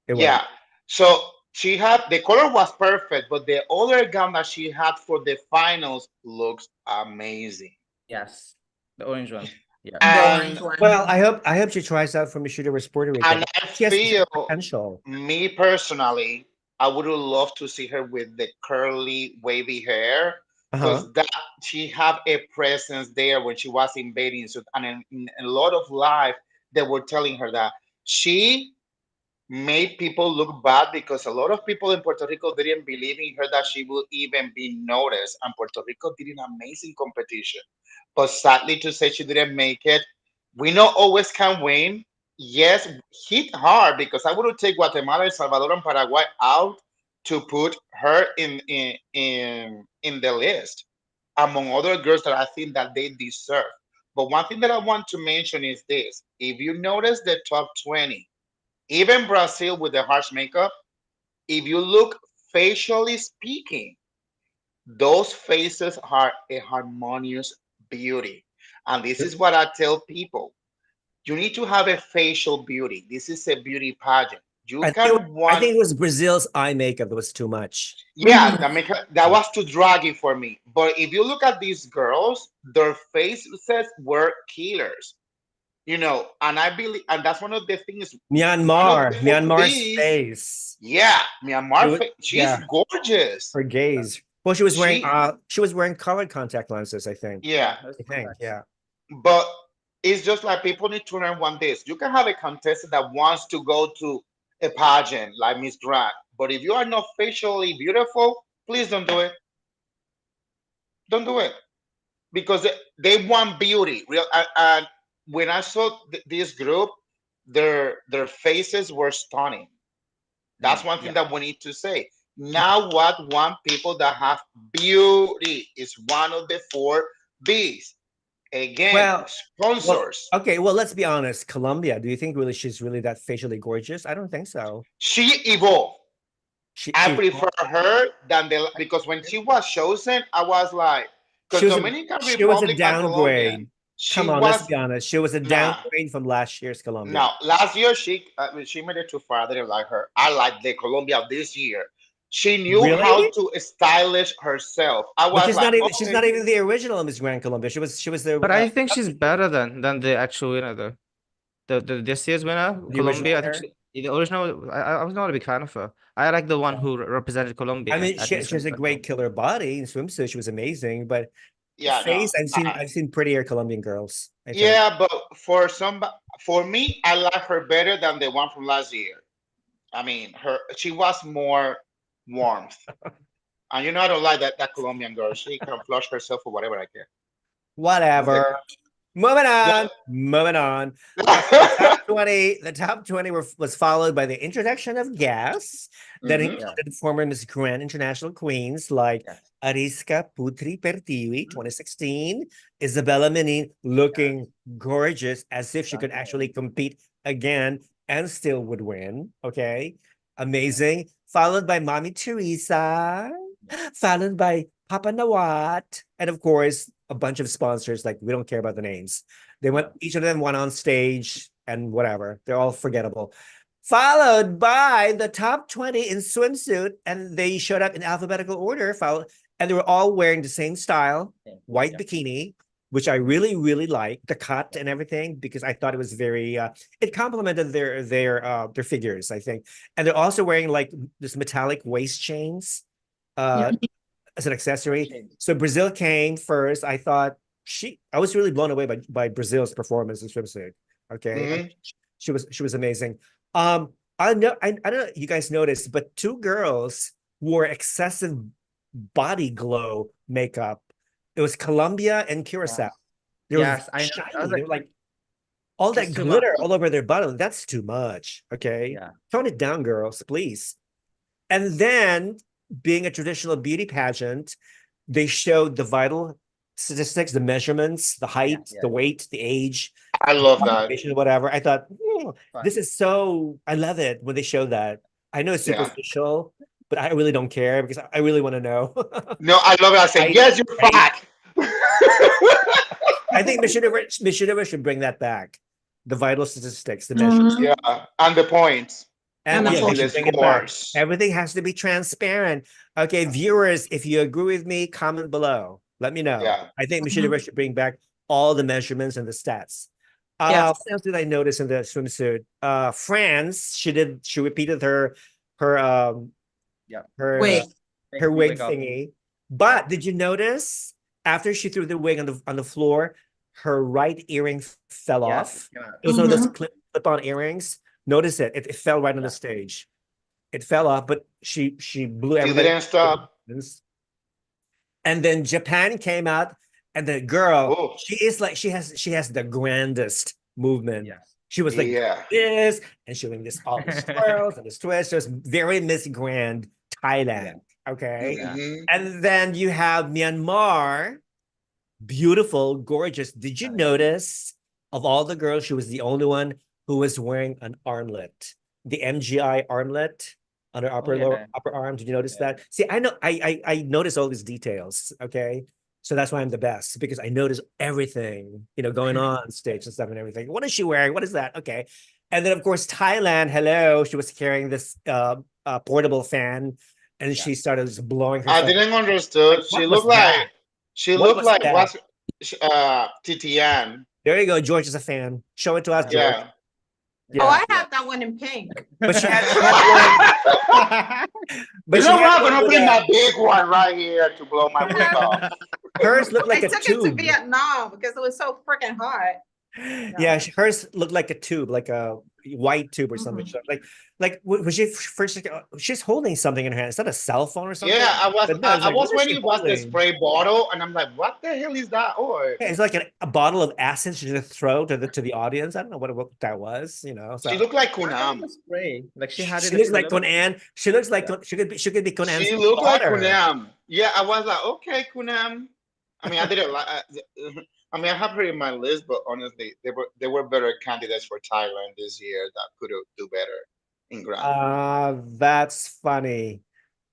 It was. Yeah. So she had the color was perfect, but the other gown that she had for the finals looks amazing. Yes. The orange one. Yeah. And Well, I hope she tries out for Miss Universe Puerto Rico. and I She has feel, potential. me personally, I would love to see her with the curly, wavy hair, because that she have a presence there when she was in bathing suit, and in a lot of life they were telling her that she made people look bad because a lot of people in Puerto Rico didn't believe in her that she would even be noticed, and Puerto Rico did an amazing competition. But sadly to say, she didn't make it. We not always can win. Yes, hit hard, because I would take Guatemala, El Salvador, and Paraguay out to put her in the list among other girls that I think that they deserve. But one thing that I want to mention is this: if you notice the top 20, even Brazil with the harsh makeup, if you look facially speaking, those faces are a harmonious beauty. And this is what I tell people. You need to have a facial beauty. This is a beauty pageant. I think it was Brazil's eye makeup that was too much. Yeah, that was too draggy for me. But if you look at these girls, their faces were killers. you know, and I believe, and that's one of the things. Myanmar space. Yeah, Myanmar. She's Yeah, gorgeous. her gaze. Well, she was wearing colored contact lenses, I think. Yeah, yeah. But it's just like people need to learn one this. You can have a contestant that wants to go to a pageant like Miss Drag, but if you are not facially beautiful, please don't do it. Don't do it, because they want beauty. Real, and when I saw this group, their faces were stunning. That's one thing that we need to say. Now, what want people that have beauty is one of the 4 B's. Again, sponsors. Okay, well, let's be honest. Colombia, do you think really she's really that facially gorgeous? I don't think so. She evolved. I prefer her than because when she was chosen, I was like, because Dominican Republic, she was a downgrade. Come on, let's be honest. She was a downgrade from last year's Colombia. No, last year she made it too far. I didn't like her. I like the Colombia of this year. She knew how to stylish herself. I was she's not even the original Miss Grand Colombia. She was the. But I think she's better than the actual winner though. The this year's winner, Colombia. I think the original. I was not a big fan of her. I like the one who represented Colombia. I mean, she has a great killer body in swimsuit. She was amazing, but face, I've seen prettier Colombian girls. Yeah, but for me, I like her better than the one from last year. I mean, she was more warmth. And you know, I don't like that Colombian girl. She can flush herself or whatever I care. Whatever. Moving on. The top 20 was followed by the introduction of guests that included former Miss Grand International queens like Ariska Putri Pertiwi, 2016, Isabella Menin, looking gorgeous as if she could actually compete again and still would win. Okay, amazing. Followed by Mommy Teresa, followed by Papa Nawat, and of course, a bunch of sponsors. Like, we don't care about the names. Each of them went on stage and whatever. They're all forgettable. Followed by the top 20 in swimsuit, and they showed up in alphabetical order. And they were all wearing the same style, white bikini, which I really, really liked, the cut and everything, because I thought it was very, it complemented their figures, I think. And they're also wearing like this metallic waist chains as an accessory. So Brazil came first. I was really blown away by Brazil's performance in swimsuit. Okay, she was amazing. I don't know if you guys noticed, but 2 girls wore excessive body glow makeup. It was Colombia and Curacao. They were shiny. They were like all that glitter all over their bottom. That's too much. Okay, tone it down, girls, please. And then, being a traditional beauty pageant, they showed the vital statistics, the measurements, the height, the weight, the age. I love that. Whatever. I thought, this is so, I love it when they show that. I know it's superficial, but I really don't care because I really want to know. No, I love it. I say, yes, you're fat. I think Miss Universe should bring that back. The vital statistics, the measurements. Yeah, and the points. And everything has to be transparent. Okay, viewers, if you agree with me, comment below. Let me know. I think Miss Universe should bring back all the measurements and the stats. What else did I notice in the swimsuit? France, she repeated her wig thingy. But did you notice after she threw the wig on the floor, her right earring fell off? It was one of those clip-on earrings. Notice it. It fell right on the stage. It fell off, but she blew everything. She didn't stop. And then Japan came out, and the girl, she has the grandest movement. She was like this, and she was this all the swirls and the twists. It was very Miss Grand Thailand. Okay. And then you have Myanmar, beautiful, gorgeous. Did you notice of all the girls, she was the only one who was wearing an armlet, the MGI armlet on her upper arm? Did you notice that? See, I know I notice all these details. Okay, so that's why I'm the best, because I notice everything, going on stage and stuff and everything. What is she wearing? What is that? Okay, and then of course Thailand. Hello, she was carrying this portable fan, and she started just blowing her. I didn't understand. She looked like Titian. There you go. George is a fan. Show it to us, George. Yeah. Oh, I have that one in pink. But she had one. But You she know had what? I'm one gonna with bring a- my big one right here to blow my wig off. hers looked like I a took it to tube. Vietnam because it was so freaking hot. Yeah, hers looked like a tube, like a white tube or something. Like was she first? She's holding something in her hand. Is that a cell phone or something? Yeah, But no, I was what is she waiting was the holding? spray bottle, and I'm like, what the hell is that? Oh, Yeah, it's like a bottle of acid she just throw to the audience. I don't know what that was. So she looked like I thought it Khun was spray. Like she had it. she looks like filled Khun up. Anne. She looks like she could be Khun Anne's She looked like daughter. Khun Anne. Yeah, I was like, okay, Khun Anne. I mean, I didn't like. I mean, I have her in my list, but honestly, they were better candidates for Thailand this year that could do better in Grand. That's funny.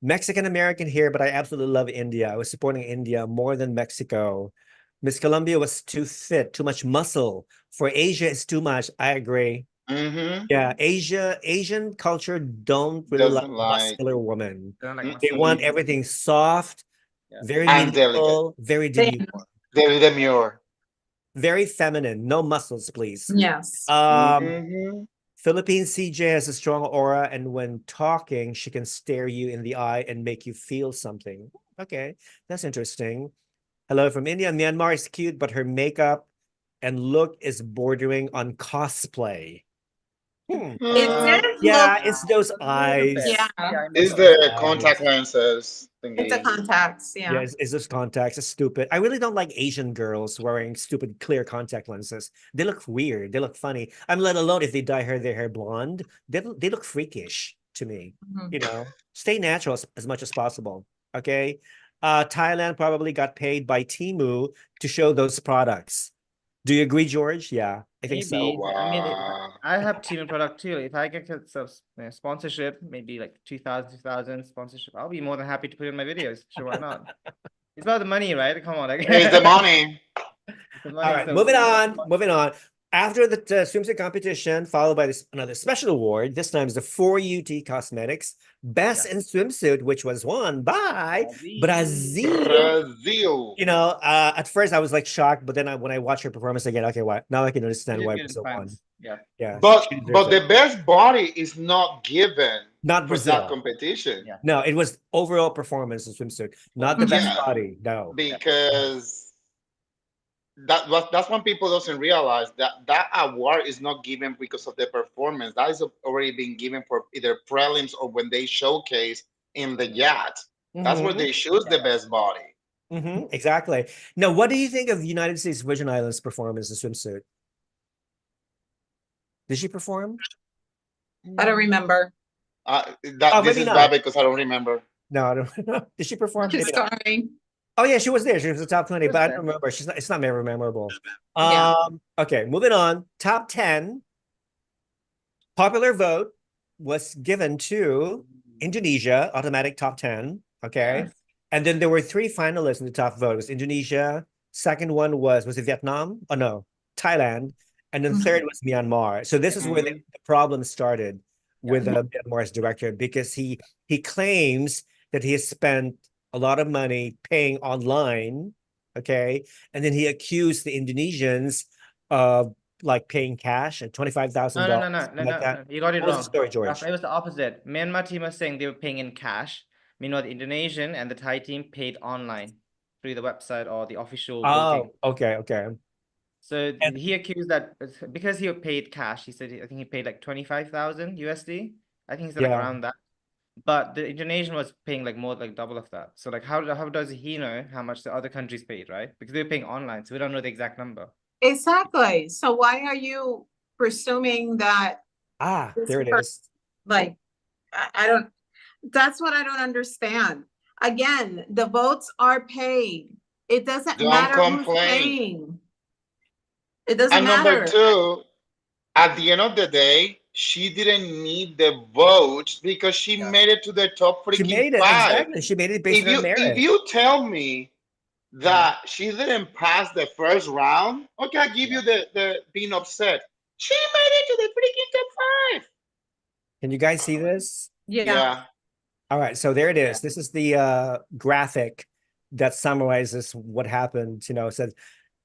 Mexican American here, but I absolutely love India. I was supporting India more than Mexico. Miss Colombia was too fit, too much muscle. For Asia, it's too much. I agree. Mm-hmm. Yeah, Asian culture don't really like Doesn't like muscular women. They don't like They muscle. want everything soft, Yeah. very And meaningful, very demure, They're demure. very feminine. No muscles, please. Yes. Mhm. Philippine CJ has a strong aura, and when talking, she can stare you in the eye and make you feel something. Okay, that's interesting. Hello from India. Myanmar is cute, but her makeup and look is bordering on cosplay. It did Yeah, look, it's those eyes. yeah, I It's know. the contact lenses thingy. it's a contacts, Yeah, yeah. it's those contacts. It's stupid. I really don't like Asian girls wearing stupid clear contact lenses. They look weird. They look funny. I'm let alone if they dye their hair blonde. They look freakish to me. Mhm. Stay natural as much as possible. Okay. Thailand probably got paid by Temu to show those products. Do you agree, George? Yeah, I think so. Maybe. I mean, Wow. I have team product too. If I get some sponsorship, maybe like 2,000 sponsorship, I'll be more than happy to put in my videos. Sure, why not? It's about the money, right? Come on. Like, It's the money. the money, All right, so- moving on. After the swimsuit competition, followed by another special award, this time is the 4UT Cosmetics Best in Swimsuit, which was won by Brazil. Brazil. At first I was like shocked, but then when I watched her performance again, okay, now I can understand She why did good in Brazil won. France. Yeah. Yeah, But she deserves the it. best body is not given Not for Brazil. that competition. Yeah. No, it was overall performance in swimsuit, not the best Yeah. body. No. Because that's when people doesn't realize that award is not given because of the performance. That is already been given for either prelims or when they showcase in the yacht. That's where they choose the best body. Exactly. Now, what do you think of the United States Virgin Islands performance in swimsuit? Did she perform? I don't remember. This maybe is not. bad because I don't remember. No, I don't know. Did she perform? Maybe not. Sorry. Oh yeah, she was there. She was the top 20, but I don't remember. It's not very memorable. Okay, moving on. Top 10. Popular vote was given to Indonesia, automatic top 10. Okay. Yes. And then there were 3 finalists in the top vote. It was Indonesia. Second one was it Vietnam? Oh no, Thailand. And then third was Myanmar. So this is where the problem started with Myanmar's director, because he claims that he has spent a lot of money paying online, okay? And then he accused the Indonesians of like paying cash at $25,000. No. You got it What was wrong. the story, George? It was the opposite. Myanmar team was saying they were paying in cash. Meanwhile, the Indonesian and the Thai team paid online through the website or the official booking. Okay. So he accused that because he paid cash, he said I think he paid like 25,000 USD. I think he said like around that. But the Indonesian was paying like more like double of that. So like how does he know how much the other countries paid, right? Because they're paying online, so we don't know the exact number. Exactly. So why are you presuming that? There it is. Like, I don't. That's what I don't understand. Again, the votes are paid. It doesn't matter who's paying. It doesn't matter. Number 2, at the end of the day, she didn't need the votes because she made it to the top freaking 5. She made it, exactly. She made it based on merit. If you tell me that she didn't pass the first round, okay, I give you the being upset. She made it to the freaking top 5. Can you guys see this? Yeah. All right, so there it is. This is the graphic that summarizes what happened. It says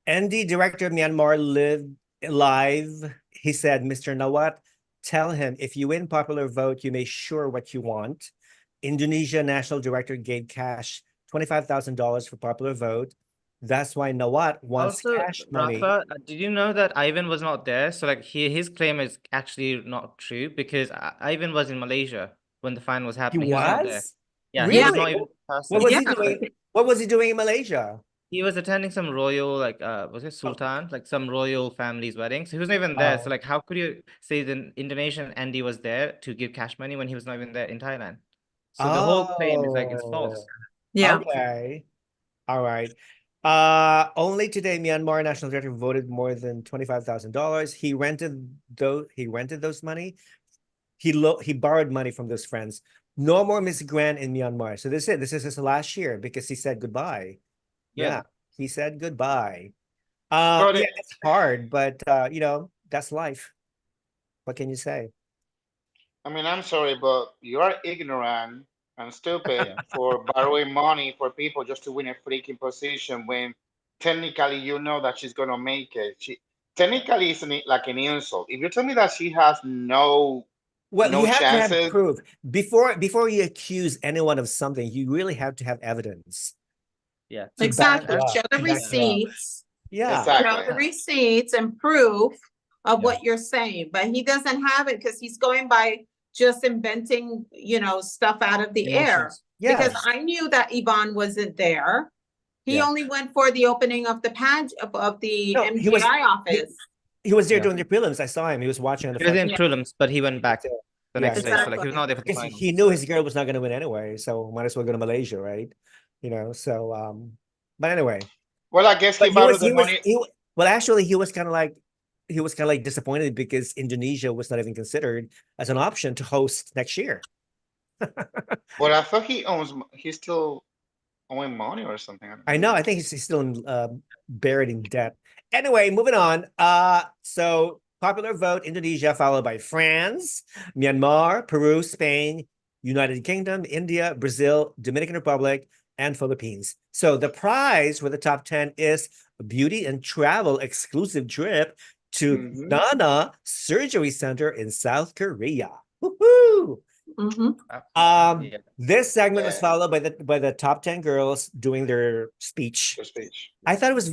ND director of Myanmar lived live. He said, Mr. Nawat, tell him if you win popular vote, you may sure what you want. Indonesia national director gave cash $25,000 for popular vote. That's why Nawat wants Also, cash money. Rafa, did you know that Ivan was not there? So like his claim is actually not true because Ivan was in Malaysia when the fine was He happening. He was not there. was? Yeah, he was Really? not even What person. was Yeah. he doing? What was he doing in Malaysia? He was attending some royal, like, was it Sultan? Like some royal family's wedding. So he wasn't even there. So Oh. like, how could you say the Indonesian Andy was there to give cash money when he was not even there in Thailand? So the whole claim is like, it's false. Yeah. Okay. All right. Only today, Myanmar national director voted more than $25,000. He rented those money. He borrowed money from those friends. No more Miss Grand in Myanmar. So this is it. This is his last year because he said goodbye. Yeah, he said goodbye. But Yeah, it's hard, but you know, that's life. What can you say? I mean, I'm sorry, but you are ignorant and stupid for borrowing money for people just to win a freaking position when technically you know that she's gonna make it. She technically isn't it like an insult. If you tell me that she has Well, you no have to have chances, proof before you accuse anyone of something. You really have to have evidence. Yeah. To back Exactly. it up, Show the to back it up. receipts. Yeah. Show exactly. the receipts and proof of Yeah. what you're saying, but he doesn't have it because he's going by just inventing, you know, stuff out of the air. Emotions. Because Yes. I knew that Yvonne wasn't there. He Yeah. only went for the opening of the page of the No, he was- MGI office. He was there Yeah. doing the prelims. I saw him. He was watching on the He was front. in prelims, but he went back the Yeah, next day. So like exactly. he was not there for the Because final. he knew his girl was not going to win anyway, so might as well go to Malaysia, right? You know, so but anyway. Well, I guess But he borrowed the money. well, actually, he was kind of like disappointed because Indonesia was not even considered as an option to host next year. But I thought he's still owing money or something. I know. I think he's still buried in debt. Anyway, moving on. So popular vote: Indonesia, followed by France, Myanmar, Peru, Spain, United Kingdom, India, Brazil, Dominican Republic, and Philippines. So the prize for the top 10 is a beauty and travel exclusive trip to Nana Surgery Center in South Korea. Woohoo! Mhm. This segment was followed by the top 10 girls doing their speech. I thought it was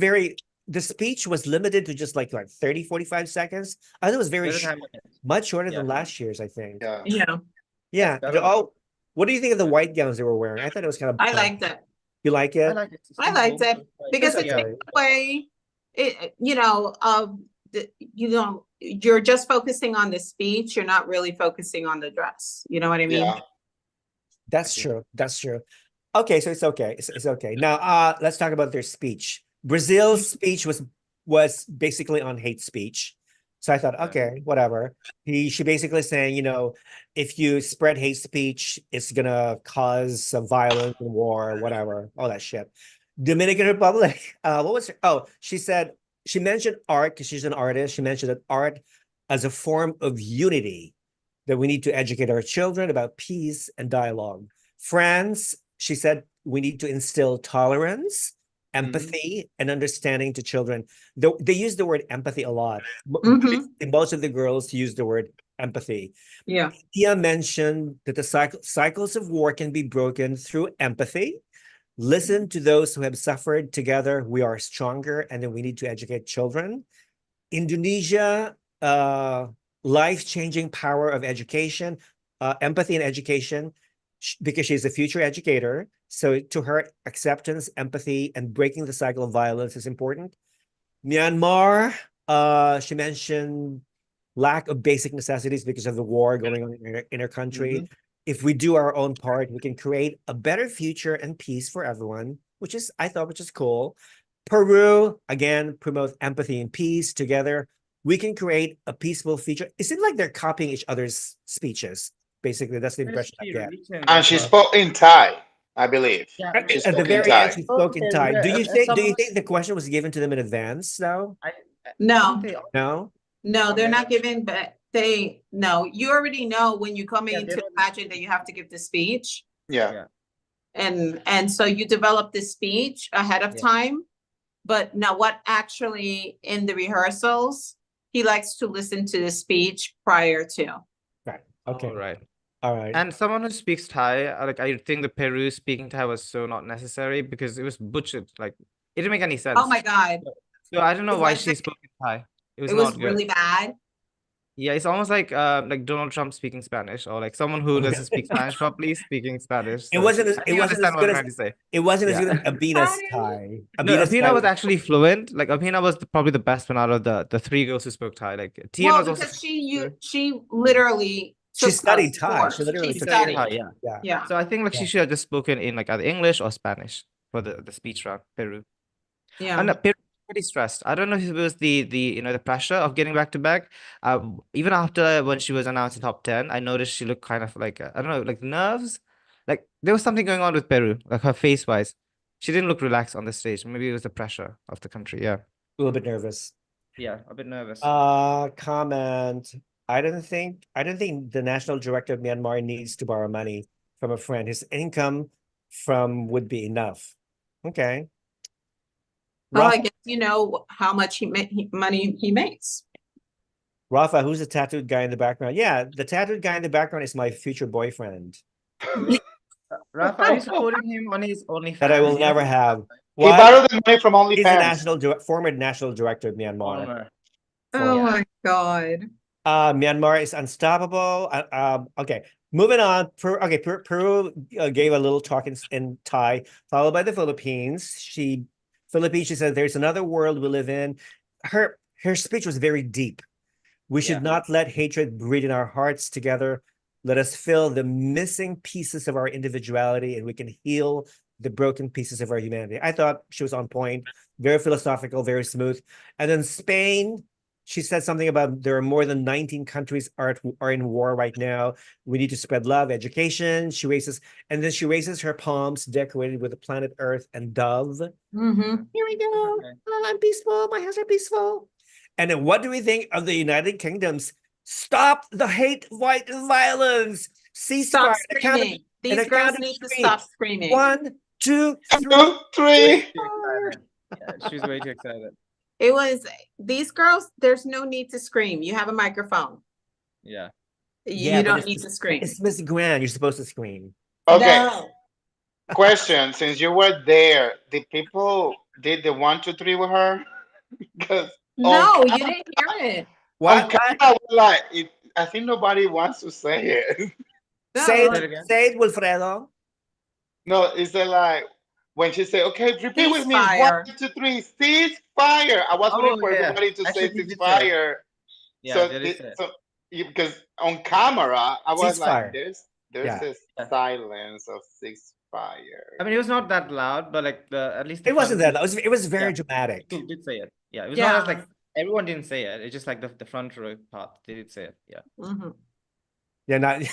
the speech was limited to just like 30, 45 seconds. I thought it was very much shorter than last year's, I think. Yeah. Yeah. What do you think of the white gowns they were wearing? I thought it was kind of I liked it. You like it? I liked it because It's it okay. takes away, you're just focusing on the speech. You're not really focusing on the dress. You know what I mean? Yeah. That's true. That's true. Okay, so it's okay. It's okay. Now, let's talk about their speech. Brazil's speech was basically on hate speech. So I thought, okay, whatever. She basically saying, you know, if you spread hate speech, it's gonna cause some violence and war, whatever, all that shit. Dominican Republic, what was her? Oh, she mentioned art because she's an artist. She mentioned that art as a form of unity, that we need to educate our children about peace and dialogue. France, she said, we need to instill tolerance, empathy, and understanding to children. They use the word empathy a lot. Most of the girls use the word empathy. Yeah. Tia mentioned that the cycles of war can be broken through empathy. Listen to those who have suffered. Together, we are stronger, and then we need to educate children. Indonesia, life-changing power of education, empathy and education, because she's a future educator. So to her, acceptance, empathy, and breaking the cycle of violence is important. Myanmar, she mentioned lack of basic necessities because of the war going on in her country. If we do our own part, we can create a better future and peace for everyone, which is cool. Peru, again, promote empathy and peace. Together, we can create a peaceful future. It seems like they're copying each other's speeches. Basically, that's the impression I get. And she spoke in Thai, I believe. At the very end, she spoke in Thai. Do you think the question was given to them in advance, though? No. No? No, they're not giving, but you already know when you come into the pageant that you have to give the speech. Yeah. And so you develop the speech ahead of time. But now what actually in the rehearsals, he likes to listen to the speech prior to. Right. Okay. All right. All right. And someone who speaks Thai, like I think the Peru speaking Thai was so not necessary because it was butchered. Like it didn't make any sense. Oh my God. So I don't know It's why like she spoke in Thai. It was It was not good. really bad. Yeah, it's almost like Donald Trump speaking Spanish, or like someone who doesn't speak Spanish properly speaking Spanish. It So wasn't I as think it you wasn't as understand what good I'm as trying to say. it wasn't as Yeah. good as Abina's Sorry. Thai. No, Abina's Abina Thai was actually fluent. Like Abina was probably the best one out of the three girls who spoke Thai. Like Tian Well, was also because she literally She took a studied Thai. course. She literally She took studied. Thai, yeah. Yeah. Yeah. So I think like she Yeah. should have just spoken in like either English or Spanish for the speech round, Peru. Yeah. And Peru was pretty stressed. I don't know if it was the the pressure of getting back to back. Even after when she was announced in top 10, I noticed she looked kind of like I don't know, like nerves. Like there was something going on with Peru, like her face wise. She didn't look relaxed on the stage. Maybe it was the pressure of the country. Yeah. A little bit nervous. Yeah, a bit nervous. Comment. I don't think the national director of Myanmar needs to borrow money from a friend. His income from would be enough. Okay. Well, I Rafa, guess you know how much money he makes. Rafa, who's the tattooed guy in the background? Yeah, the tattooed guy in the background is my future boyfriend Rafa, are you supporting him on his OnlyFans? that I will never have. He What? borrowed the money from He's the OnlyFans. former national director of Myanmar. Former. Oh Yeah. my God. Myanmar is unstoppable. Okay, moving on. Peru gave a little talk in Thai, followed by the Philippines. She said, "There's another world we live in." Her speech was very deep. We should not let hatred breed in our hearts. Together, let us fill the missing pieces of our individuality, and we can heal the broken pieces of our humanity. I thought she was on point, very philosophical, very smooth. And then Spain, she said something about there are more than 19 countries are in war right now. We need to spread love, education. She raises her palms decorated with the planet Earth and dove. Mm-hmm. Here we go. I'm peaceful. My hands are peaceful. And then what do we think of the United Kingdom's stop the hate, white violence, ceasefire? Stop screaming. These girls need to stop screaming. 1, 2, 3. 2, 3. Yeah, she's way too excited. It was these girls. There's no need to scream. You have a microphone. Yeah. You don't need to scream. It's Miss Grand. You're supposed to scream. Okay. No. Question: since you were there, did people did the 1, 2, 3 with her? Because No, you didn't hear it. What? like I think nobody wants to say it. No. Say it, Wilfredo. No, is it like when she said, "Okay, repeat with me, Ceasefire. 1, 2, 3, cease fire." I was waiting for everybody to say Actually, cease fire. Yeah, Because on camera, I was Ceasefire. like, Yeah. "There's a silence of ceasefire." I mean, it was not that loud, but like at least It wasn't that loud. It was very dramatic. People did say it. Yeah, it was Yeah. not as like everyone didn't say it. It's just like the front row part. They did say it. Yeah. Mm-hmm. Yeah, not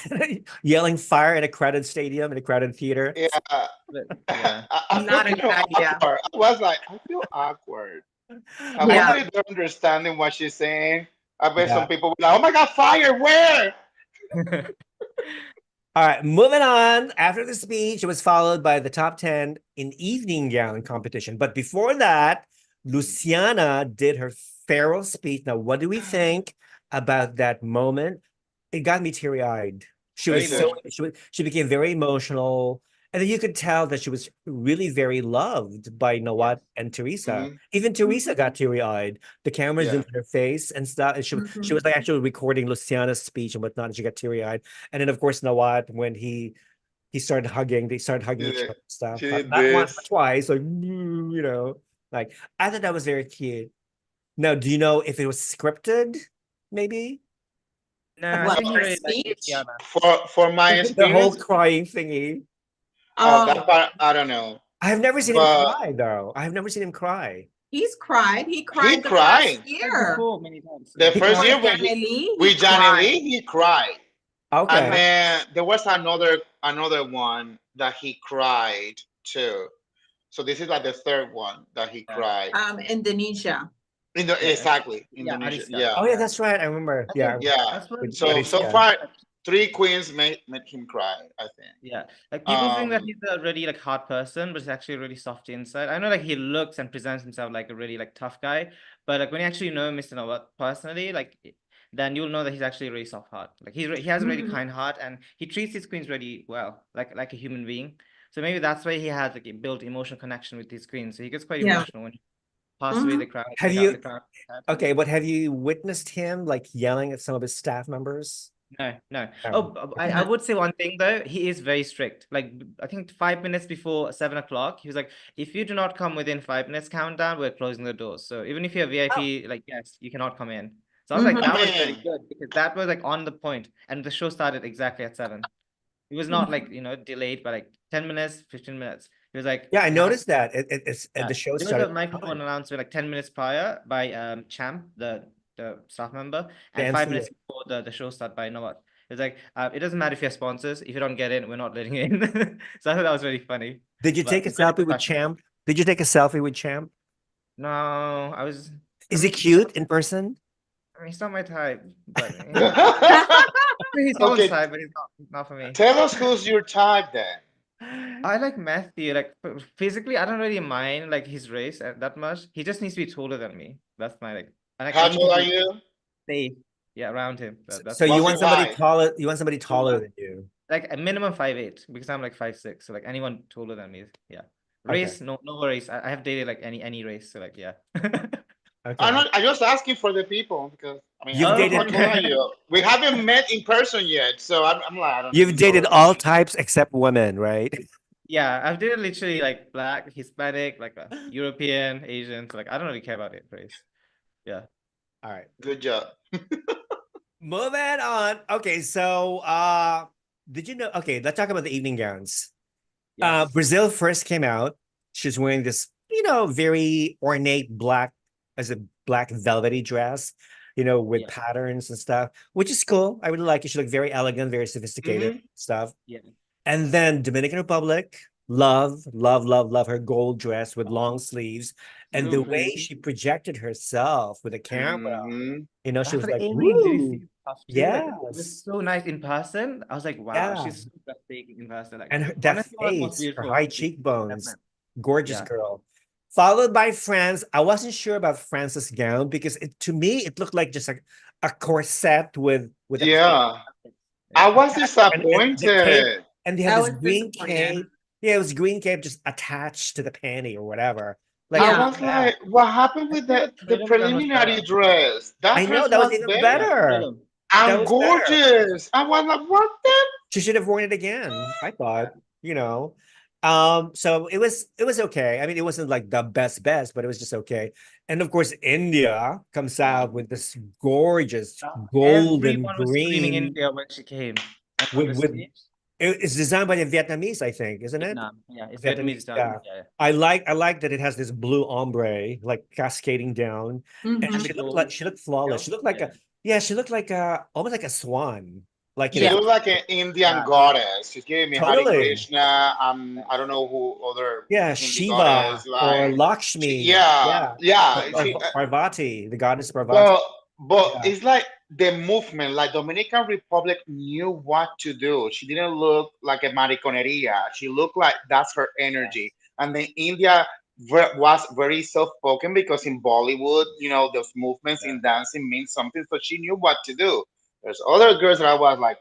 yelling fire in a crowded stadium, in a crowded theater. Yeah. But, yeah. I Not a feel good idea. awkward. I was like, I feel awkward. I Yeah. really don't understanding what she's saying. I bet Yeah. some people were like, "Oh my God, fire! Where?" All right, moving on. After the speech, it was followed by the top 10 in evening gown competition. But before that, Luciana did her farewell speech. Now, what do we think about that moment? It got me teary-eyed. She became very emotional. And then you could tell that she was really very loved by Nawat and Teresa. Mhm. Even Teresa got teary-eyed. The camera zoomed in her face and stuff. And she was like actually recording Luciana's speech and whatnot. And she got teary-eyed. And then of course Nawat, when he started hugging, they started hugging each other and stuff. She did Not once, this. but twice. Like, like I thought that was very cute. Now, do you know if it was scripted? Maybe No, I What, think he her really liked speech? Luciana. For my the whole experience, crying thingy. that part, I don't know. I have never seen him But- cry, though. I have never seen him cry. He's cried. He cried the cried. first year. Before, many times. The He first cried. year With when Johnny Lee, with he Johnny cried. Lee, he cried. Okay. And then there was another one that he cried too. So this is like the third one that he cried. Indonesia. Exactly. Yeah, Indonesia. Ariska. Yeah. Oh yeah, that's right. I remember. Yeah. Yeah. That's what. With So Ariska. far, Three queens made him cry, I think. Yeah, like people think that he's a really like hard person, but he's actually really soft inside. I know like he looks and presents himself like a really like tough guy, but like when you actually know Mr. Nawat personally, like then you'll know that he's actually really soft heart. Like he has a really kind heart, and he treats his queens really well, like a human being. So maybe that's why he has like built emotional connection with his queens. So he gets quite emotional when he passes away the crown. Have you? Okay, but have you witnessed him like yelling at some of his staff members? No. Oh, I would say one thing though. He is very strict. Like I think 5 minutes before 7 o'clock, he was like, "If you do not come within 5 minutes countdown, we're closing the doors. So even if you're VIP, like yes, you cannot come in." So I was like, that was very good because that was like on the point, and the show started exactly at 7. It was not like delayed by like 10 minutes, 15 minutes. It was like I noticed that it's the show there started. was a microphone announcement like 10 minutes prior by Champ, the staff member, and 5 minutes before the show started by Nawat. It's like it doesn't matter if you're sponsors. If you don't get in, we're not letting you in. So I thought that was really funny. Did you take a selfie with Champ? Did you take a selfie with Champ? No, I was. Is he cute in person? I mean, he's not my type, but he's Okay. type, but he's not for me. Tell us who's your type then. I like Matthew. Like physically, I don't really mind like his race that much. He just needs to be taller than me. That's my like. How tall are you? Safe. Yeah, around him. So you want somebody taller? You want somebody taller than you? Like a minimum 5'8", because I'm like 5'6". So like anyone taller than me, yeah. Race, no worries. I have dated like any race, so like yeah. Okay. I'm just asking for the people because I mean you've dated. We haven't met in person yet, so I'm like I don't. You've dated all types except women, right? Yeah, I've dated literally like Black, Hispanic, like European, Asian. So like I don't really care about it, race. Yeah. All right. Good job. Moving on. Okay, so did you know? Okay, let's talk about the evening gowns. Yes. Brazil first came out. She's wearing this, very ornate black velvety dress, with patterns and stuff, which is cool. I really like it. She looked very elegant, very sophisticated stuff. Yeah. And then Dominican Republic, love her gold dress with long sleeves. And the way she projected herself with a camera, she was like, woo. Yeah, it was so nice in person. I was like, wow, she's so breathtaking in person. Like, and that face, her high cheekbones, gorgeous girl. Followed by France. I wasn't sure about France's gown because to me it looked like just a corset with I was disappointed. And they had this green cape. Yeah, it was green cape just attached to the panty or whatever. Like, I was like, what happened with the preliminary dress? I know that was even better. And gorgeous. I was like, what the? She should have worn it again. I thought, so it was okay. I mean, it wasn't like the best, but it was just okay. And of course, India comes out with this gorgeous golden green. India when she came. It's designed by the Vietnamese, I think, isn't it? Yeah, it's Vietnamese. Yeah. I like that it has this blue ombre like cascading down, and she looked flawless. She looked like almost like a swan. Like she looked like an Indian goddess. She's giving me Hare Krishna. I don't know who other. Yeah, Shiva or Lakshmi. Parvati, the goddess Parvati. But it's like the movement, like Dominican Republic knew what to do. She didn't look like a mariconeria. She looked like that's her energy. And then India was very soft-spoken because in Bollywood, those movements in dancing mean something. So she knew what to do. There's other girls that I was like,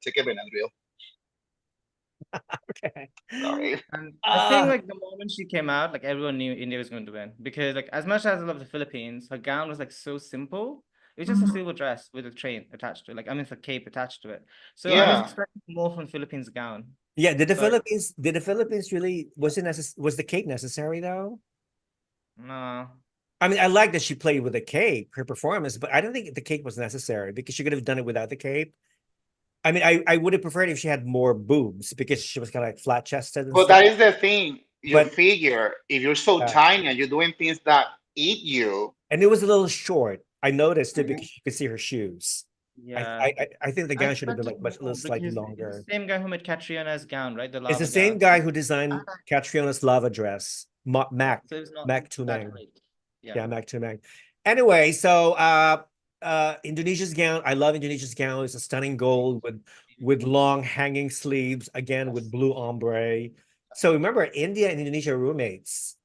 take a Benadryl. Okay. Sorry. And I think like the moment she came out, like everyone knew India was going to win because like as much as I love the Philippines, her gown was like so simple. It was just a silver dress with a train attached to it. Like it's a cape attached to it. So I was expecting more from Philippines gown. Yeah, did the Philippines really was the cape necessary though? No. I mean, I like that she played with a cape, her performance, but I don't think the cape was necessary because she could have done it without the cape. I mean, I would have preferred if she had more boobs because she was kind of like flat chested. But that is the thing. You figure if you're so tiny and you're doing things that eat you. And it was a little short. I noticed it because you could see her shoes. Yeah. I think the gown should have been like much slightly longer. It's the same guy who made Catriona's gown, right? It's the same guy who designed Catriona's lava dress. Mac Tumang. Yeah, Mac Tumang. Anyway, so Indonesia's gown. I love Indonesia's gown. It's a stunning gold with long hanging sleeves, again with blue ombre. So remember, India and Indonesia are roommates.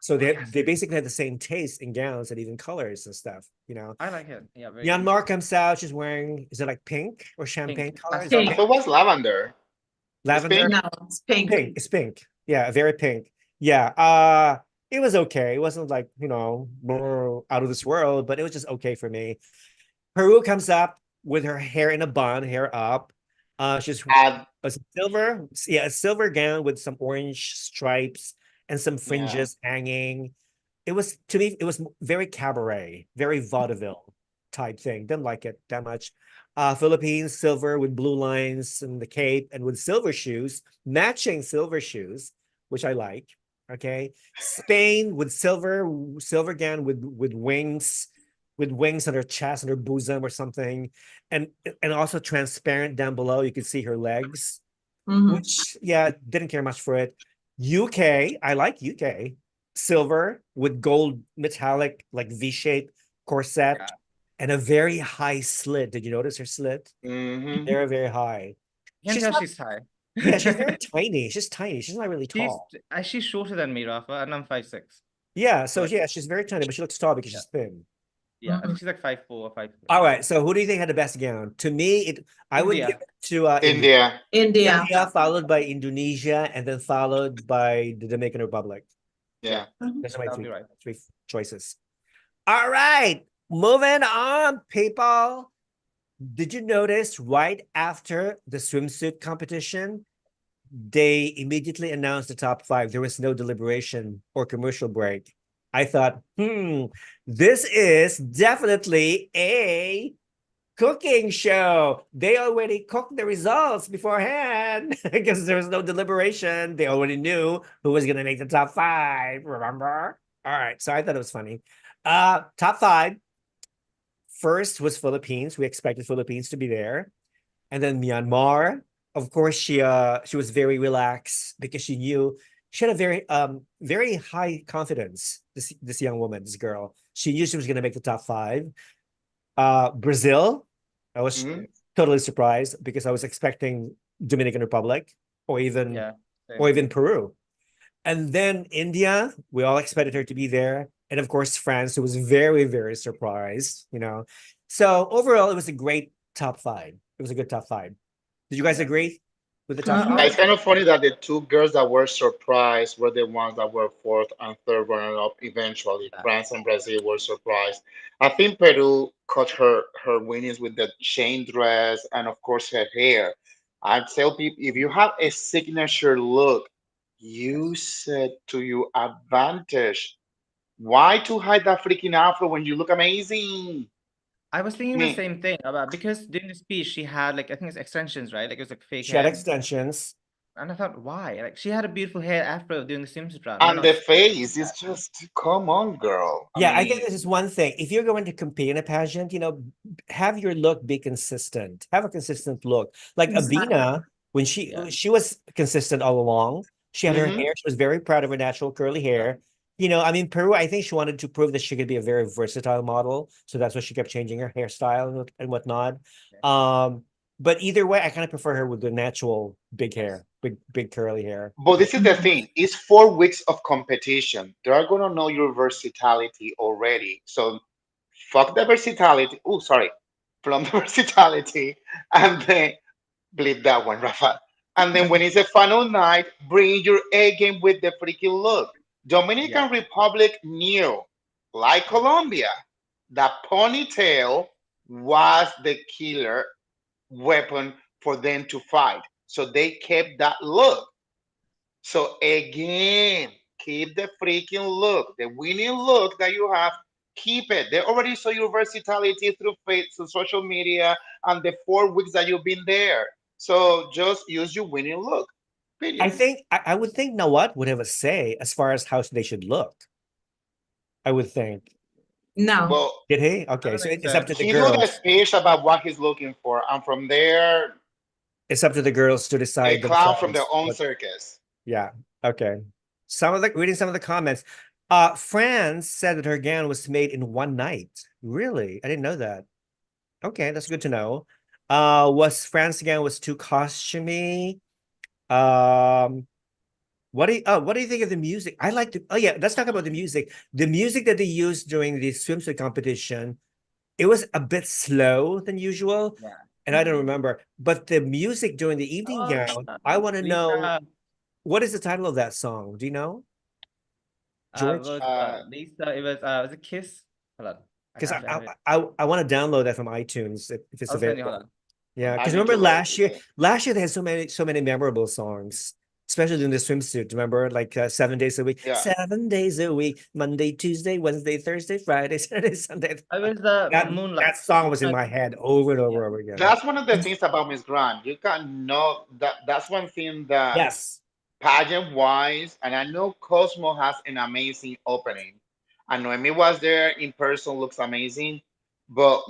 So they basically had the same taste in gowns and even colors and stuff, you know. I like it. Yeah, very Myanmar comes out, she's wearing, is it like pink or champagne color? Is it I thought it was lavender. lavender? No, it's pink. Pink, it's pink. Yeah, very pink. Yeah. It was okay. It wasn't like, you know, out of this world, but it was just okay for me. Peru comes up with her hair in a bun, hair up. She's a silver gown with some orange stripes and some fringes hanging. It was, to me, it was very cabaret, very vaudeville type thing. Didn't like it that much. Philippines, silver with blue lines and the cape and with silver shoes, matching silver shoes, which I like. Okay. Spain with silver gown with wings on her chest and her bosom or something, and also transparent down below. You can see her legs, which didn't care much for it. UK, I like UK. Silver with gold metallic like V-shaped corset and a very high slit. Did you notice her slit? Very, very high. She's high. Yeah, she's very tiny. She's tiny. She's not really tall. She's shorter than me, Rafa, and I'm 5'6". Yeah, so yeah, she's very tiny, but she looks tall because she's thin. Yeah, I think she's like 5'4" or 5'3". All right, so who do you think had the best gown? To me, I would give it to India, followed by Indonesia, and then followed by the Dominican Republic. Yeah. Those are my three choices. All right, moving on, people. Did you notice right after the swimsuit competition, they immediately announced the top 5. There was no deliberation or commercial break. I thought, this is definitely a cooking show. They already cooked the results beforehand because there was no deliberation. They already knew who was going to make the top 5, remember? All right, so I thought it was funny. Top 5. First was Philippines. We expected Philippines to be there. And then Myanmar. Of course, she was very relaxed because she knew she had a very high confidence, this young woman, this girl. She knew she was going to make the top 5. Brazil, I was totally surprised because I was expecting Dominican Republic or even Peru. And then India, we all expected her to be there. And of course, France, who was very, very surprised, you know. So overall, it was a great top 5. It was a good top 5. Did you guys agree with the top 5? It's kind of funny that the 2 girls that were surprised were the ones that were 4th and 3rd runner-up eventually. France and Brazil were surprised. I think Peru caught her winnings with the chain dress and, of course, her hair. I tell people, if you have a signature look, use it to your advantage. Why to hide that freaking afro when you look amazing? I was thinking the same thing about, because during the speech she had like, I think it's extensions, right? Like it was like fake hair. She had extensions. And I thought, why? Like she had a beautiful hair afro during the swimsuit round. And the face is just, come on, girl. I think this is one thing. If you're going to compete in a pageant, you know, have your look be consistent. Have a consistent look. Like Abina, when she was consistent all along. She had her hair. She was very proud of her natural curly hair. You know, I mean, Peru, I think she wanted to prove that she could be a very versatile model. So that's why she kept changing her hairstyle and whatnot. But either way, I kind of prefer her with the natural big hair, big curly hair. But this is the thing. It's 4 weeks of competition. They're going to know your versatility already. So fuck the versatility. Oh, sorry. From the versatility. And then bleep that one, Rafa. And then when it's a final night, bring your A game with the freaking look. Dominican Republic knew, like Colombia, that ponytail was the killer weapon for them to fight. So they kept that look. So again, keep the freaking look, the winning look that you have. Keep it. They already saw your versatility through social media and the 4 weeks that you've been there. So just use your winning look. I would think Nawat would have a say as far as how they should look. I would think. No. Well, did he? Okay, so it's up to the girls. He did a speech about what he's looking for, and from there, it's up to the girls to decide. A clown from their own circus. Yeah. Okay. Reading some of the comments. France said that her gown was made in one night. Really? I didn't know that. Okay, that's good to know. Was France again was too costumey. What do you think of the music? I like to, oh yeah, let's talk about the music. The music that they used during the swimsuit competition, it was a bit slow than usual. Yeah. And I don't remember, but the music during the evening gown, I want to know, Lisa, what is the title of that song? Do you know, George? was Lisa, it was a kiss. Hold on. Because Actually have it. I want to download that from iTunes if it's I'll send you, hold available. on. Yeah, I because need remember to last year, listen. they had so many memorable songs, especially in the swimsuit. Remember, like 7 days a week, Yeah. 7 days a week, Monday, Tuesday, Wednesday, Thursday, Friday, Saturday, Sunday. I was Moonlight. That song was in my head over and over and over again. That's one of the things about Miss Grant. You can know that's one thing that Yes. pageant wise, and I know Cosmo has an amazing opening. And Noemi was there in person, looks amazing. But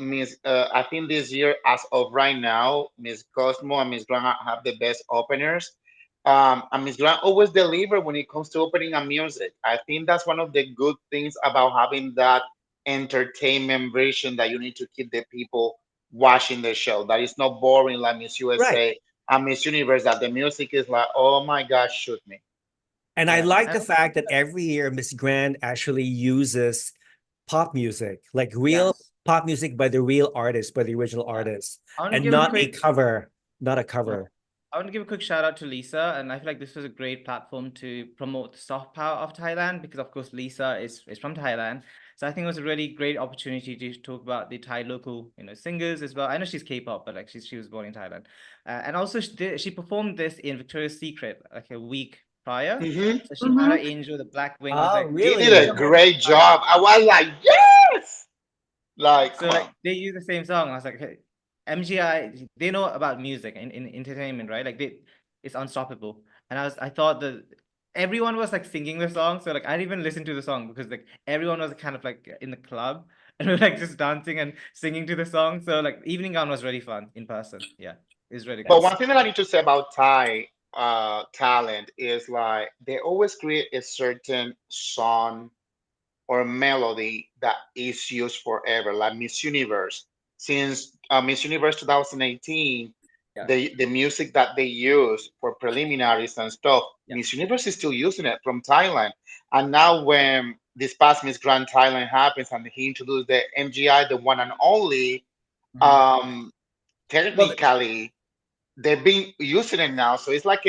I think this year, as of right now, Miss Cosmo and Miss Grant have the best openers. And Miss Grant always deliver when it comes to opening a music. I think that's one of the good things about having that entertainment version, that you need to keep the people watching the show. That is not boring like Miss USA. Right. And Miss Universe, that the music is like, oh my gosh, shoot me. And I Yeah. like the fact that every year Miss Grant actually uses pop music, like real Yes. pop music by the real artist, by the original Yeah. artist, I want to and give a not a quick cover, not a cover. I want to give a quick shout out to Lisa, and I feel like this was a great platform to promote the soft power of Thailand, because of course Lisa is from Thailand. So I think it was a really great opportunity to talk about the Thai local, singers as well. I know she's K-pop, but like she was born in Thailand, and also she performed this in Victoria's Secret like a week prior. So she had her angel, the black wing. I was Oh, like, She really? did a great job. I was like, yes! Like, so come like on. they use the same song. I was like, hey, MGI, they know about music in entertainment, right? Like it's unstoppable. And I thought that everyone was like singing the song. So like I didn't even listen to the song, because like everyone was kind of like in the club and we were like just dancing and singing to the song. So like evening gown was really fun in person. Yeah, it was really But good. one thing that I need to say about Thai talent is like they always create a certain song or melody that is used forever, like Miss Universe. Since Miss Universe 2018, Yeah. the music that they use for preliminaries and stuff, Yeah. Miss Universe is still using it from Thailand. And now when this past Miss Grand Thailand happens and he introduced the MGI, the one and only, Mhm. technically they've been using it now. So it's like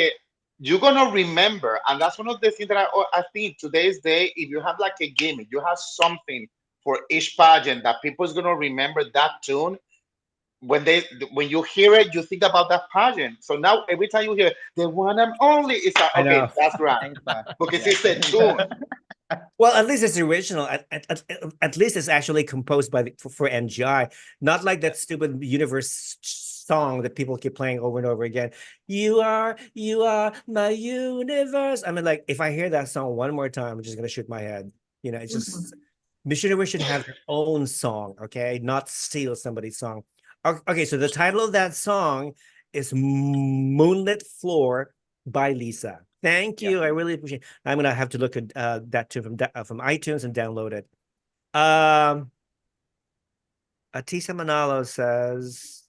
you're gonna remember, and that's one of the things that I think today's day, if you have like a gimmick, you have something for each pageant that people's gonna remember that tune. When you hear it, you think about that pageant. So now every time you hear the one and only, it's like, I okay, know. that's right. Thanks, Pa. Because Yeah. it's a tune. Well, at least it's original. At least it's actually composed by for MGI, not like that stupid universe song that people keep playing over and over again. You are my universe. I mean, like if I hear that song one more time, I'm just gonna shoot my head. It's just Miss Universe should have their own song, okay, not steal somebody's song. Okay, so the title of that song is "Moonlit Floor" by Lisa. Thank you. I really appreciate it. I'm gonna have to look at that too from iTunes and download it. Atisa Manalo says,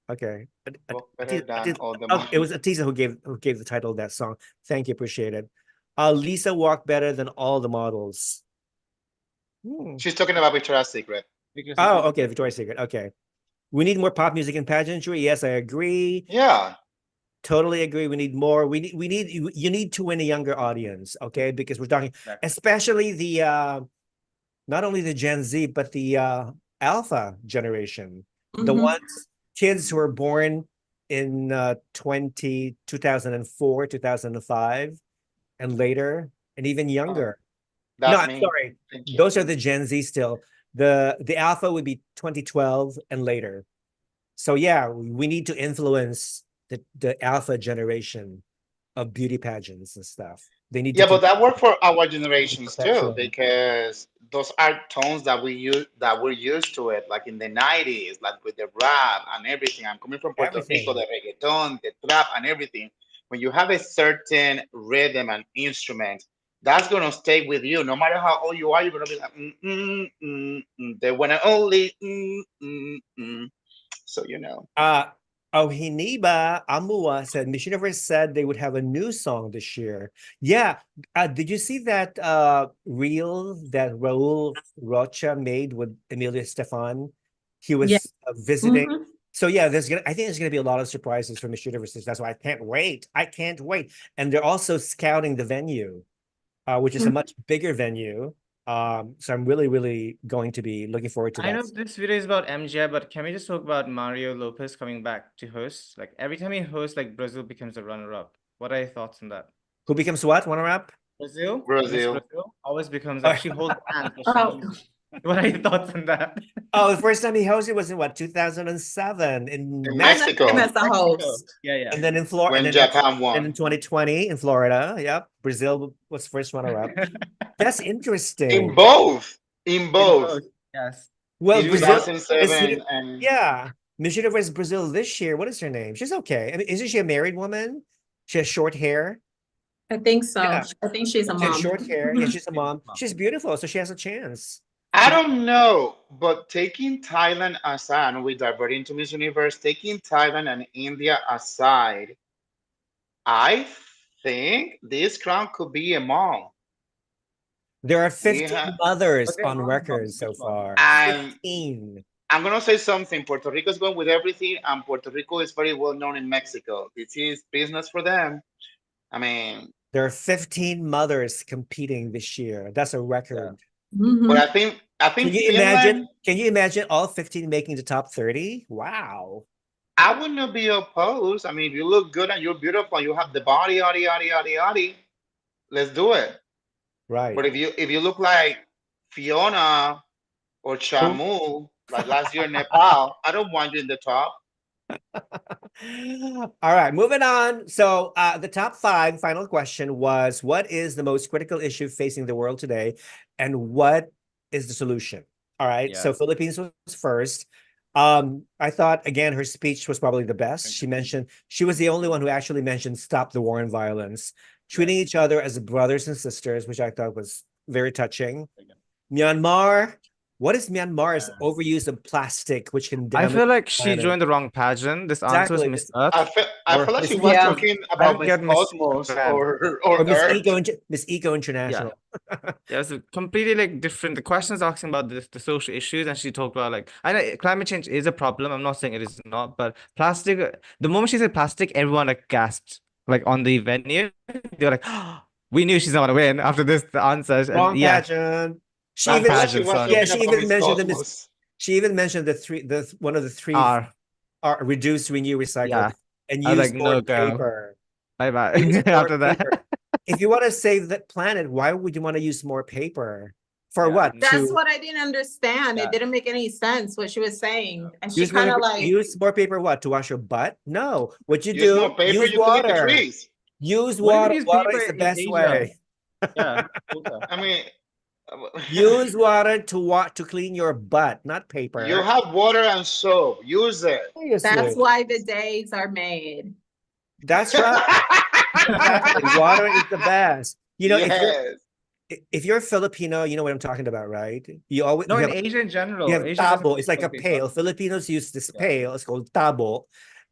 okay. Better than all the It was Atisa who gave the title of that song. Thank you, appreciate it. Lisa walked better than all the models. She's talking about Victoria's Secret. Oh, okay, Victoria's Secret. Okay. We need more pop music in pageantry. Yes, I agree. Yeah. Totally agree. We need more. You need to win a younger audience, okay? Because we're talking, especially the not only the Gen Z, but the Alpha generation, the ones kids who were born in 2004, 2005, and later, and even younger. That's No, I'm me. sorry. Thank you. Those are the Gen Z still. The Alpha would be 2012 and later. So yeah, we need to influence the Alpha generation of beauty pageants and stuff. They need Yeah, to but keep that worked for our generations too, professional. because those are tones that we're used to it, like in the 90s, like with the rap and everything. I'm coming from Puerto Rico, the reggaeton, the trap and everything. When you have a certain rhythm and instrument, that's gonna stay with you. No matter how old you are, you're gonna be like, they wanna only. So you know. Ohiniba Amua said Miss Universe said they would have a new song this year. Yeah. Did you see that reel that Raul Rocha made with Emilia Stefan? He was visiting. Mhm. So yeah, I think there's gonna be a lot of surprises for Miss Universe. That's why I can't wait. I can't wait. And they're also scouting the venue, which is a much bigger venue. So I'm really, really going to be looking forward to that. I know this video is about MGI, but can we just talk about Mario Lopez coming back to host? Like every time he hosts, like Brazil becomes a runner-up. What are your thoughts on that? Who becomes what? Runner-up? Brazil? Brazil. Miss Brazil always becomes like she holds hands. But Oh. what are your thoughts on that? Oh, the first time he hosted was in what, 2007 in In Mexico. Mexico. Him as the host. Yeah. And then in Florida. When Japan And won. in 2020 in Florida. Yep. Brazil was first runner-up. That's interesting. In both. In both. Yes. Well, In Brazil. 2007 and Yeah. Miss Universe Brazil this year. What is her name? She's okay. I mean, isn't she a married woman? She has short hair. I think so. Yeah. I think she's a She has mom. short hair. Yeah, she's a mom. She's beautiful, so she has a chance. I don't know, but taking Thailand aside, and we divert into Miss Universe, taking Thailand and India aside, I think this crown could be a mom. There are 15 have- mothers Okay, on mom, record mom, so mom. far. And 15. I'm gonna say something. Puerto Rico is going with everything, and Puerto Rico is very well known in Mexico. This is business for them. I mean, There are 15 mothers competing this year. That's a record. Mhm. but I think Can you Finland, imagine? Can you imagine all 15 making the top 30? Wow. I would not be opposed. I mean, if you look good and you're beautiful, and you have the body, yaddy, let's do it. Right. But if you look like Fiona or Chamu, like last year in Nepal, I don't want you in the top. All right, moving on. So the top 5 final question was, what is the most critical issue facing the world today? And what is the solution? All right. Yeah. So Philippines was first. I thought, again, her speech was probably the best. She was the only one who actually mentioned stop the war and violence, treating each other as brothers and sisters, which I thought was very touching. Myanmar. What is Myanmar's overuse of plastic, which can I damage feel like the she planet? joined the wrong pageant. This answer was Exactly. missed up. I feel like she was Yeah. talking about Miss get Miss Cosmos or Or Miss Earth. Eco, Miss Eco International. Yeah, it's completely like different. The question is asking about the social issues, and she talked about like I know climate change is a problem. I'm not saying it is not, but plastic. The moment she said plastic, everyone like gasped like on the venue. They were like, oh, we knew she's not gonna win after this. The answers. And Wrong yeah, pageant. She Wrong even, pageant, sorry. yeah, she even Miss mentioned the Cosmos. she even mentioned one of the three R. are reduce, renew, recycle, Yeah. and I was use like, more no, girl. paper. Bye bye. Use more After that, paper. If you want to save the planet, why would you want to use more paper? For Yeah. what? That's To what I didn't understand. Yeah. It didn't make any sense what she was saying. And she use more kind of paper, like, use more paper. What, to wash your butt? No. What you Use do? more paper, Use you delete the water. trees. Use What if water. we use Water paper is the in best Asia? way. yeah. I mean, Use water to clean your butt, not paper. you have water and soap. Use it. that's Seriously. why the days are made. That's right. Exactly. Water is the best. You know, Yes. if you're Filipino, you know what I'm talking about, right? You always No, you in have, Asia in general. you have Asia doesn't tabo. use It's like a paper. pail. Filipinos use this Yeah. pail. It's called tabo,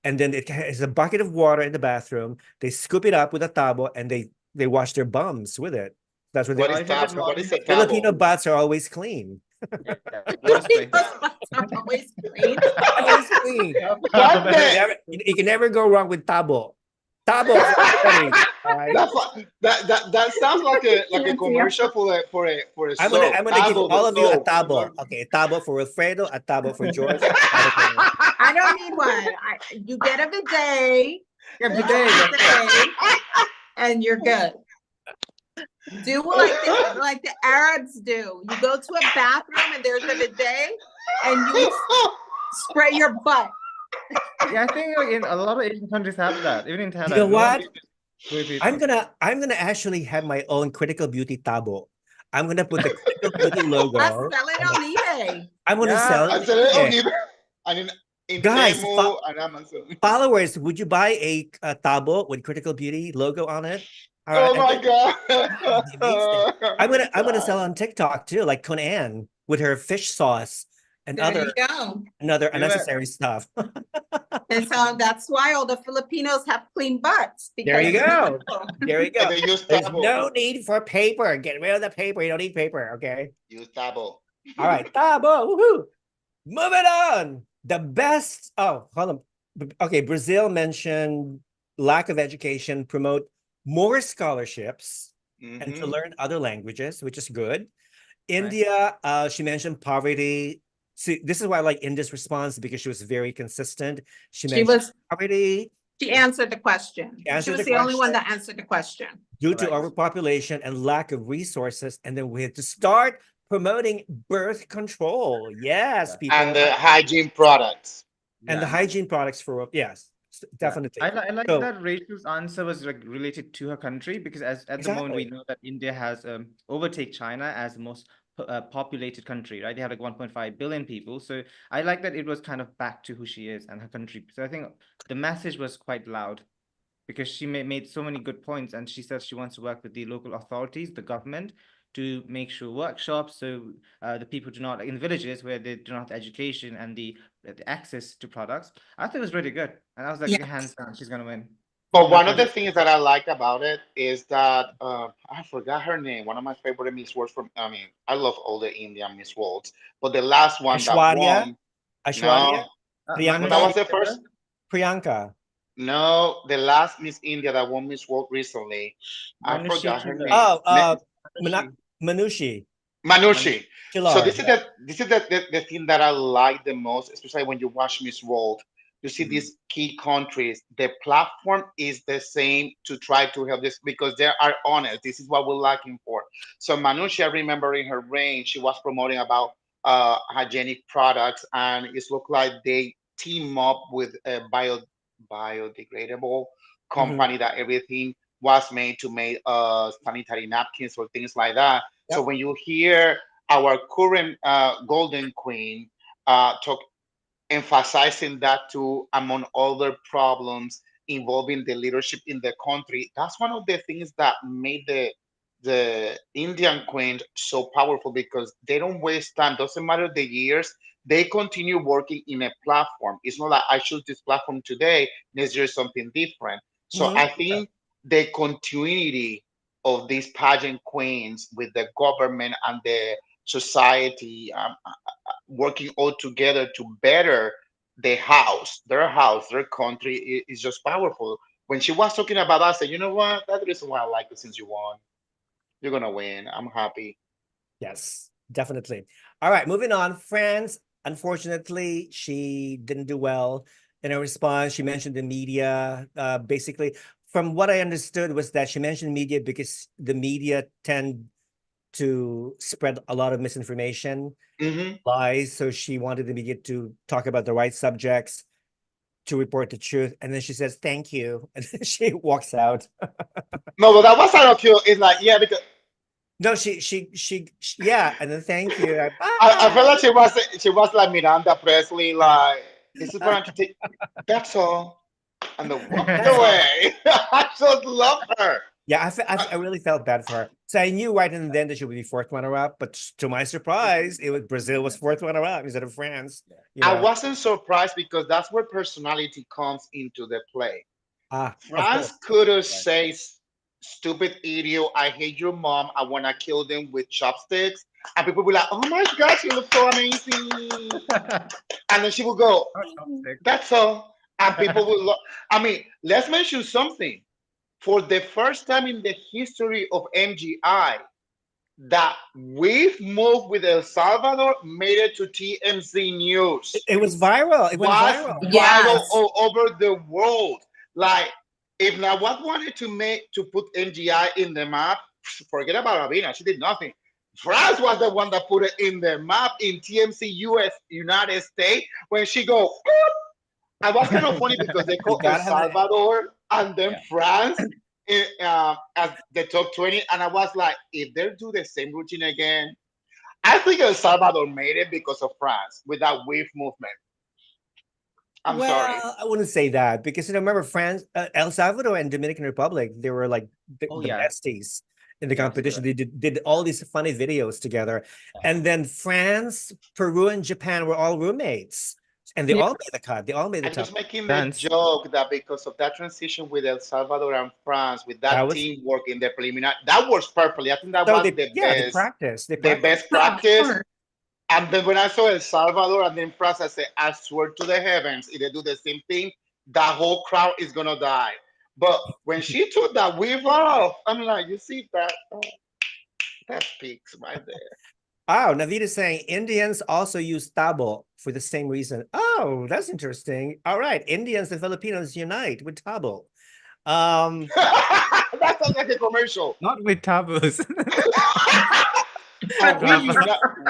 and then it has a bucket of water in the bathroom. They scoop it up with a tabo and they wash their bums with it. That's what they. What is tabo? What is a Filipino tabo? butts are always clean. Yeah. Water spray. Always clean. Always clean. What the- You can never go wrong with tabo. Tabo for everybody. All right. That sounds like a Yeah. commercial for a I'm soap. gonna give Tabo, the all of you a soap. tabo. Okay, a tabo for Wilfredo, a tabo for George. a tabo for me. I don't need one. You get a bidet. Yeah, You bidet, get a that's it. bidet, and you're good. Do like the Arabs do. You go to a bathroom and there's a bidet, and you spray your butt. Yeah, I think like, in a lot of Asian countries have that. Even in Thailand. You know what? Wait. I'm gonna actually have my own Critical Beauty tabo. I'm gonna put the Critical Beauty logo. I sell it on eBay. I'm gonna Yeah, sell I it. said it on Okay. eBay and in Guys, Temu and Amazon. Followers, would you buy a tabo with Critical Beauty logo on it? All right. Oh my God. That'd be amazing. I'm gonna sell on TikTok too, like Khun Anne with her fish sauce and There you go. another Do it. unnecessary stuff. And so that's why all the Filipinos have clean butts. There you go. There you And go. they use There's tabo. no need for paper. Get rid of the paper. You don't need paper. Okay. Use tabo. All right. Tabo. Woohoo. Moving on. The best. Oh, hold on. Okay. Brazil mentioned lack of education, promote more scholarships and to learn other languages, which is good. India, she mentioned poverty. See, this is why I like India's response because she was very consistent. She mentioned poverty. She answered the question. She was the only one that answered the question. Due to overpopulation and lack of resources. And then we had to start promoting birth control. Yes, people. And the hygiene products. And the hygiene products for, yes, definitely. I like that Rachel's answer was like related to her country because at the moment we know that India has overtaken China as the most populated country, right? They have like 1.5 billion people. So I like that it was kind of back to who she is and her country. So I think the message was quite loud because she made so many good points, and she says she wants to work with the local authorities, the government, to make sure workshops so the people do not, like in villages where they do not have education and the access to products. I thought it was really good, and I was like, hands down, she's gonna win. But one of the things that I like about it is that I forgot her name. One of my favorite Miss Worlds I love all the Indian Miss Worlds, but the last one that won. Aishwarya? No, that was the first. Priyanka. No, the last Miss India that won Miss World recently. I forgot her name. Oh, Manushi. Manushi. So this is the thing that I like the most, especially when you watch Miss World. You see these key countries, the platform is the same to try to help this because they are honest. This is what we're looking for. So Manushi, I remember in her reign, she was promoting about hygienic products, and it looked like they team up with a biodegradable company that everything was made to make sanitary napkins or things like that. So when you hear our current golden queen talk, emphasizing that too, among other problems involving the leadership in the country, that's one of the things that made the Indian queen so powerful because they don't waste time. Doesn't matter the years, they continue working in a platform. It's not like I choose this platform today, next year something different. So I think the continuity of these pageant queens with the government and the society working all together to better their house, their country is just powerful. When she was talking about that, I said, you know what? That's the reason why I like it since you won. You're going to win. I'm happy. Yes, definitely. All right, moving on. France, unfortunately, she didn't do well in her response. She mentioned the media. Basically, from what I understood was that she mentioned media because the media tend to spread a lot of misinformation, lies. So she wanted the media to talk about the right subjects, to report the truth. And then she says, thank you. And then she walks out. No, but that was kind of cute. It's like, yeah, because no, she yeah, and then thank you. I felt like she was like Miranda Presley, like this is going to take. That's all, and the walked away. I just love her. Yeah, I really felt bad for her. So I knew right in then that she would be fourth runner-up, but to my surprise, Brazil was fourth runner-up instead of France. I wasn't surprised because that's where personality comes into the play. France could have said, stupid idiot, I hate your mom, I want to kill them with chopsticks. And people will be like, oh my God, she looks so amazing. And then she will go, that's all. And people will let's mention something. For the first time in the history of MGI, that we've moved with El Salvador made it to TMZ News. It was viral. It went viral all over the world. Like, if Nawat wanted to put MGI in the map, forget about Ravina. She did nothing. France was the one that put it in the map in TMC United States when she go. And what's kind of funny because they call El Salvador and then France as the top 20. And I was like, if they do the same routine again, I think El Salvador made it because of France with that wave movement. I'm sorry. I wouldn't say that because remember France, El Salvador and Dominican Republic, they were like the besties in the competition. They did all these funny videos together. And then France, Peru, and Japan were all roommates. And they all made the cut. They all made the I'm top. just making the joke that because of that transition with El Salvador and France, with that teamwork in the preliminary, that works perfectly. I think that was the best. They practiced. The best practice. And then when I saw El Salvador and then France, I said, I swear to the heavens, if they do the same thing, that whole crowd is gonna die. But when she took that weave off, I'm like, you see that? Oh, that speaks right there. Oh, Navid is saying Indians also use tabo for the same reason. Oh, that's interesting. All right, Indians and Filipinos unite with tabo. That sounds like a commercial. Not with tabos.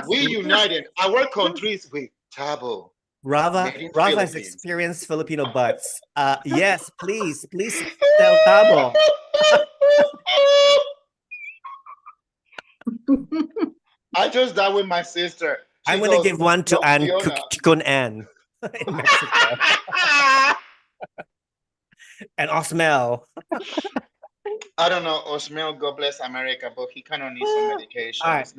We united our countries with tabo. Rafa has experienced Filipino butts. Yes, please sell tabo. I just died with my sister. I'm going to give one to Khun Anne in Mexico. And Osmel. I don't know, Osmel, God bless America, but he kind of needs some medication. Right.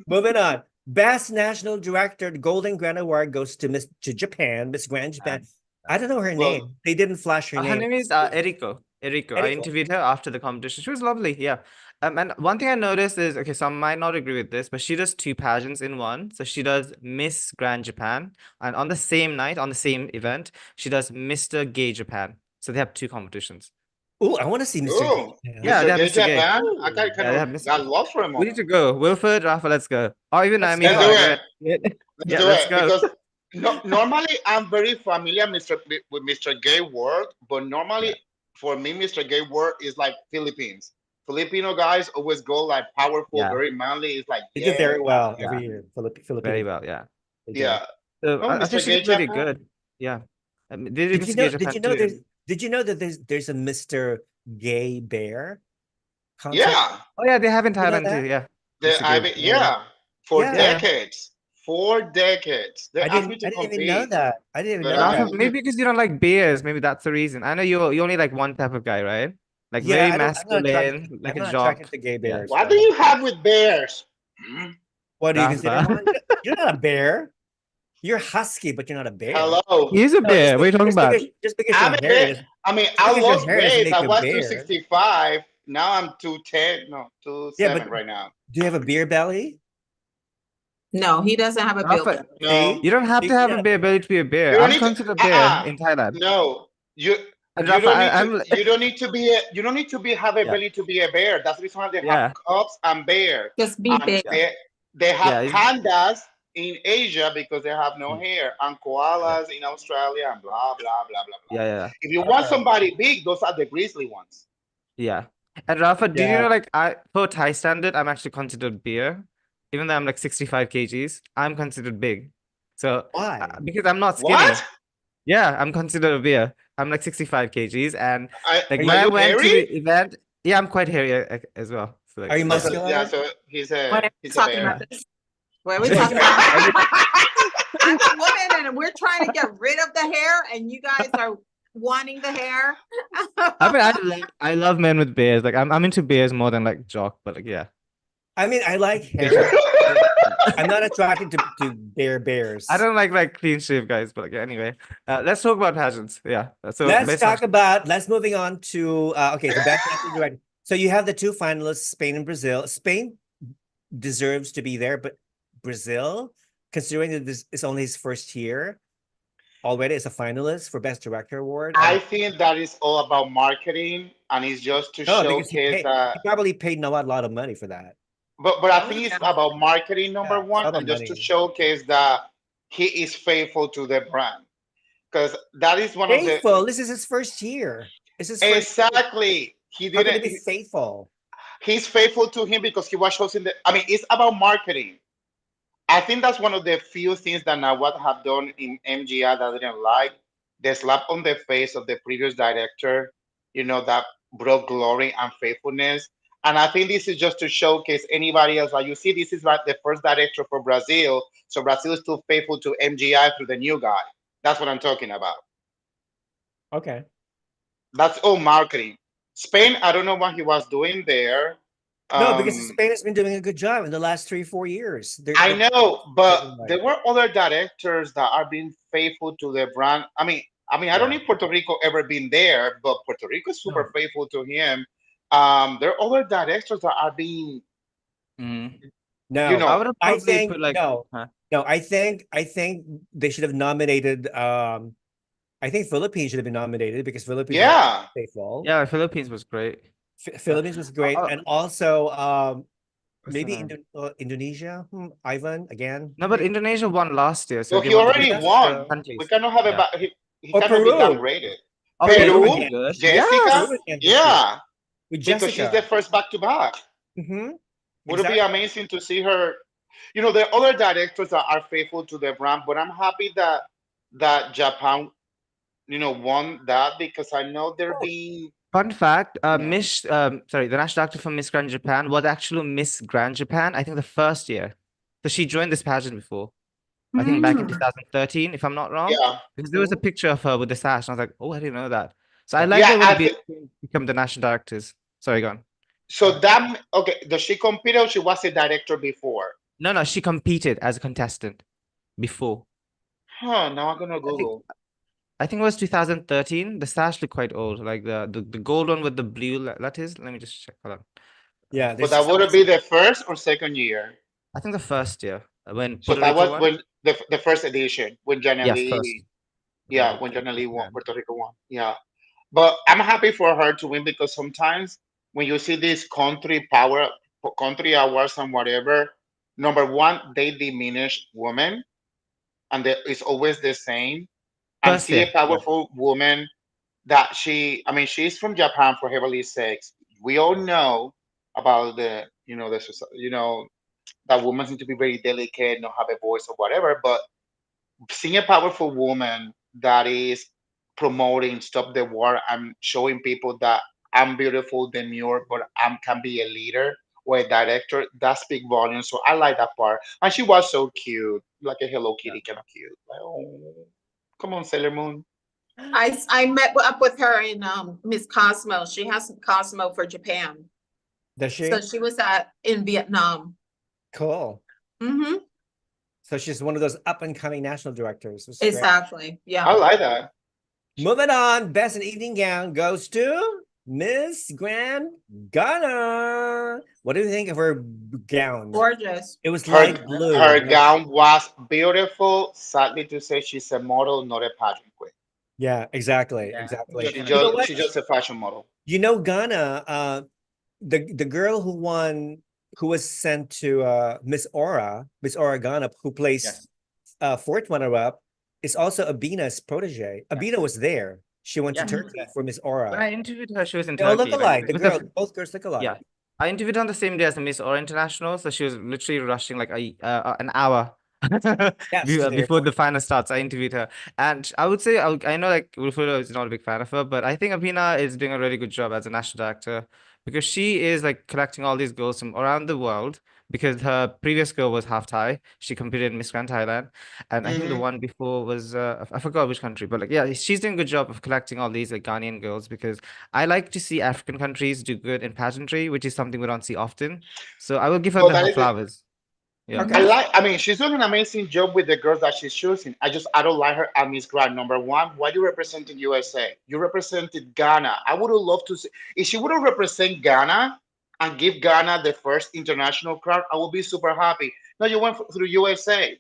Moving on. Best National Director Golden Grand Award goes to Japan, Miss Grand Japan. I don't know her name. They didn't flash her name. Her name is Eriko. I interviewed her after the competition. She was lovely, yeah. And one thing I noticed is, okay, some might not agree with this, but she does 2 pageants in one. So she does Miss Grand Japan, and on the same night, on the same event, she does Mr. Gay Japan. So they have 2 competitions. Oh, I want to see Mr. Gay. Yeah, they have Mr. Gay. I got lost for a moment. We need to go. Wilfred, Rafa, let's go. Or even Let's do it. Let's go. Because normally I'm very familiar with Mr. Gay word, but normally for me, Mr. Gay word is like Philippines. Filipino guys always go like powerful, very manly. It's like they do very well every year. Very well, yeah. Yeah. So I think she's pretty good. Yeah. Did you know that there's a Mr. Gay Bear? Concept? Yeah. Oh yeah, they have in Thailand too. Yeah. For decades. 4 decades. I didn't even know that. I didn't even know that. Maybe because you don't like bears. Maybe that's the reason. I know you only like one type of guy, right? Like very masculine, like a jock. To gay bears. What do you have with bears? What do you consider one? You're not a bear. You're husky, but you're not a bear. Hello. He's a bear. What are you talking about? Just because you're a bear. I mean, I lost weight. I was 265. Now I'm 210. No, 207 right now. Do you have a beer belly? No, he doesn't have a beer belly. No. You don't have to have a bear belly to be a bear. I'm considered a bear in Thailand. No. You don't need to have a belly to be a bear. That's the reason why they have cubs and bears. Just be big. They have pandas in Asia because they have no hair, and koalas in Australia, and blah blah blah blah blah. Yeah. If you want somebody big, those are the grizzly ones. Yeah. And Rafa, do you know, like, for Thai standard, I'm actually considered beer, even though I'm like 65 kgs. I'm considered big. So why? Because I'm not skinny. What? Yeah, I'm considered a beer. I'm like 65 kgs, and when I went to the event, I'm quite hairy as well. So, like, are you muscular? Yeah, so he's a bear. What are we talking about? I'm a woman, and we're trying to get rid of the hair, and you guys are wanting the hair. I mean, I love men with beards. Like, I'm into bears more than like jock, but like, yeah. I mean, I like hair. I'm not attracted to bears. I don't like clean shave guys, but like, anyway, let's talk about pageants. Yeah. So let's moving on to the best national director. So you have the 2 finalists, Spain and Brazil. Spain deserves to be there, but Brazil, considering that this is only his first year, already is a finalist for Best Director Award. I think that is all about marketing, and it's just to showcase that he probably paid Nawat a lot of money for that. But I think it's about marketing, number one, and just to showcase that he is faithful to the brand, because that is one of the faithful. This is his first year. Exactly. He didn't be faithful. He's faithful to him because he was chosen. It's about marketing. I think that's one of the few things that Nawat have done in MGI that I didn't like. The slap on the face of the previous director, that brought glory and faithfulness. And I think this is just to showcase anybody else. Like, you see, this is like the first director for Brazil. So Brazil is still faithful to MGI through the new guy. That's what I'm talking about. Okay. That's all marketing. Spain, I don't know what he was doing there. No, because Spain has been doing a good job in the last 3-4 years. I know, but like- there were other directors that are being faithful to the brand. I don't Yeah. think Puerto Rico ever been there, but Puerto Rico is super faithful to him. There are other directors that are being, No, you know, I would have I probably think put like no, huh? no. I think they should have nominated. I think Philippines should have been nominated because Philippines was yeah. faithful. Yeah, Philippines was great. Philippines was great, and also What's maybe the name? Indonesia. Ivan again. No, but Indonesia won last year, so So they he won the already biggest won. We countries. cannot have Yeah. he Or cannot be Peru. downgraded. Oh, Peru, Peru is good. Jessica, Peru again this year yeah, with because she's the Jessica. first back to back. Would it be Exactly. amazing to see her? You know, there are other directors that are faithful to the brand, but I'm happy that Japan, won that because I know they're being. Fun fact, Yeah. the national actor from Miss Grand Japan was actually Miss Grand Japan, I think the first year. So she joined this pageant before. I think back in 2013, if I'm not wrong. Yeah. Because there was a picture of her with the sash, and I was like, oh, I didn't know that. So I like Yeah, that when become the national directors. Sorry, go on. So okay, does she compete or she was a director before? No, she competed as a contestant before. Huh, now I'm gonna Google. I think it was 2013. The sash looked quite old, like the gold one with the blue letters. Let me just check. Hold on. Yeah, But that would be the first or second year? I think the first year when So Puerto that Rico was won. when the first edition when Janelle, first. yeah, when Janelle won, Puerto Rico won. Yeah. But I'm happy for her to win because sometimes when you see these country awards and whatever, number one, they diminish women, and it's always the same. And see a powerful woman that she's from Japan for heaven's sakes. We all know about that women need to be very delicate, not have a voice or whatever. But seeing a powerful woman that is promoting stop the war and showing people that I'm beautiful, demure, but I can be a leader or a director, that speak volumes. So I like that part. And she was so cute, like a Hello Kitty kind of cute. Like, oh, come on, Sailor Moon. I met up with her in Miss Cosmo. She has Cosmo for Japan. Does she? So she was in Vietnam. Cool. So she's one of those up and coming national directors. Exactly. Yeah. I like that. Moving on, best in evening gown goes to Miss Grand Ghana. What do you think of her gown? Gorgeous. It was light blue. Her gown was beautiful. Sadly to say, she's a model, not a pageant queen. Yeah, exactly. Exactly. She's just a fashion model. You know, Ghana, the girl who won, who was sent to Miss Aura Ghana, who placed fourth runner-up, is also Abina's protege. Abina was there. She went to Turkey for Miss Aura. When I interviewed her, she was in They all Turkey. look alike. Both girls look alike. Yeah. I interviewed her on the same day as the Miss Aura International, so she was literally rushing like an hour before the final starts. I interviewed her, and I would say I know like Wilfredo is not a big fan of her, but I think Abina is doing a really good job as a national director because she is like collecting all these girls from around the world. Because her previous girl was half Thai, she competed in Miss Grand Thailand, and I think the one before was I forgot which country, but like yeah, she's doing a good job of collecting all these like Ghanaian girls because I like to see African countries do good in pageantry, which is something we don't see often. So I will give her her flowers. Yeah. She's doing an amazing job with the girls that she's choosing. I don't like her at Miss Grand. Number one, why you representing USA? You represented Ghana. I would have loved to see if she would have represented Ghana and give Ghana the first international crown. I would be super happy. No, you went through USA.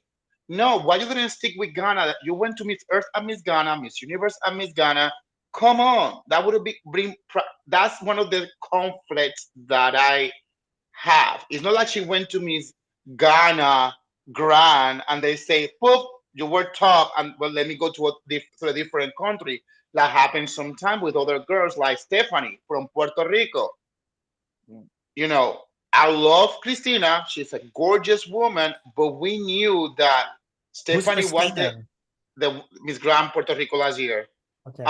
No, why you didn't stick with Ghana? You went to Miss Earth and Miss Ghana, Miss Universe and Miss Ghana. Come on, that would be that's one of the conflicts that I have. It's not like she went to Miss Ghana Grand and they say, "Poof, you were top," and well, let me go to a different country. That happens sometimes with other girls like Stephanie from Puerto Rico. You know, I love Christina. She's a gorgeous woman, but we knew that Stephanie was the Miss Grand Puerto Rico last year. Okay.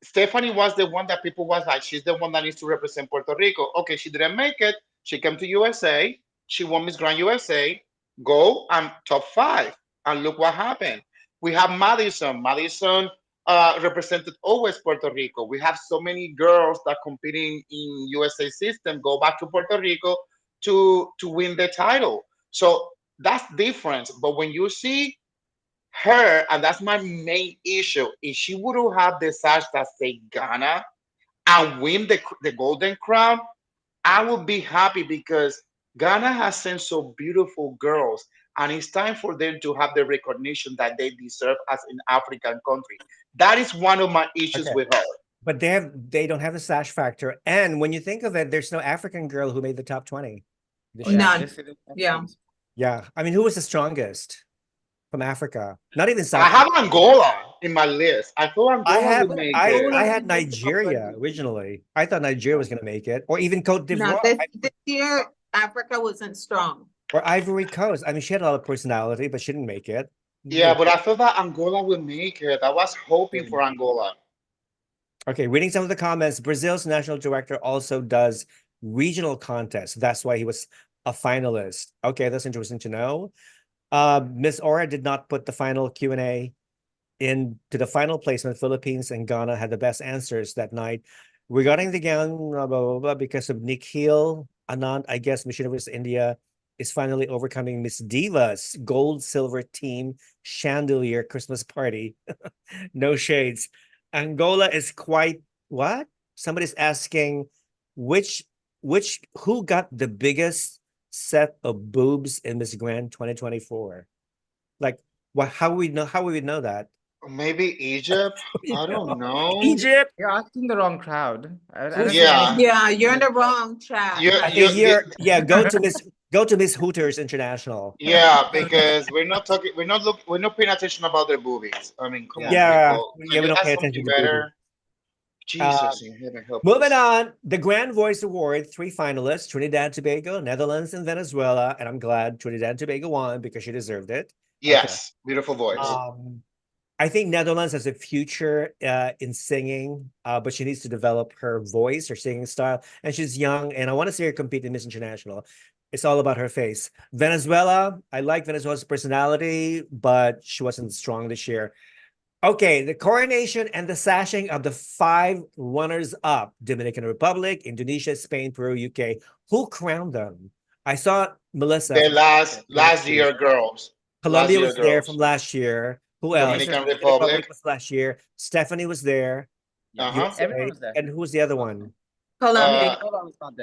Stephanie was the one that people was like, she's the one that needs to represent Puerto Rico. Okay, she didn't make it. She came to USA. She won Miss Grand USA. Go and top 5. And look what happened. We have Madison. Madison represented always Puerto Rico. We have so many girls that competing in USA system go back to Puerto Rico to win the title. So that's different. But when you see her, and that's my main issue, if she wouldn't have the sash that say Ghana and win the golden crown, I would be happy because Ghana has sent so beautiful girls, and it's time for them to have the recognition that they deserve as an African country. That is one of my issues Okay. with her. But they don't have the sash factor. And when you think of it, there's no African girl who made the top 20 this year. None. This is- Yeah. Yeah. I mean, who was the strongest from Africa? Not even I South have Angola in my list. I thought I Angola have would make I it. had Nigeria originally. I thought Nigeria was going to make it, or even Cote No, d'Ivoire, this year Africa wasn't strong. or Ivory Coast. I mean, she had a lot of personality, but she didn't make it. Yeah, but I thought that Angola would make it. I was hoping for Angola. Okay, reading some of the comments, Brazil's national director also does regional contests. That's why he was a finalist. Okay, that's interesting to know. Miss Ora did not put the final Q&A into the final placement. Philippines and Ghana had the best answers that night. Regarding the gown, blah, blah, blah, blah, because of Nikhil Anand, I guess Miss Universe India is finally overcoming Miss Diva's gold silver team chandelier Christmas party. No shades. Angola is quite what? Somebody's asking who got the biggest set of boobs in Miss Grand 2024? Like what how would we know that? Maybe Egypt? I don't know. Egypt. You're asking the wrong crowd. I don't Who's- see any- Yeah, you're in the wrong chat. I think go to Miss Hooters International. Yeah, because we're not paying attention about their boobies. I mean, come on, Yeah, people. we Can you don't ask pay something attention to better? Jesus in heaven, help Moving us. on, the Grand Voice Award, 3 finalists, Trinidad, Tobago, Netherlands, and Venezuela. And I'm glad Trinidad and Tobago won because she deserved it. Yes, beautiful voice. I think Netherlands has a future in singing, but she needs to develop her voice, her singing style. And she's young, and I want to see her compete in Miss International. It's all about her face. Venezuela, I like Venezuela's personality, but she wasn't strong this year. Okay, the coronation and the sashing of the 5 runners-up: Dominican Republic, Indonesia, Spain, Peru, UK. Who crowned them? I saw Melissa. The last year girls. Colombia was there from last year. Who else? Dominican Republic was last year. Stephanie was there. Everyone was there. And who was the other one? Colombia.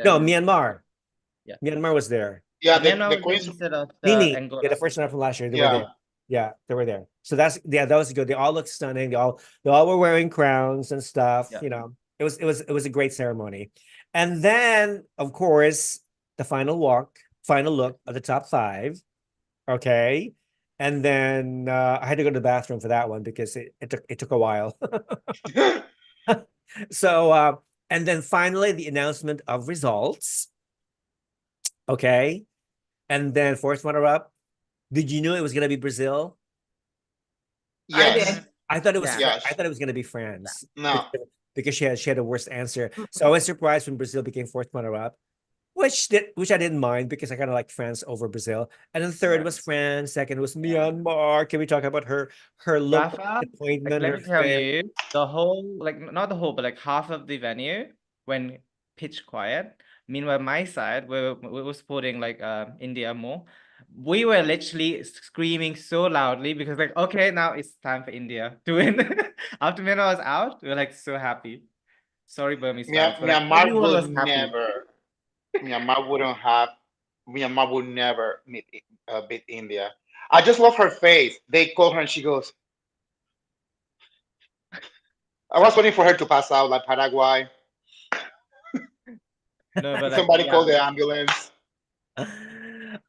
No, Myanmar. Yeah. Myanmar was there. Yeah, Myanmar the was Queens. instead of NiNi, Angola. yeah, the first one from last year. They were Yeah. there. Yeah, they were there. So that was good. They all looked stunning. They all were wearing crowns and stuff. Yeah. You know, it was a great ceremony. And then, of course, the final look of the top 5. Okay. And then I had to go to the bathroom for that one because it took a while. So and then finally the announcement of results. Okay. And then fourth runner-up. Did you know it was gonna be Brazil? Yes. I thought it was Yes. I thought it was gonna be France. No. Because she had a worse answer. So I was surprised when Brazil became fourth runner-up, which I didn't mind because I kind of like France over Brazil. And then third was France, second was Myanmar. Can we talk about her look, Rafa, appointment? let me tell you, the whole, like, not the whole, but like half of the venue went pitch quiet. Meanwhile, my side, we were supporting like India more. We were literally screaming so loudly because like, okay, now it's time for India to win. After Myanmar was out, we were like so happy. Sorry, Burmese fans, but like, Myanmar everyone was would happy. never. Myanmar would never beat India. I just love her face. They call her and she goes. I was waiting for her to pass out like Paraguay. No, but like, Somebody yeah. call the ambulance.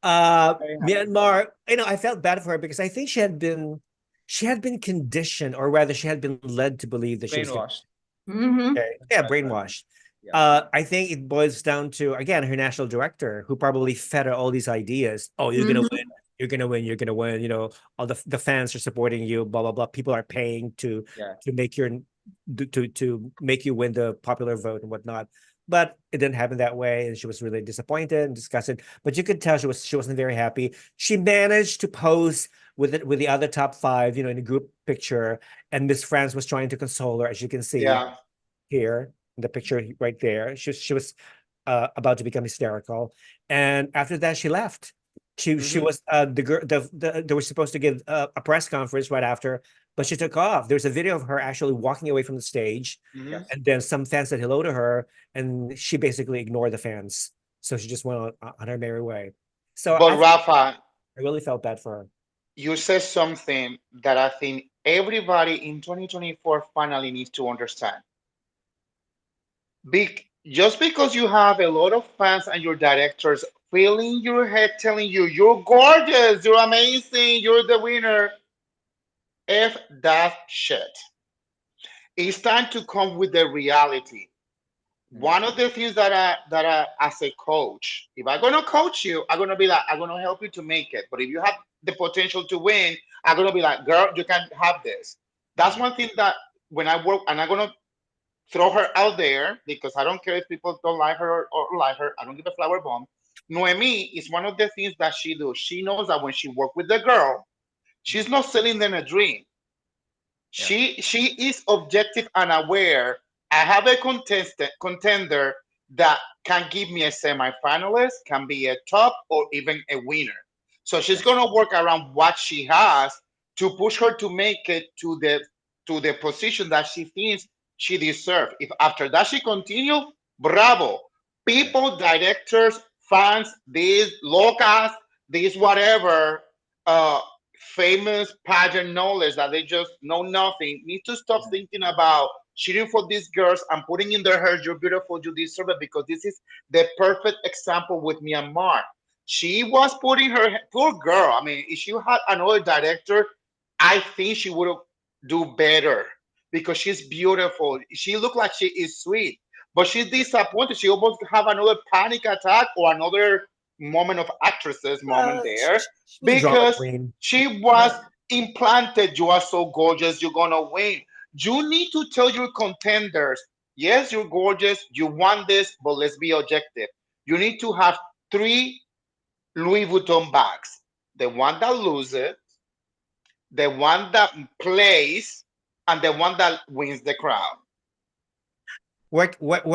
Myanmar, I felt bad for her because I think she had been conditioned, or rather she had been led to believe that she was Brainwashed. Mm-hmm. brainwashed. Yeah. I think it boils down to, again, her national director, who probably fed her all these ideas. Oh, you're gonna win, you're gonna win, you're gonna win. You know, all the fans are supporting you, blah blah blah. People are paying to make to make you win the popular vote and whatnot. but it didn't happen that way, and she was really disappointed and disgusted. But you could tell she wasn't very happy. She managed to pose with it with the other top 5, in a group picture, and Miss France was trying to console her, as you can see here in the picture right there. She was about to become hysterical, and after that she left. She was the girl. They were supposed to give a press conference right after, but she took off. There's a video of her actually walking away from the stage, and then some fans said hello to her, and she basically ignored the fans. So she just went on her merry way. So, but Rafa, I really felt bad for her. You said something that I think everybody in 2024 finally needs to understand. Just because you have a lot of fans and your directors filling your head telling you you're gorgeous, you're amazing, you're the winner, F that shit. It's time to come with the reality. One of the things that I as a coach, if I'm gonna coach you, I'm gonna be like, I'm gonna help you to make it. But if you have the potential to win, I'm gonna be like, girl, you can have this. That's one thing that when I work, and I'm gonna throw her out there because I don't care if people don't like her or like her. I don't give a flower bomb. Noemi is one of the things that she does. She knows that when she works with the girl, she's not selling them a dream. She is objective and aware. I have a contender that can give me a semi-finalist, can be a top or even a winner. So she's gonna work around what she has to push her to make it to the position that she thinks she deserves. If after that she continue, bravo. People, directors, fans, these locals, these whatever, famous pageant knowledge that they just know nothing, need to stop thinking about cheating for these girls and putting in their head, you're beautiful, you deserve it, because this is the perfect example with Myanmar. She was putting her, poor girl, I mean, if she had another director, I think she would do better because she's beautiful. She looked like she is sweet, but she's disappointed. She almost have another panic attack or another moment of actresses moment there because she was implanted. You are so gorgeous, you're gonna win. You need to tell your contenders, yes, you're gorgeous, you want this, but let's be objective. You need to have 3 Louis Vuitton bags. The one that loses, the one that plays, and the one that wins the crown. Where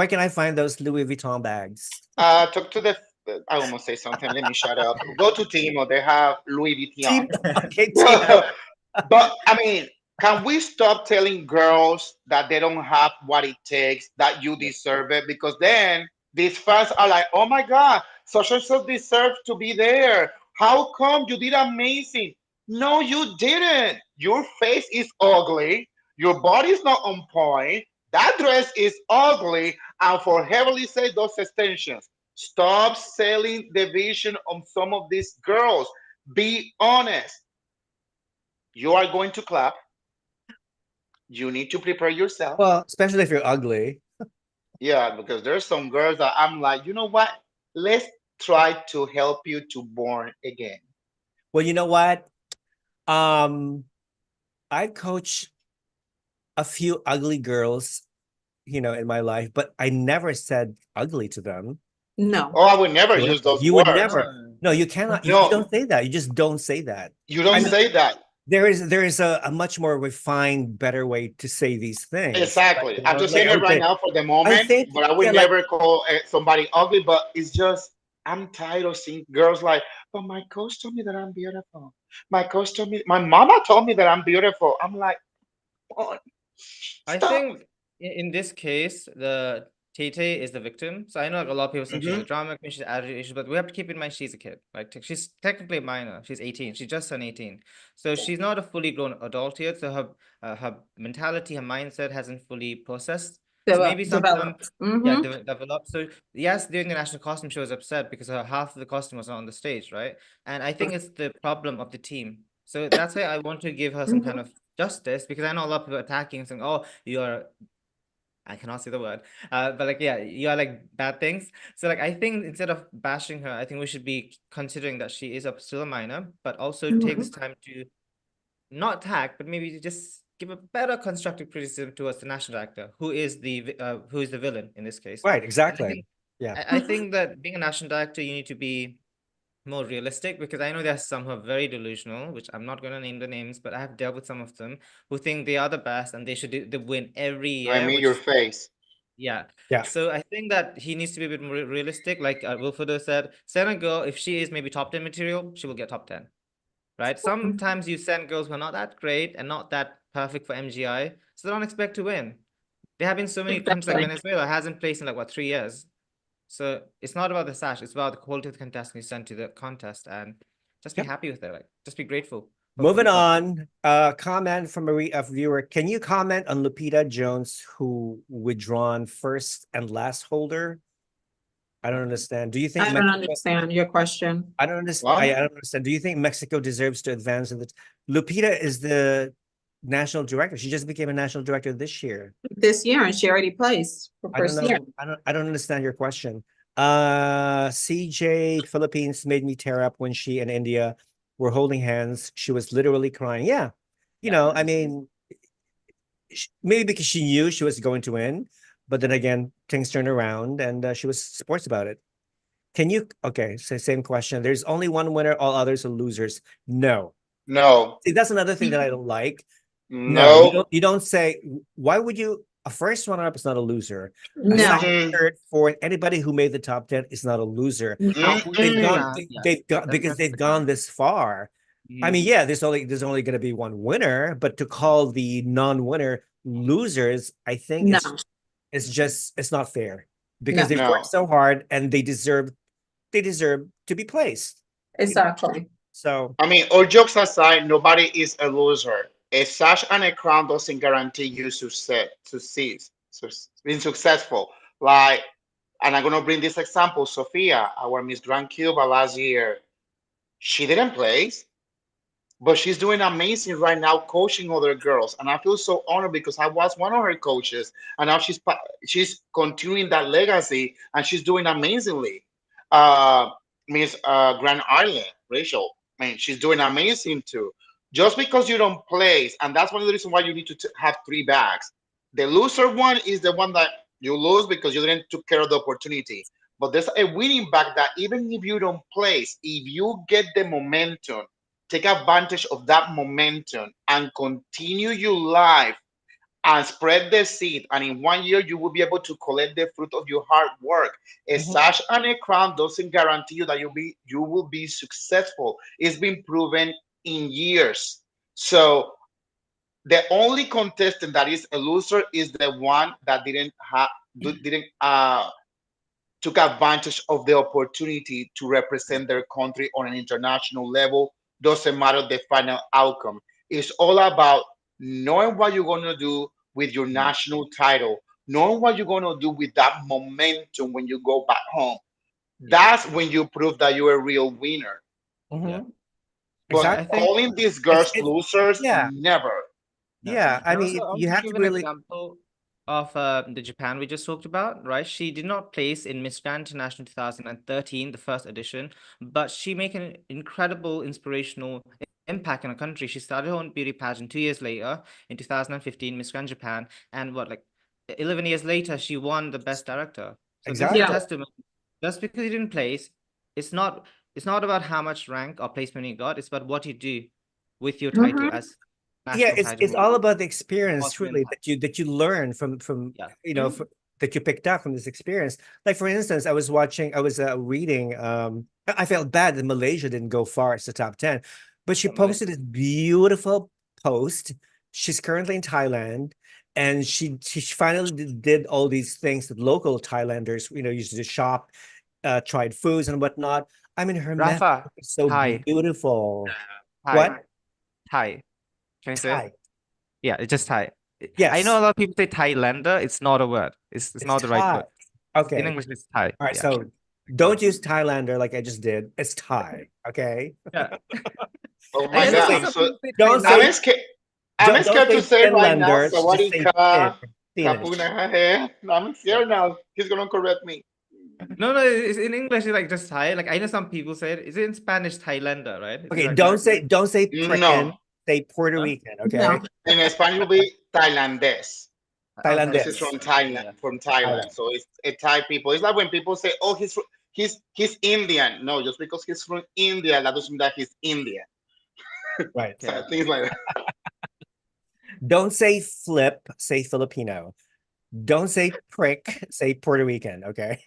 can I find those Louis Vuitton bags? Talk to the. I almost say something. Let me shut up. Go to Timo. They have Louis Vuitton. Okay, Timo. But I mean, can we stop telling girls that they don't have what it takes, that you deserve it? Because then these fans are like, oh my God, such and such deserves to be there. How come you did amazing? No, you didn't. Your face is ugly. Your body is not on point. That dress is ugly. And for heavily say those extensions, stop selling the vision of some of these girls. Be honest. You are going to clap. You need to prepare yourself. Well, especially if you're ugly. Yeah, because there's some girls that I'm like, you know what? Let's try to help you to born again. Well, you know what? I coach a few ugly girls, in my life, but I never said ugly to them. No. Oh, I would never use those you words. Would never. No, you cannot. You don't say that. You just don't say that. You don't say that. There is a much more refined, better way to say these things. Exactly. I'm just saying it right now for the moment, but I would never call somebody ugly. But it's just, I'm tired of seeing girls like, but my coach told me that I'm beautiful. My coach told me, my mama told me that I'm beautiful. I'm like, oh, I think in this case, the Tay is the victim. So I know like a lot of people think she's a drama queen, she's attitude issues, but we have to keep in mind she's a kid. Like she's technically a minor. She's 18. She just turned 18. So she's not a fully grown adult yet. So her mentality, her mindset hasn't fully processed. So maybe developed. Developed. So yes, during the national costume, she was upset because half of the costume was not on the stage, right? And I think it's the problem of the team. So that's why I want to give her some kind of justice, because I know a lot of people attacking, saying, "Oh, you're." I cannot say the word, but like, yeah, you are like bad things. So like, I think instead of bashing her, I think we should be considering that she is still a minor, but also take this time to not attack, but maybe just give a better constructive criticism towards the national actor, who is the villain in this case. Right, And exactly. I think that being a national director, you need to be more realistic, because I know there's some who are very delusional, which I'm not going to name the names, but I have dealt with some of them who think they are the best and they should win every year. I mean, your face. Yeah. Yeah. So I think that he needs to be a bit more realistic. Like Wilfredo said, send a girl, if she is maybe top 10 material, she will get top 10. Right? Sometimes you send girls who are not that great and not that perfect for MGI, so they don't expect to win. There have been so many countries like Venezuela hasn't placed in like what, 3 years. So it's not about the sash, it's about the quality of the contestant you send to the contest, and just be happy with it. Like, just be grateful. Moving on, comment from a viewer. Can you comment on Lupita Jones, who withdrawn first and last holder? I don't understand. Do you think I don't understand your question. I don't understand. I don't understand. Do you think Mexico deserves to advance in the Lupita is the national director. She just became a national director this year. This year, and she already placed for first year. I don't understand your question. CJ Philippines made me tear up when she and India were holding hands. She was literally crying. Yeah. You know, I mean, maybe because she knew she was going to win, but then again, things turned around and she was sports about it. Can you, okay, so same question. There's only one winner, all others are losers. No. No. See, that's another thing that I don't like. No. You don't say, why would you, a first runner-up is not a loser. No. A second, third, fourth, anybody who made the top 10 is not a loser. Because they've gone this far. I mean, yeah, there's only going to be one winner, but to call the non-winner losers, I think it's not fair, because they've worked so hard and they deserve to be placed. Exactly. So I mean, all jokes aside, nobody is a loser. A sash and a crown doesn't guarantee you being successful. Like, and I'm gonna bring this example: Sophia, our Miss Grand Cuba last year, she didn't place, but she's doing amazing right now, coaching other girls, and I feel so honored because I was one of her coaches, and now she's continuing that legacy, and she's doing amazingly. Miss Grand Island, Rachel, I mean, she's doing amazing too. Just because you don't place, and that's one of the reasons why you need to have 3 bags. The loser one is the one that you lose because you didn't took care of the opportunity. But there's a winning bag that even if you don't place, if you get the momentum, take advantage of that momentum and continue your life and spread the seed, and in 1 year you will be able to collect the fruit of your hard work. A sash and a crown doesn't guarantee you that you will be successful. It's been proven in years. So the only contestant that is a loser is the one that didn't took advantage of the opportunity to represent their country on an international level. Doesn't matter the final outcome. It's all about knowing what you're going to do with your national title, knowing what you're going to do with that momentum when you go back home. That's when you prove that you're a real winner. But calling these girls losers, never. Yeah, I mean, you have to really. Example of the Japan we just talked about, right? She did not place in Miss Grand International 2013, the first edition, but she made an incredible inspirational impact in her country. She started her own beauty pageant 2 years later in 2015, Miss Grand Japan, and 11 years later, she won the best director. So exactly. This is a testament. Just because you didn't place, it's not about how much rank or placement you got. It's about what you do with your title as. It's all about the experience, truly, that you learn from that you picked up from this experience. Like, for instance, I was reading. I felt bad that Malaysia didn't go far as the top 10, but she posted this beautiful post. She's currently in Thailand, and she finally did all these things that local Thailanders, used to shop, tried foods and whatnot. I mean, her Rafa, is so beautiful. Thai. What? Thai. Can you say Thai. it? Yeah, it's just Thai. Yes. I know a lot of people say Thailander. It's not a word. It's not the right word. Okay. In English, it's Thai. All right, so don't use Thailander like I just did. It's Thai, okay? Yeah. Oh my God. So don't say, I'm scared to say right now. Sawadika. I'm scared now. He's going to correct me. No, it's in English. It's like just Thai. Like, I know some people say it. Is it in Spanish Thailander, right? Okay, don't say frickin'. say Puerto Rican, okay? No. In Spanish will be Thailandese. Thailandese. This is from Thailand, So it's a Thai people. It's like when people say, "Oh, he's Indian." No, just because he's from India, that doesn't mean that he's Indian. Right. So things like that. Don't say flip, say Filipino. Don't say prick, say Puerto Rican, okay?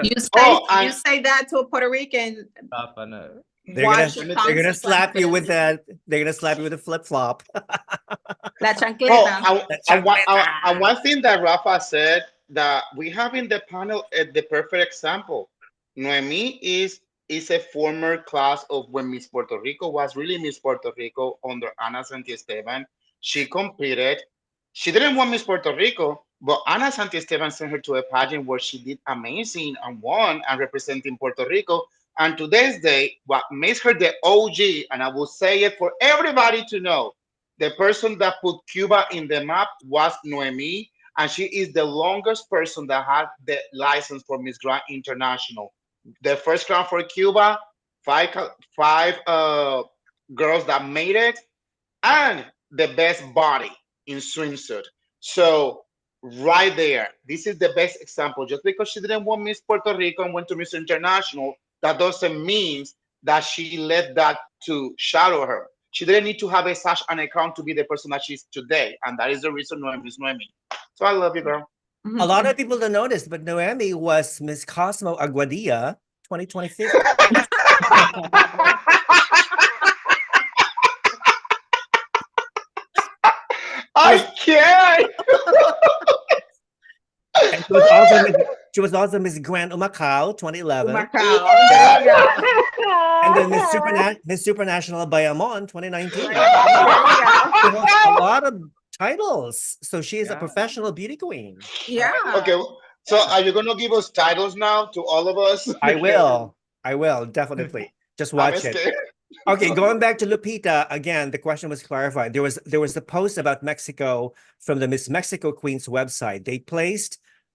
You say Oh, you say that to a Puerto Rican. Rafa, no. They're gonna slap you with that. They're gonna slap you with a flip flop. La chancleta. And one thing that Rafa said that we have in the panel the perfect example. Noemi is a former class of when Miss Puerto Rico was really Miss Puerto Rico under Ana Santiesteban. She competed. She didn't want Miss Puerto Rico, but Ana Santiesteban sent her to a pageant where she did amazing and won and representing Puerto Rico. And to this day, what makes her the OG, and I will say it for everybody to know, the person that put Cuba in the map was Noemi, and she is the longest person that had the license for Miss Grand International. The first crown for Cuba, five girls that made it, and the best body in swimsuit. So right there, this is the best example. Just because she didn't want Miss Puerto Rico and went to Miss International, that doesn't mean that she let that to shadow her. She didn't need to have a sash and a crown to be the person that she's today. And that is the reason Noemi is Noemi. So I love you, girl. A lot of people don't notice, but Noemi was Miss Cosmo Aguadilla 2025. I can't. And she was also Miss Grand Umacao 2011. And then Miss Supranational Bayamon 2019. A lot of titles. So she is a professional beauty queen. Yeah. Okay. So are you gonna give us titles now to all of us? I will, definitely. Just watch it. Okay, going back to Lupita again, the question was clarified. There was a post about Mexico from the Miss Mexico Queens website.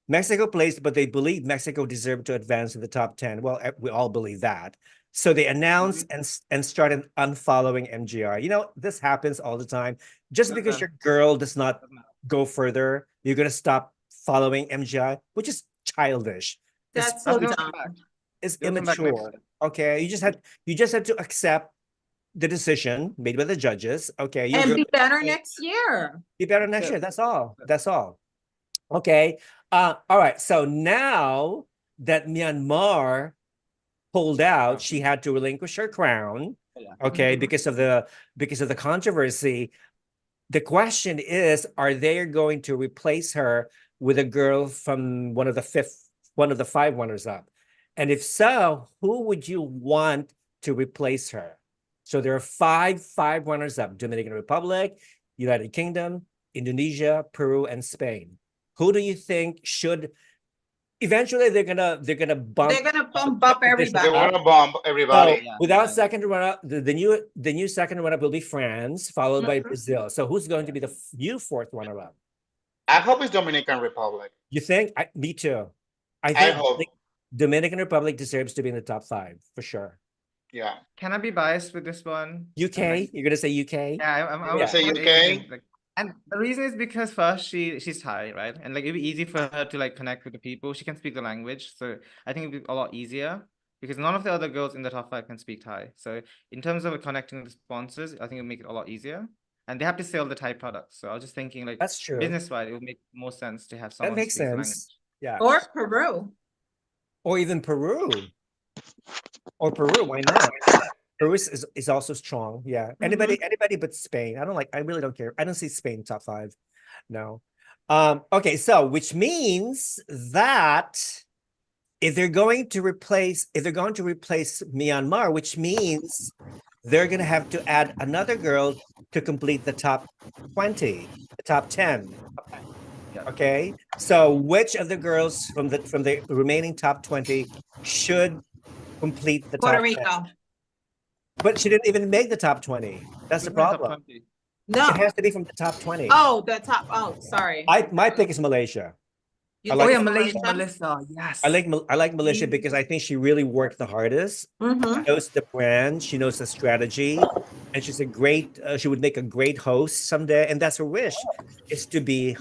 Mexico placed, but they believed Mexico deserved to advance to the top 10. Well, we all believe that. So they announced and started unfollowing MGI. You know, this happens all the time. Just because your girl does not go further, you're gonna stop following MGI, which is childish. That's so dumb. It's immature. Okay, you just had to accept the decision made by the judges. Okay, and be better next year. Be better next year. That's all. That's all. Okay. All right. So now that Myanmar pulled out, she had to relinquish her crown. Okay, because of the controversy. The question is, are they going to replace her with a girl from one of the 5 runners-up? And if so, who would you want to replace her? So there are five runners-up: Dominican Republic, United Kingdom, Indonesia, Peru, and Spain. Who do you think should? Eventually, they're gonna bump. They're gonna bump up everybody. They want to bump everybody. So without second runner-up, the new second runner-up will be France, followed by Brazil. So who's going to be the new fourth runner-up? I hope it's Dominican Republic. You think? Me too. I think Dominican Republic deserves to be in the top 5 for sure. Yeah. Can I be biased with this one? UK? You're gonna say UK? Yeah, I'm gonna say UK. And the reason is because first she's Thai, right? And like it'd be easy for her to like connect with the people. She can speak the language, so I think it'd be a lot easier because none of the other girls in the top 5 can speak Thai. So in terms of connecting with sponsors, I think it'll make it a lot easier. And they have to sell the Thai products. So I was just thinking, like, that's true. Business-wise, it would make more sense to have someone that makes speak sense. Yeah. Or Peru. Or even Peru. Why not? Peru is also strong. Yeah. Anybody but Spain. I really don't care. I don't see Spain top 5. No. Okay, so which means that if they're going to replace Myanmar, which means they're going to have to add another girl to complete the top 20, the top 10. Okay, so which of the girls from the remaining top 20 should complete the Puerto top Rico. 10? But she didn't even make the top 20. That's the problem. No, it has to be from the top 20. Oh, the top. Oh, sorry. My pick is Malaysia. Malaysia. Yes. I like Malaysia because I think she really worked the hardest. Mm-hmm. She knows the brand. She knows the strategy. and she's a great. She would make a great host someday, and that's her wish, is to be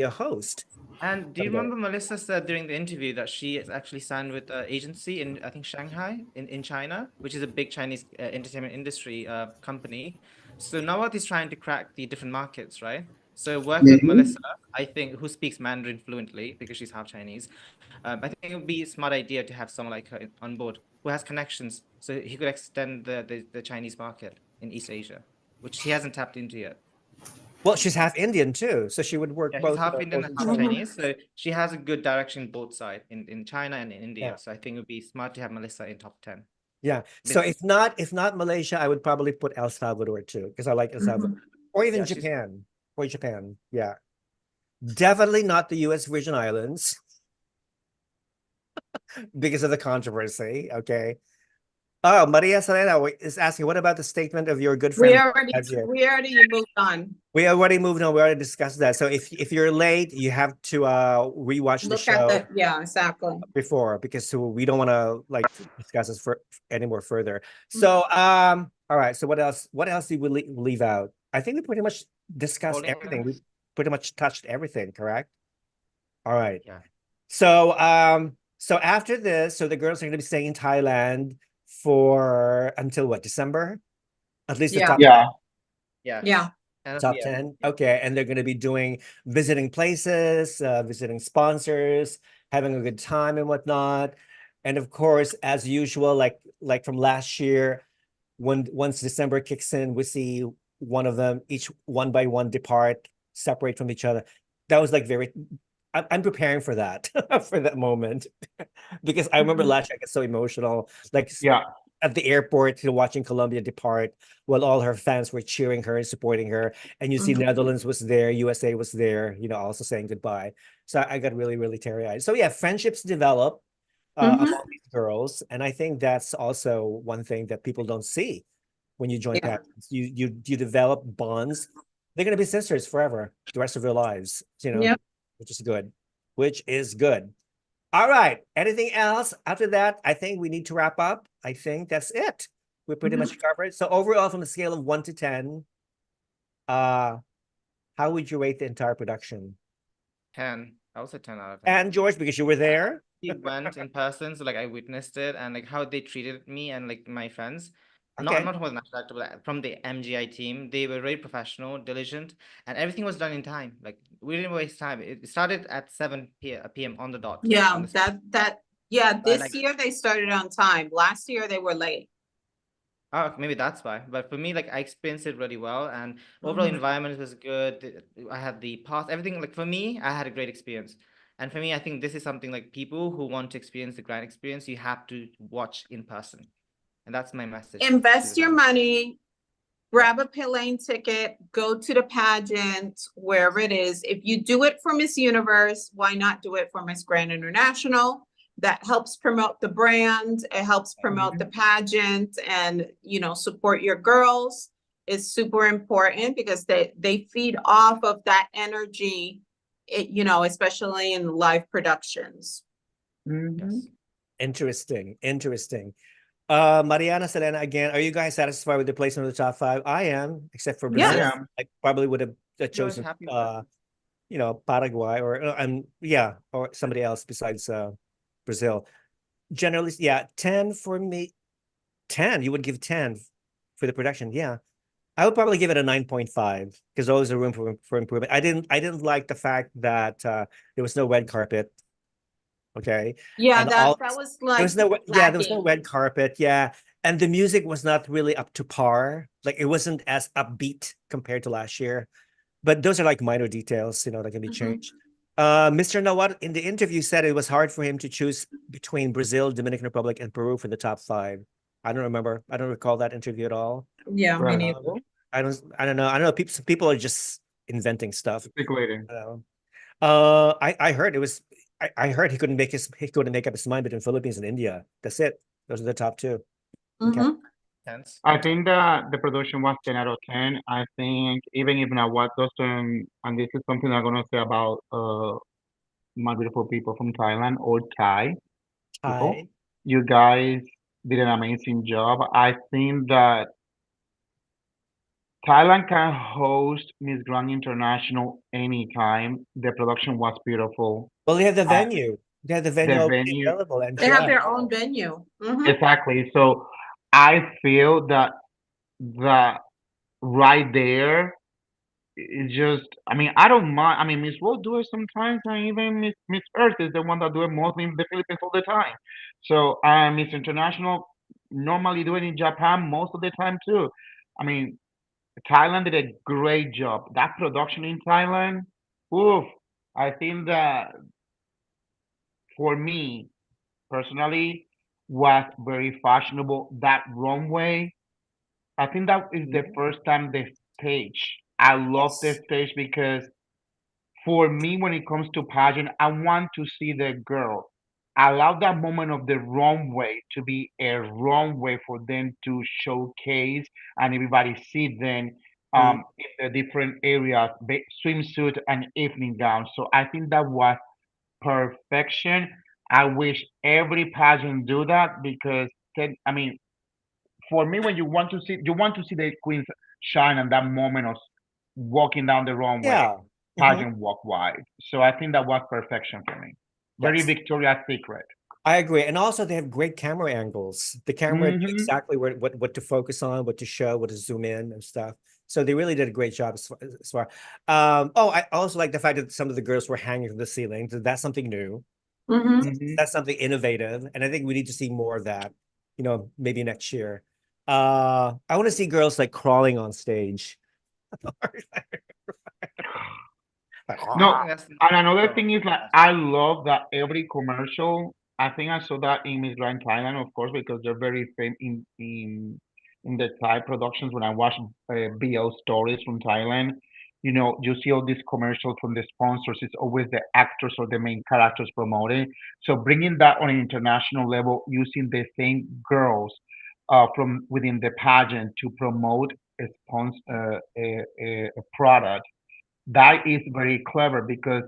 a host. And do you someday. remember Melissa said during the interview that she is actually signed with an agency in, I think, Shanghai in China, which is a big Chinese entertainment industry company. So Nawat is trying to crack the different markets, right? So working with Melissa, I think, who speaks Mandarin fluently because she's half Chinese, I think it would be a smart idea to have someone like her on board who has connections, so he could extend the Chinese market in East Asia, which he hasn't tapped into yet. Well, she's half Indian too, so she would work Yeah, both. he's half Indian and half sides. Chinese, so she has a good direction both sides in China and in India. Yeah. So I think it would be smart to have Melissa in top 10. Yeah. So if not Malaysia, I would probably put El Salvador too, because I like El Salvador, or even Japan. Or Japan. Yeah. Definitely not the U.S. Virgin Islands because of the controversy. Okay. Oh, Maria Selena is asking, what about the statement of your good friend? We already moved on. We already moved on. We already discussed that. So if you're late, you have to rewatch the show. Yeah, exactly. Before, because we don't want to like discuss this for any more further. So all right. So what else? What else did we leave out? I think we pretty much discussed everything. We pretty much touched everything, correct? All right. Yeah. So so after this, so the girls are going to be staying in Thailand for until what, December? At least the top. Yeah. Top 10. Okay. And they're going to be visiting places, visiting sponsors, having a good time and whatnot. And of course, as usual, like from last year, once December kicks in, we see one of them, each one by one, depart, separate from each other. That was like I'm preparing for that, for that moment. Because I remember last year I got so emotional. Like at the airport, watching Colombia depart while all her fans were cheering her and supporting her. And you see Netherlands was there, USA was there, also saying goodbye. So I got really, really teary-eyed. So yeah, friendships develop among these girls. And I think that's also one thing that people don't see when you join pageants. You develop bonds. They're going to be sisters forever, the rest of their lives, which is good, which is good. All right. Anything else after that? I think we need to wrap up. I think that's it. We pretty much covered. So overall, from a scale of 1 to 10, how would you rate the entire production? 10. I would say 10 out of 10. And George, because you were there. He went in person, so like I witnessed it, and like how they treated me and like my friends. Okay. Not from the national actor, but from the MGI team. They were very professional, diligent, and everything was done in time. Like we didn't waste time. It started at 7 p.m. on the dot. Yeah, this year they started on time. Last year they were late. Oh, maybe that's why. But for me, like I experienced it really well, and overall environment was good. I had the path, everything. Like for me, I had a great experience. And for me, I think this is something like people who want to experience the grand experience, you have to watch in person. And that's my message. Invest your money, grab a plane ticket, go to the pageant, wherever it is. If you do it for Miss Universe, why not do it for Miss Grand International? That helps promote the brand. It helps promote the pageant and, support your girls is super important because they feed off of that energy, especially in live productions. Yes. Interesting. Mariana Selena, again, are you guys satisfied with the placement of the top 5? I am, except for Brazil. Yeah. I probably would have chosen, Paraguay or somebody else besides Brazil. Generally, 10 for me. 10, you would give 10 for the production. Yeah. I would probably give it a 9.5 because there's always a room for improvement. I didn't like the fact that there was no red carpet. Okay. Yeah, that was like there was no red carpet. Yeah. And the music was not really up to par. Like it wasn't as upbeat compared to last year. But those are like minor details, that can be changed. Mr. Nawat in the interview said it was hard for him to choose between Brazil, Dominican Republic, and Peru for the top 5. I don't remember. I don't recall that interview at all. Yeah, me neither. I don't know. I don't know. People are just inventing stuff. Speculating. I heard it was. I heard he couldn't make up his mind between Philippines and India. That's it. Those are the top 2. Okay. I think that the production was 10 out of 10. I think even if Nawat doesn't, and this is something I'm gonna say about my beautiful people from Thailand or Thai people, Hi. you guys did an amazing job. I think that Thailand can host Miss Grand International anytime. The production was beautiful. Well, they have the Uh, venue. They have the venue the already venue, available, and They have their own venue. exactly. So I feel that right there is just. I mean, I don't mind. I mean, Miss World do it sometimes, and even Miss Earth is the one that do it mostly in the Philippines all the time. So Miss International normally do it in Japan most of the time too. I mean, Thailand did a great job. That production in Thailand, oof, I think that for me personally was very fashionable. That runway, I think that is the first time the stage. I love the Yes. stage because for me, when it comes to pageant, I want to see the girl. Allow that moment of the runway to be a runway for them to showcase and everybody see them Mm. in the different areas, swimsuit and evening gown. So I think that was perfection. I wish every pageant do that because I mean, for me, when you want to see the queens shine on that moment of walking down the runway, Yeah. pageant walk wide. So I think that was perfection for me. Very Yes. Victoria's Secret. I agree. And also they have great camera angles. The camera knew Mhm. exactly what to focus on, what to show, what to zoom in and stuff. So they really did a great job as far. Oh, I also like the fact that some of the girls were hanging from the ceiling. That's something new. Mhm. That's something innovative. And I think we need to see more of that, maybe next year. I want to see girls like crawling on stage. No, I think that's and another so thing is like I love that every commercial. I think I saw that in Miss Grand Thailand, of course, because they're very famous in the Thai productions. When I watch BL stories from Thailand, you see all these commercials from the sponsors. It's always the actors or the main characters promoting. So bringing that on an international level, using the same girls from within the pageant to promote a a product, that is very clever because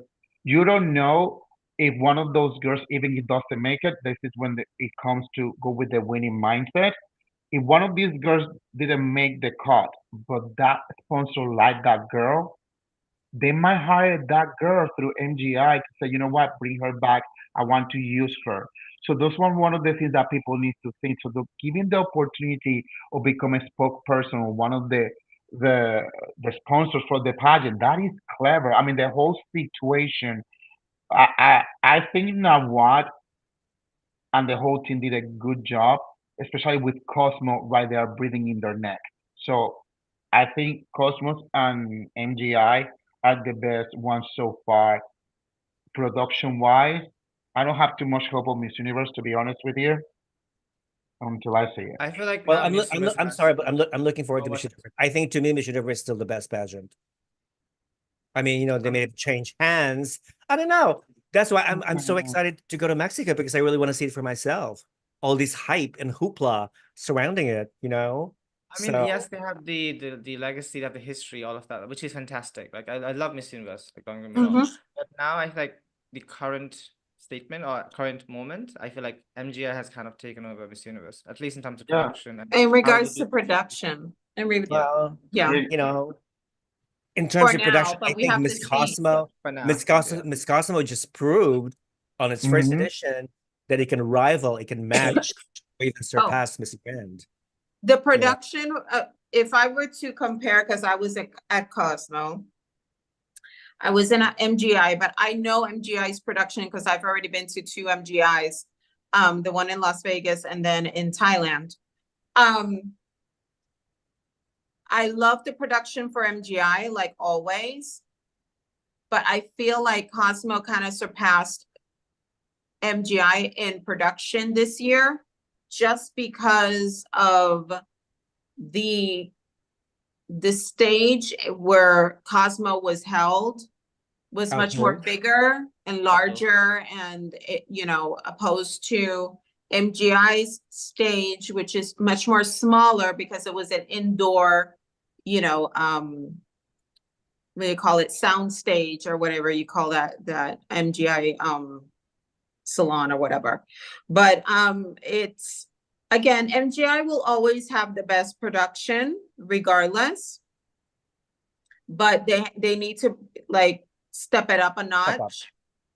you don't know if one of those girls even if doesn't make it. This is when it comes to go with the winning mindset. If one of these girls didn't make the cut, but that sponsor liked that girl, they might hire that girl through MGI to say, you know what, bring her back. I want to use her. So those one of the things that people need to think. So giving the opportunity of become a spokesperson or one of the the sponsors for the pageant, that is clever. I mean, the whole situation. I think Nawat and the whole team did a good job, especially with Cosmo right there breathing in their neck. So I think Cosmos and MGI are the best ones so far, production wise. I don't have too much hope of Miss Universe to be honest with you until I see it. I feel like Well, now Miss Universe I'm has sorry, but I'm looking forward so to Miss much. Universe. I think to me, Miss Universe is still the best pageant. I mean, they may have changed hands. I don't know. That's why I'm so excited to go to Mexico because I really want to see it for myself. All this hype and hoopla surrounding it, I mean, So yes, they have the legacy, they have the history, all of that, which is fantastic. Like I love Miss Universe, like don't get me wrong. But now I feel like the current statement or current moment, I feel like MGI has kind of taken over Miss Universe, at least in terms of Yeah. production and In how regards they to production. well, Yeah. in terms For of now, production, I but we think have to Miss see. Cosmo, for now. Yeah. Miss Cosmo just proved on its first Mhm. edition that it can rival, it can match, or even surpass Miss Grand. The production, if I were to compare, because I was at Cosmo, I was in a MGI, but I know MGI's production because I've already been to 2 MGIs, the one in Las Vegas and then in Thailand. I love the production for MGI, like always, but I feel like Cosmo kind of surpassed MGI in production this year just because of the stage where Cosmo was held was much more bigger and larger and opposed to MGI's stage, which is much more smaller because it was an indoor, what do you call it, sound stage or whatever you call that MGI salon or whatever. But it's again, MGI will always have the best production regardless. but they need to like step it up a Step up. notch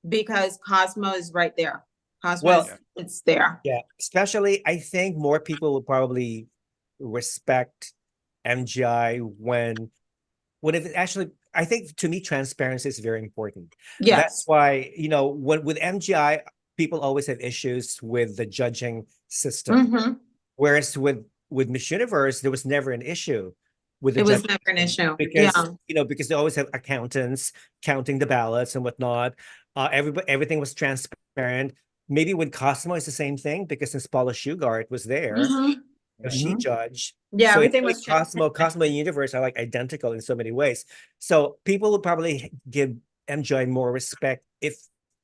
because Cosmo is right there. Cosmo, Well, it's there. Yeah, especially I think more people will probably respect MGI when it actually, I think to me, transparency is very important. Yes. That's why, you know, when with MGI, people always have issues with the judging system. Mhm. Whereas with Miss Universe, there was never an issue with the It was judging never an system issue. because Yeah. you know, because they always have accountants counting the ballots and whatnot. Everything was transparent. Maybe with Cosmo, it's the same thing because since Paula Shugart was there, Mhm. she judged. Yeah, So everything it's was like Cosmo and Universe are like identical in so many ways. So people would probably give MGI more respect if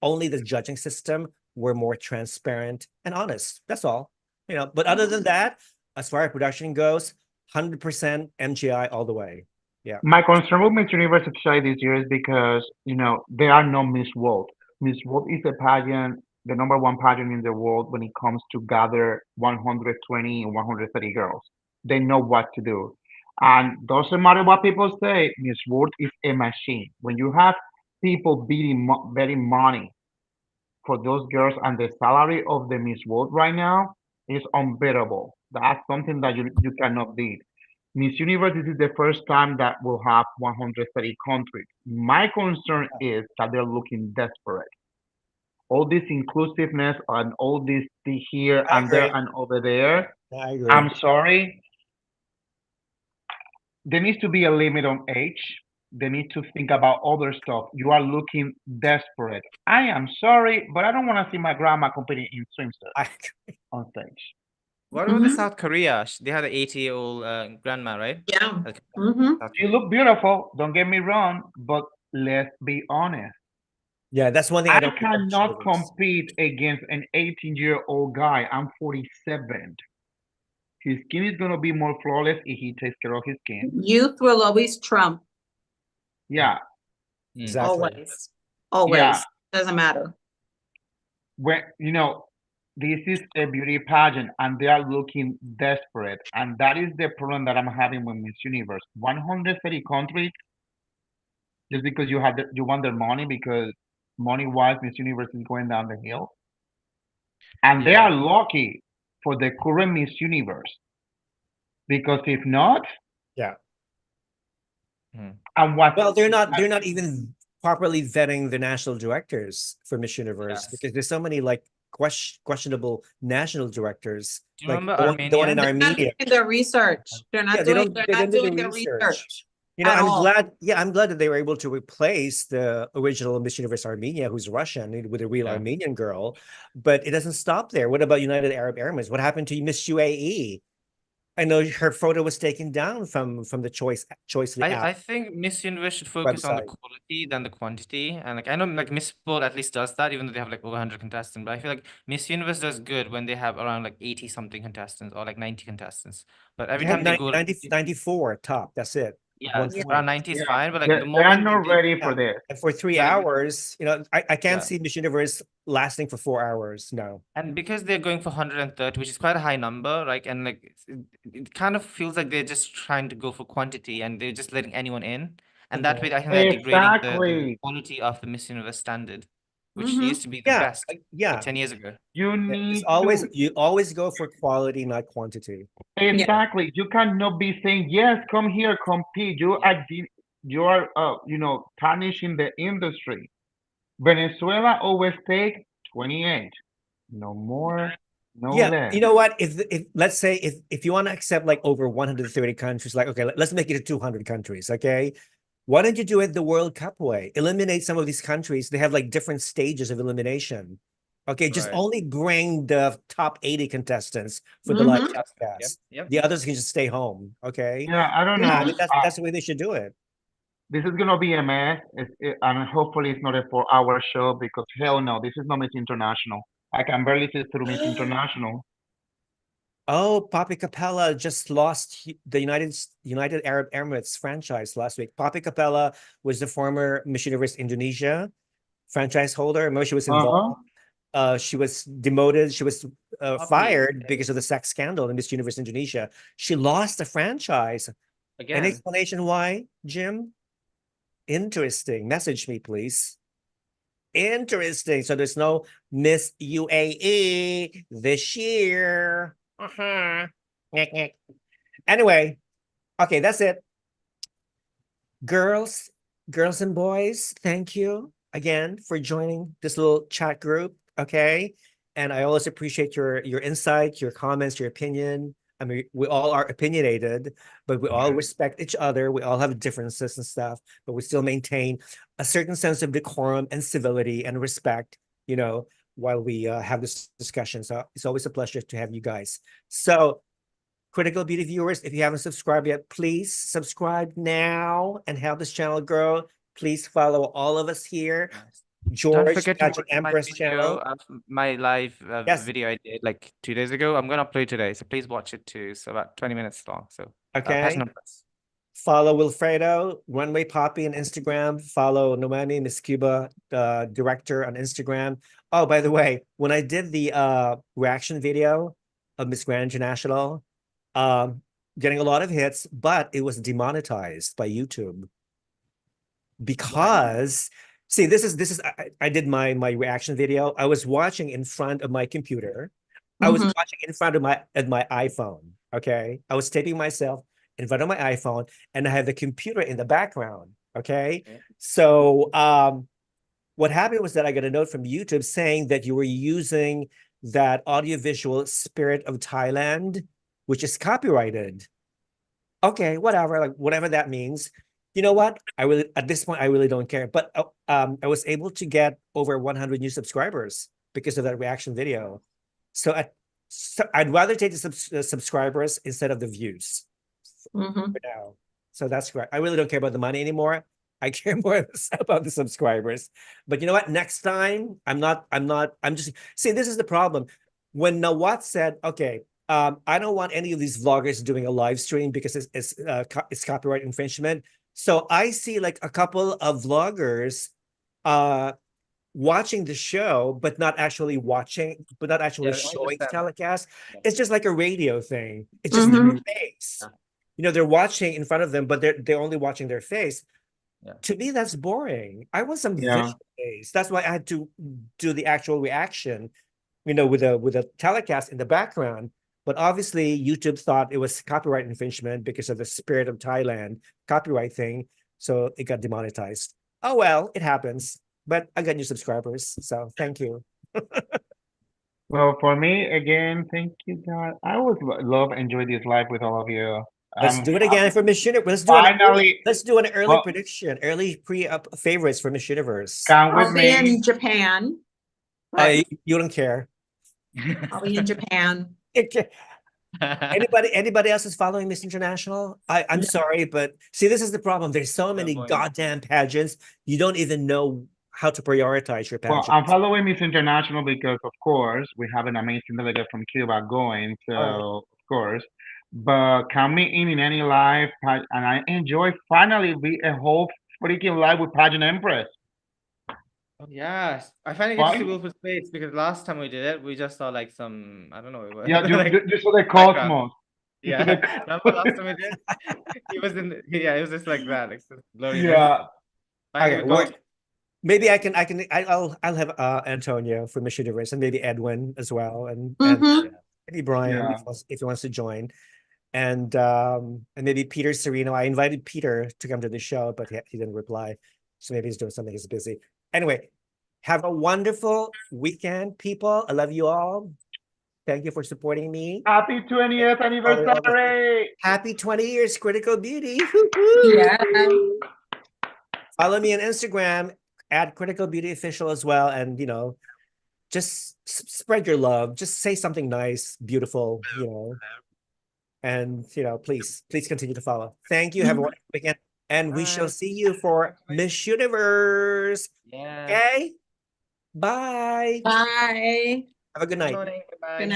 only the judging system were more transparent and honest. That's all. You know, but other than that, as far as production goes, 100% MGI all the way. Yeah. My concern with Miss Universe actually this year is because, you know, there are no Miss World. Miss World is a pageant, the number one pageant in the world when it comes to gather 120 and 130 girls. They know what to do. And doesn't matter what people say, Miss World is a machine. When you have people betting money for those girls and the salary of the Miss World right now is unbeatable. That's something that you cannot beat. Miss Universe, this is the first time that we'll have 130 countries. My concern is that they're looking desperate. All this inclusiveness and all this here I and there agree. and over there. I agree. I'm sorry. There needs to be a limit on age. They need to think about other stuff. You are looking desperate. I am sorry, but I don't want to see my grandma competing in swimsuit I on stage. What about the Mhm. South Korea? They had an 80-year-old grandma, right? Yeah. Like, Mhm. South You look beautiful, don't get me wrong, but let's be honest. Yeah, that's one thing I I don't like about Miss cannot Universe. compete against an 18-year-old guy. I'm 47. His skin is going to be more flawless if he takes care of his skin. Youth will always trump. Yeah. Exactly. Always. Always. Yeah. Doesn't matter. When, you know, this is a beauty pageant and they are looking desperate. And that is the problem that I'm having with Miss Universe. 130 countries, just because you want their money, because money-wise, Miss Universe is going down the hill. And they Yeah. are lucky for the current Miss Universe. Because if not, Yeah. and what Well, they're not even properly vetting the national directors for Miss Universe Yes. because there's so many like questionable national directors. Do you Like remember the one in Armenia? They're not Armenia. doing their research. They're not Yeah, doing they don't do the their research. research. You know, at all. I'm glad that they were able to replace the original Miss Universe Armenia, who's Russian, with a real Yeah. Armenian girl. But it doesn't stop there. What about United Arab Emirates? What happened to Miss UAE? I know her photo was taken down from the Choice I think Miss Universe should focus on the website. quality than the quantity. And like I know like Miss World at least does that, even though they have like over 100 contestants. But I feel like Miss Universe does good when they have around like 80 something contestants or like 90 contestants. But every They have time they go 94 top. That's it. yeah, One Yeah. point. around 90 is Yeah. fine. But like the they are moment not they ready for this. And for 3 Yeah, like- hours, you know, I can't Yeah. see Miss Universe lasting for 4 hours. No. And because they're going for 130, which is quite a high number, like, and like it kind of feels like they're just trying to go for quantity and they're just letting anyone in. And that way, I think they're degrading the Exactly. quality of the Miss Universe standard, which Mhm. used to be the Yeah, best yeah. like 10 years ago. You It's need always to you always go for quality, not quantity. exactly. You cannot be saying yes, come here, compete. You are you know, tarnishing the industry. Venezuela always take 28. No more, no Yeah, less. you know what? If let's say if you want to accept like over 130 countries, like okay, let's make it to 200 countries, okay? Why don't you do it the World Cup way? Eliminate some of these countries. They have like different stages of elimination. Okay, just Right. only bring the top 80 contestants for the live broadcast. Yep. The others can just stay home. Okay. Yeah, I don't know. Yeah, I mean, that's the way they should do it. This is gonna be a mess, and hopefully it's not a 4-hour show because hell no, this is not Miss International. I can barely see through Miss International. Oh, Papi Capella just lost the United Arab Emirates franchise last week. Papi Capella was the former Miss Universe Indonesia franchise holder. Remember, she was involved. She was demoted. She was fired because of the sex scandal in Miss Universe Indonesia. She lost the franchise. Any Again. explanation why, Jim? Interesting. Message me, please. Interesting. So there's no Miss UAE this year. Anyway, okay, that's it. Girls and boys, thank you again for joining this little chat group. Okay. And I always appreciate your insight, your comments, your opinion. I mean, we all are opinionated, but we all respect each other. We all have differences and stuff, but we still maintain a certain sense of decorum and civility and respect, you know, while we have this discussion. So it's always a pleasure to have you guys. So Critical Beauty viewers, if you haven't subscribed yet, please subscribe now and help this channel grow. Please follow all of us here. George Don't forget to Pageant watch my Empress video, channel. my live Yes. video I did like 2 days ago. I'm gonna upload today, so please watch it too. It's about 20 minutes long. So Okay. Pageant Empress. Follow Wilfredo, Runway Poppy on Instagram. Follow Noemi Miss Cuba, the director, on Instagram. Oh, by the way, when I did the reaction video of Miss Grand International, getting a lot of hits, but it was demonetized by YouTube because see, this is I did my reaction video. I was watching in front of my computer. I was watching in front of my iPhone. Okay, I was taping myself in front of my iPhone, and I have the computer in the background. Okay, so what happened was that I got a note from YouTube saying that you were using that audiovisual Spirit of Thailand, which is copyrighted. Okay, whatever, like whatever that means. You know what? At this point, I really don't care. But I was able to get over 100 new subscribers because of that reaction video. So I'd rather take the subscribers instead of the views for now. So that's great. I really don't care about the money anymore. I care more about the subscribers. But you know what? Next time, I'm just, see, this is the problem. When Nawat said, okay, I don't want any of these vloggers doing a live stream because it's copyright infringement. So I see like a couple of vloggers watching the show, but not actually showing the telecast. It's just like a radio thing. It's just their face. You know, they're watching in front of them, but they're only watching their face. To me, that's boring. I want some visual face. That's why I had to do the actual reaction, you know, with a telecast in the background. But obviously, YouTube thought it was copyright infringement because of the Spirit of Thailand copyright thing. So it got demonetized. Oh, well, it happens. But I got new subscribers. So thank you. Well, for me, again, thank you, God. I always love enjoy this live with all of you. Let's do it again for Miss Universe. Let's do an early prediction, early favorites for Miss Universe. Count with I'll me. be in Japan. You don't care. I'll be in Japan. Anybody else is following Miss International? I'm sorry, but see, this is the problem. There's so many goddamn pageants. You don't even know how to prioritize your pageant. Well, I'm following Miss International because, of course, we have an amazing delegate from Cuba going. So, of course. But count me in any live, and I enjoy finally a whole freaking live with Pageant Empress. Oh, yes, I finally get to see Wilfred's face because last time we did it, we just saw like some, I don't know. Yeah, like, just for the Cosmos. Yeah, remember last time we did? He was it was just like that, like blurry. Yeah. Okay, maybe I'll have Antonio from Miss Universe and maybe Edwin as well, and maybe Brian if he wants to join, and maybe Peter Sereno. I invited Peter to come to the show, but he didn't reply, so maybe he's doing something. He's busy. Anyway, have a wonderful weekend, people. I love you all. Thank you for supporting me. Happy 20th anniversary. Happy 20 years, Critical Beauty. Yeah. Follow me on Instagram at Critical Beauty Official as well. And, you know, just spread your love. Just say something nice, beautiful, you know. And, you know, please continue to follow. Thank you. Have a wonderful weekend. And we shall see you for Miss Universe. Yeah. Okay? Bye. Bye. Have a good night. Good morning. Goodbye. Good night.